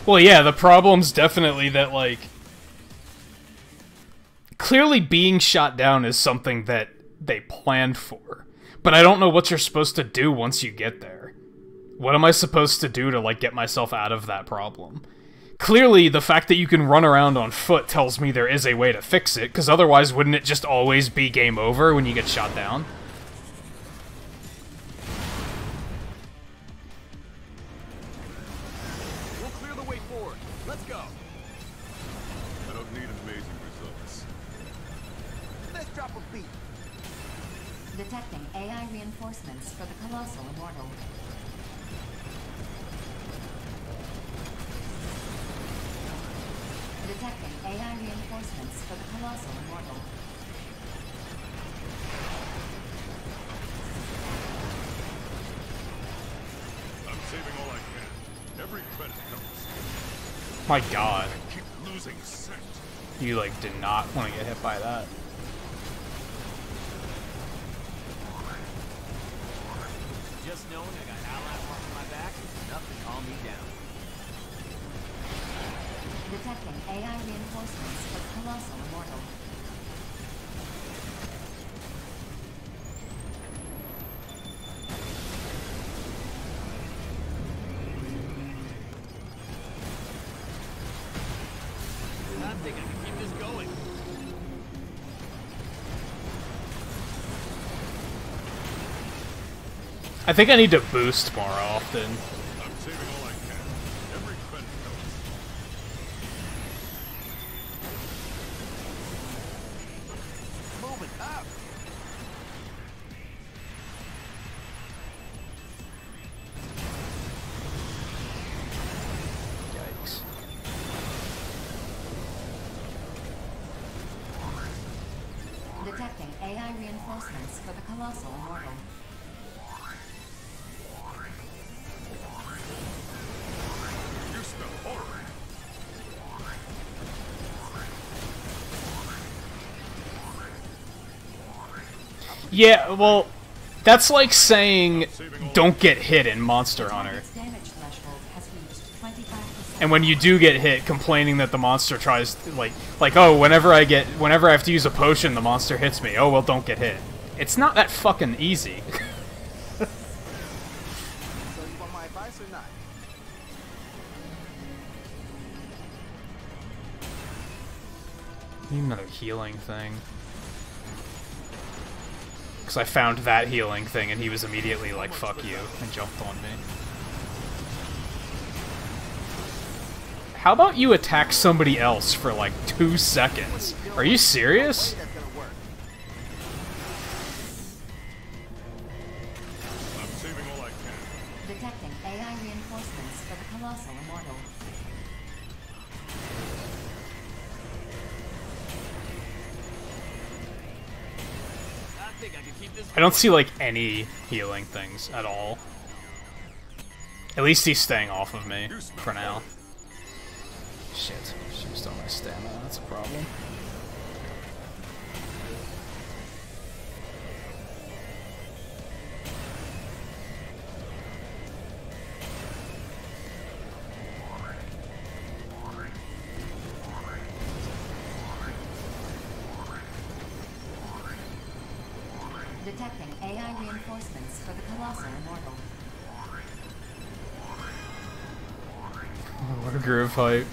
Well, yeah, the problem's definitely that, like, clearly being shot down is something that they planned for. But I don't know what you're supposed to do once you get there. What am I supposed to do to, like, get myself out of that problem? Clearly, the fact that you can run around on foot tells me there is a way to fix it, because otherwise wouldn't it just always be game over when you get shot down? We'll clear the way forward. Let's go. I don't need amazing results. Let's drop a beat. Detecting AI reinforcements for the Colossal Immortal. Detecting AI reinforcements for the Colossal Immortal. I'm saving all I can. Every credit counts. My god. Keep losing sight. You, like, did not want to get hit by that. Just knowing I got allies watching my back is enough to calm me down. Detecting AI reinforcements for the Colossal Immortal. I think I can keep this going. I think I need to boost more often. I'm saving all I can. Every credit counts. Moving up. Yikes. Detecting AI reinforcements for the Colossal Immortal. You smell horror. Yeah, well, that's like saying don't get hit in Monster Hunter. Its damage threshold has reached 25%. And when you do get hit, complaining that the monster tries to, like, oh, whenever I have to use a potion, the monster hits me. Oh, well, don't get hit. It's not that fucking easy. So you want my advice or not? Need another healing thing. Because I found that healing thing and he was immediately like, fuck you, and jumped on me. How about you attack somebody else for like 2 seconds? Are you serious? That's gonna work. I'm think I can keep this I don't see, like, any healing things at all. At least he's staying off of me for now. Shit. She used all my stamina. That's a problem. Detecting AI reinforcements for the Colossal Immortal. Oh, what a groove hype.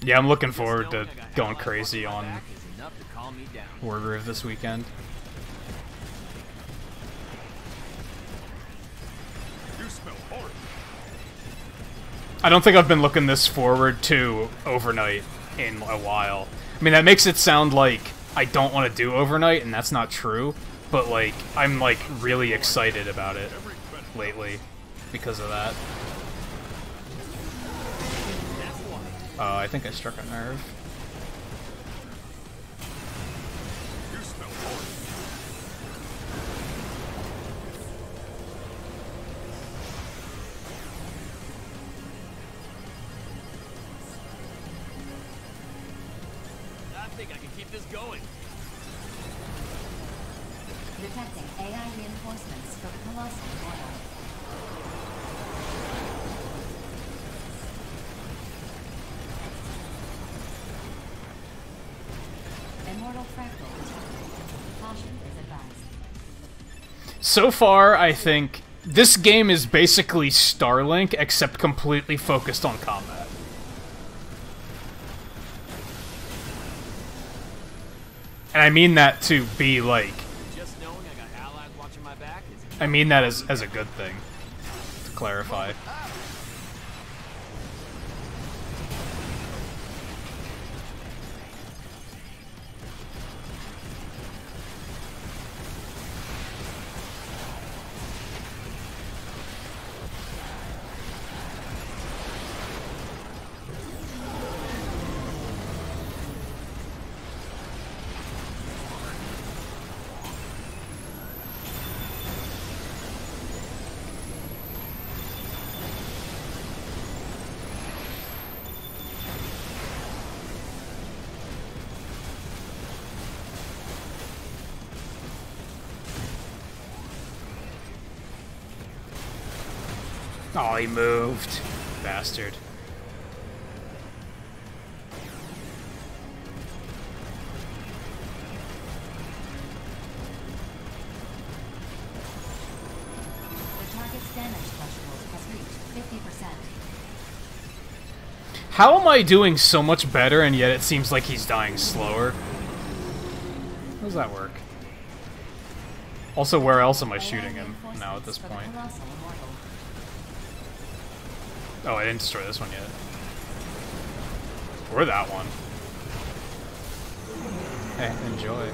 Yeah, I'm looking forward to going crazy on Wargroove this weekend. You smell horrible. I don't think I've been looking this forward to overnight in a while. I mean, that makes it sound like I don't want to do overnight, and that's not true. But, like, I'm, like, really excited about it lately because of that. I think I struck a nerve. You smell horrible. I think I can keep this going. Detecting AI reinforcements for the Colossal Immortal. Immortal fractal detected. Caution is advised. So far, I think this game is basically Starlink, except completely focused on combat. And I mean that to be, like... Just knowing I got allies watching my back is... I mean that as a good thing, to clarify. Oh, he moved. Bastard. The target's damage threshold has reached 50%. How am I doing so much better and yet it seems like he's dying slower? How does that work? Also, where else am I shooting him now at this point? Oh, I didn't destroy this one yet. Or that one. Hey, enjoy.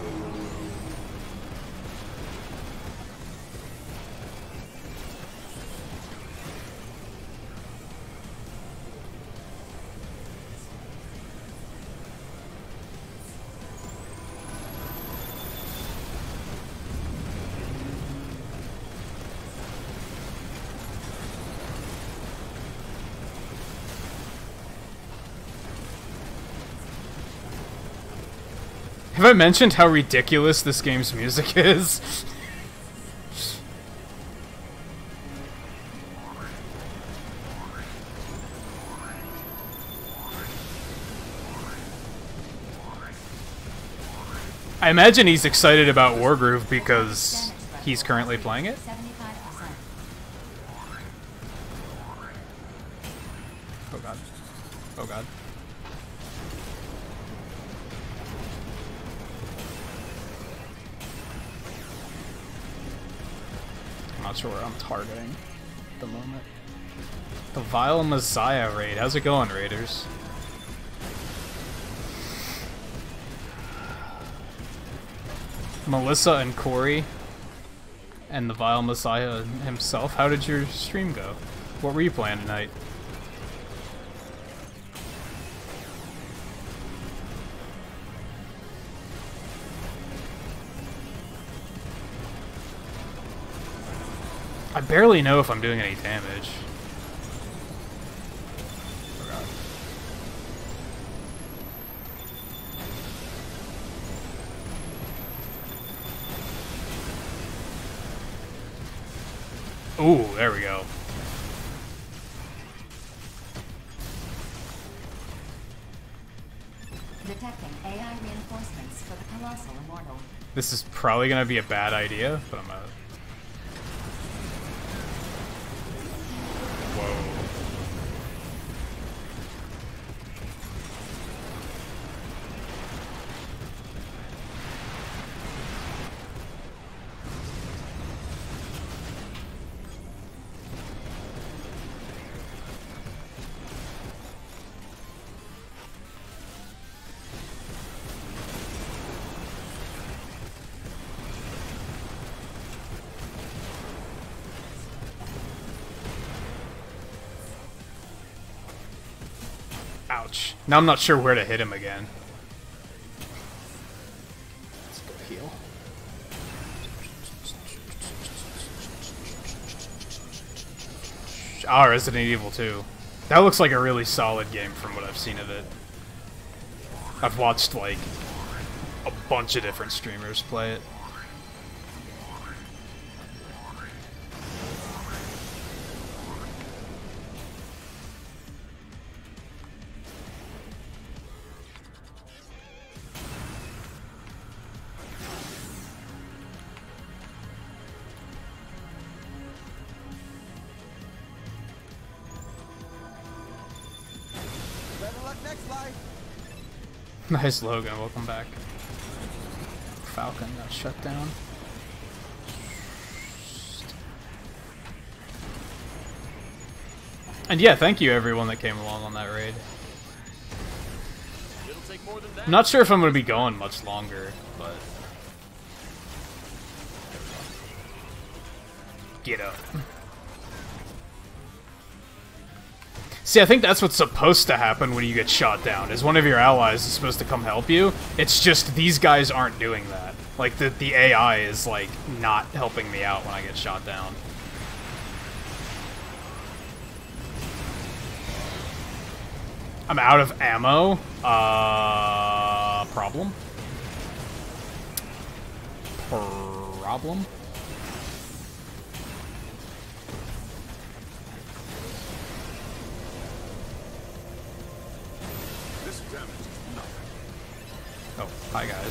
Have I mentioned how ridiculous this game's music is? I imagine he's excited about Wargroove because he's currently playing it. 75%. Oh god. Oh god. I'm not sure where I'm targeting at the moment. The Vile Messiah raid. How's it going, Raiders? Melissa and Corey and the Vile Messiah himself. How did your stream go? What were you playing tonight? I barely know if I'm doing any damage. Ooh, there we go. Detecting AI reinforcements for the Colossal Immortal. This is probably gonna be a bad idea, but I'm gonna... Whoa. Ouch. Now I'm not sure where to hit him again. Let's go heal. Ah, Resident Evil 2. That looks like a really solid game from what I've seen of it. I've watched, like, a bunch of different streamers play it. Nice, Logan. Welcome back. Falcon got shut down. And yeah, thank you everyone that came along on that raid. I'm not sure if I'm going to be going much longer, but... Get up. See, I think that's what's supposed to happen when you get shot down, is one of your allies is supposed to come help you. It's just these guys aren't doing that. Like, the AI is, like, not helping me out when I get shot down. I'm out of ammo. Problem? Problem? Oh, hi guys.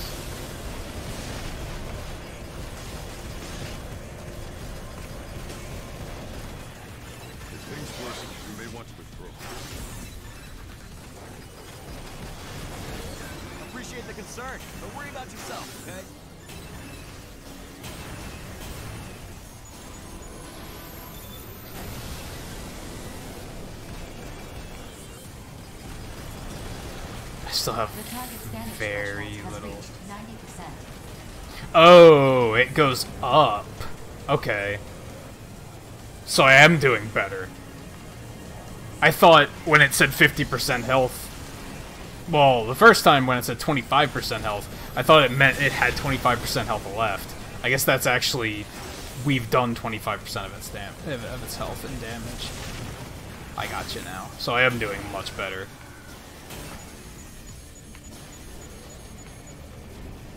If things worsen, you may want to withdraw. Appreciate the concern, but worry about yourself, okay? I still have very little. 90%. Oh, it goes up. Okay. So I am doing better. I thought when it said 50% health... Well, the first time when it said 25% health, I thought it meant it had 25% health left. I guess that's actually... We've done 25% of its health and damage. I got you now. So I am doing much better.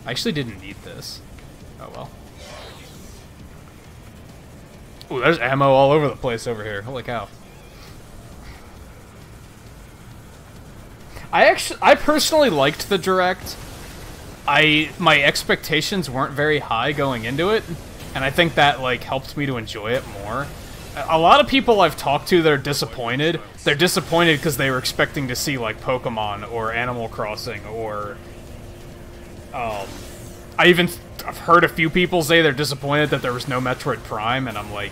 I actually didn't need this. Oh well. Ooh, there's ammo all over the place over here. Holy cow. I personally liked the Direct. My expectations weren't very high going into it, and I think that like helped me to enjoy it more. A lot of people I've talked to that are disappointed. They're disappointed because they were expecting to see like Pokemon or Animal Crossing or I've heard a few people say they're disappointed that there was no Metroid Prime, and I'm like,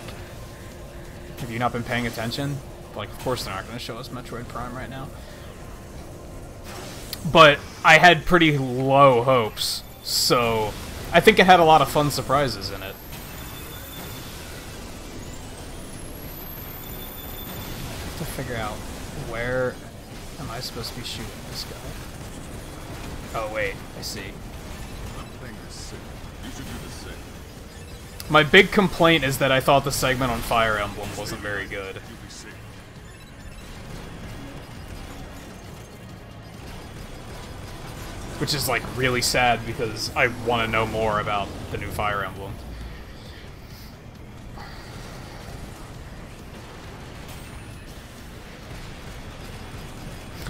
have you not been paying attention? Like, of course they're not going to show us Metroid Prime right now. But I had pretty low hopes, so I think it had a lot of fun surprises in it. I have to figure out where am I supposed to be shooting this guy. Oh wait, I see. I'm playing this sick. You should do the same. My big complaint is that I thought the segment on Fire Emblem wasn't very good. You'll be safe. Which is, like, really sad because I want to know more about the new Fire Emblem.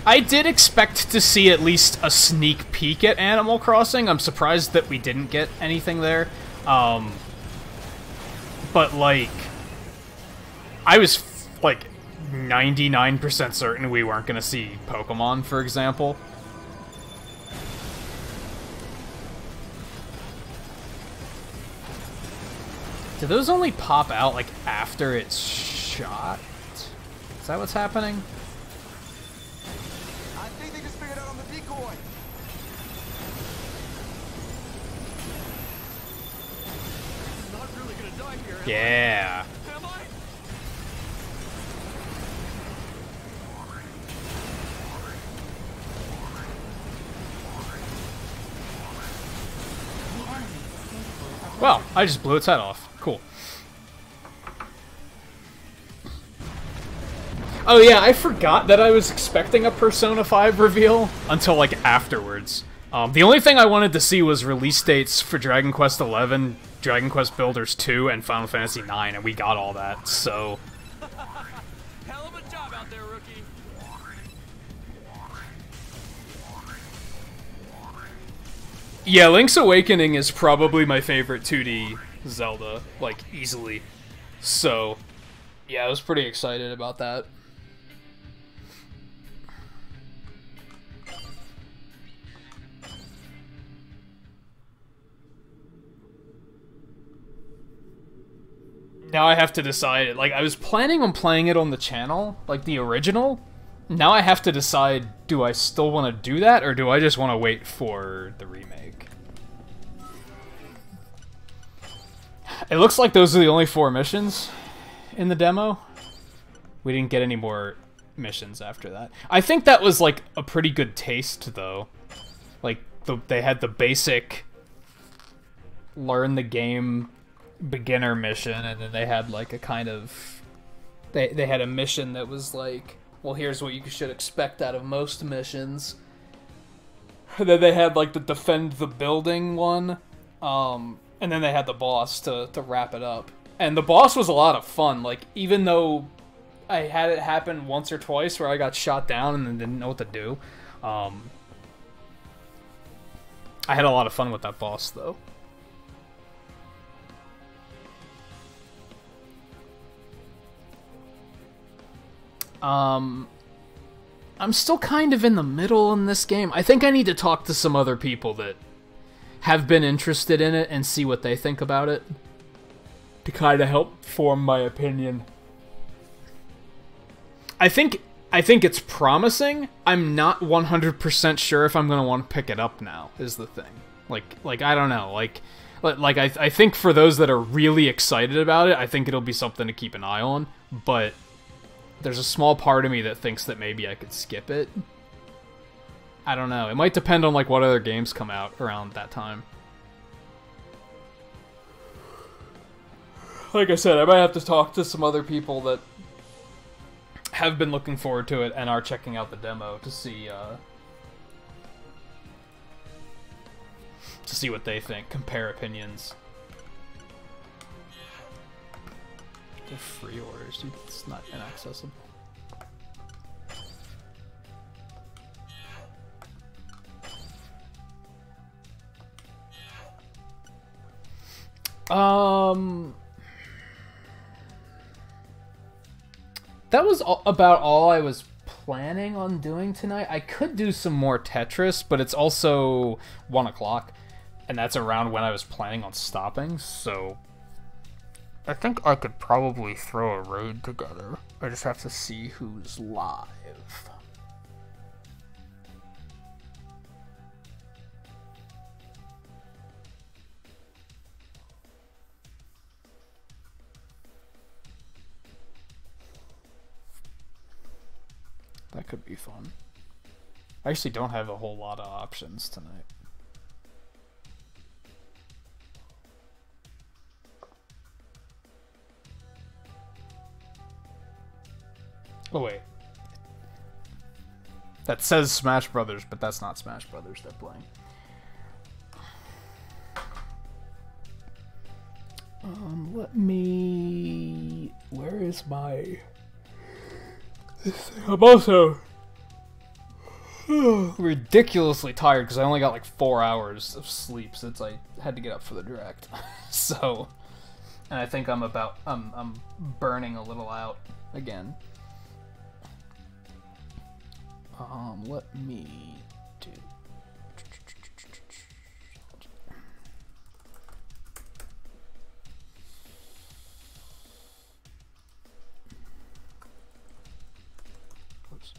I did expect to see at least a sneak peek at Animal Crossing. I'm surprised that we didn't get anything there. But, like, I was, like, 99% certain we weren't going to see Pokemon, for example. Do those only pop out, like, after it's shot? Is that what's happening? I think they just figured out on the decoy. I'm not really gonna die here, Yeah. am I? The enemy is capable of Well, I just blew its head off. Cool. Oh yeah, I forgot that I was expecting a Persona 5 reveal until, like, afterwards. The only thing I wanted to see was release dates for Dragon Quest XI, Dragon Quest Builders 2, and Final Fantasy 9, and we got all that, so... Hell of a job out there, rookie. Yeah, Link's Awakening is probably my favorite 2D Zelda, like, easily. So, yeah, I was pretty excited about that. Now I have to decide, like, I was planning on playing it on the channel, like the original. Now I have to decide, do I still want to do that, or do I just want to wait for the remake? It looks like those are the only 4 missions in the demo. We didn't get any more missions after that. I think that was, like, a pretty good taste, though. Like, they had the basic learn the game beginner mission, and then they had, like, a kind of... They had a mission that was like, well, here's what you should expect out of most missions. And then they had, like, the defend the building one, and then they had the boss to wrap it up. And the boss was a lot of fun, like, even though I had it happen once or twice where I got shot down and then didn't know what to do. I had a lot of fun with that boss, though. I'm still kind of in the middle in this game. I think I need to talk to some other people that have been interested in it and see what they think about it to kind of help form my opinion. I think it's promising. I'm not 100% sure if I'm going to want to pick it up now, is the thing. Like I don't know. I think for those that are really excited about it, I think it'll be something to keep an eye on, but there's a small part of me that thinks that maybe I could skip it. I don't know. It might depend on, like, what other games come out around that time. Like I said, I might have to talk to some other people that have been looking forward to it and are checking out the demo to see what they think. Compare opinions. The free orders, dude, it's not inaccessible. That was about all I was planning on doing tonight. I could do some more Tetris, but it's also 1 o'clock, and that's around when I was planning on stopping, so I think I could probably throw a raid together. I just have to see who's live. That could be fun. I actually don't have a whole lot of options tonight. Oh, wait. That says Smash Brothers, but that's not Smash Brothers they're playing. Let me... Where is my... I'm also... ridiculously tired because I only got like 4 hours of sleep since I had to get up for the direct. So... And I think I'm burning a little out again. Let me do... Oops.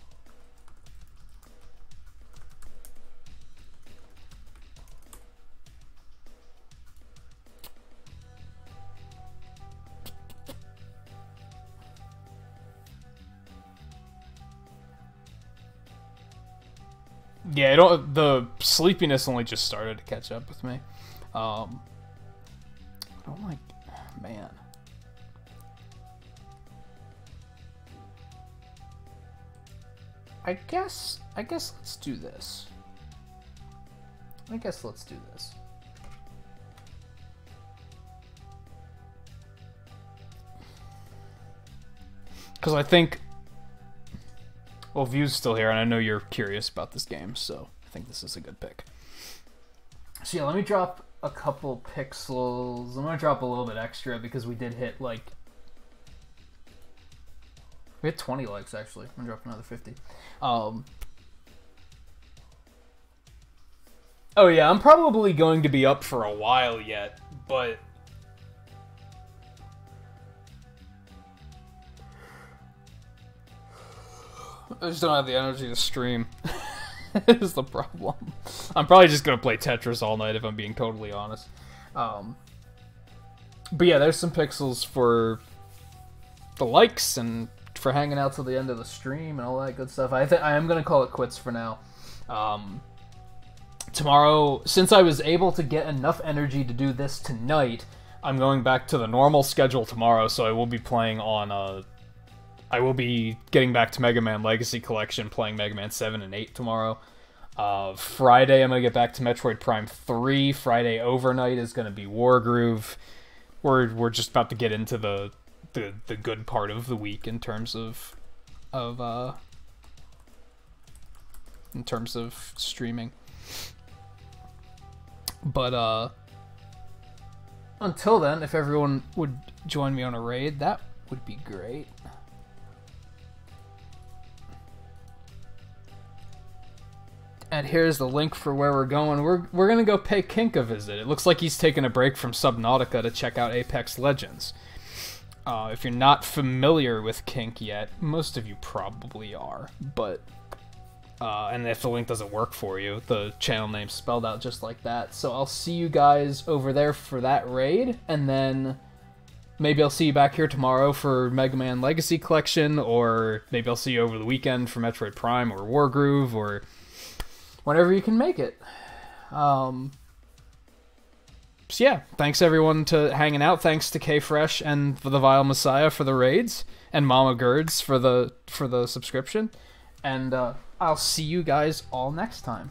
Yeah, the sleepiness only just started to catch up with me. I don't like... Man. I guess let's do this. Because I think... Well, View's still here, and I know you're curious about this game, so I think this is a good pick. So yeah, let me drop a couple pixels. I'm going to drop a little bit extra because we did hit, like... We hit 20 likes, actually. I'm going to drop another 50. Oh yeah, I'm probably going to be up for a while yet, but... I just don't have the energy to stream. Is the problem. I'm probably just gonna play Tetris all night if I'm being totally honest. But yeah, there's some pixels for the likes and for hanging out till the end of the stream and all that good stuff. I am gonna call it quits for now. Tomorrow, since I was able to get enough energy to do this tonight, I'm going back to the normal schedule tomorrow, so I will be playing on I will be getting back to Mega Man Legacy Collection, playing Mega Man 7 and 8 tomorrow. Friday, I'm going to get back to Metroid Prime 3. Friday overnight is going to be Wargroove. We're just about to get into the good part of the week in terms of streaming. But until then, if everyone would join me on a raid, that would be great. And here's the link for where we're going. We're gonna go pay Kink a visit. It looks like he's taking a break from Subnautica to check out Apex Legends. If you're not familiar with Kink yet, most of you probably are, but and if the link doesn't work for you, the channel name's spelled out just like that. So I'll see you guys over there for that raid, and then maybe I'll see you back here tomorrow for Mega Man Legacy Collection, or maybe I'll see you over the weekend for Metroid Prime or Wargroove, or whenever you can make it. So yeah, thanks everyone to hanging out. Thanks to K-Fresh and the Vile Messiah for the raids, and Mama Gerds for the subscription. And I'll see you guys all next time.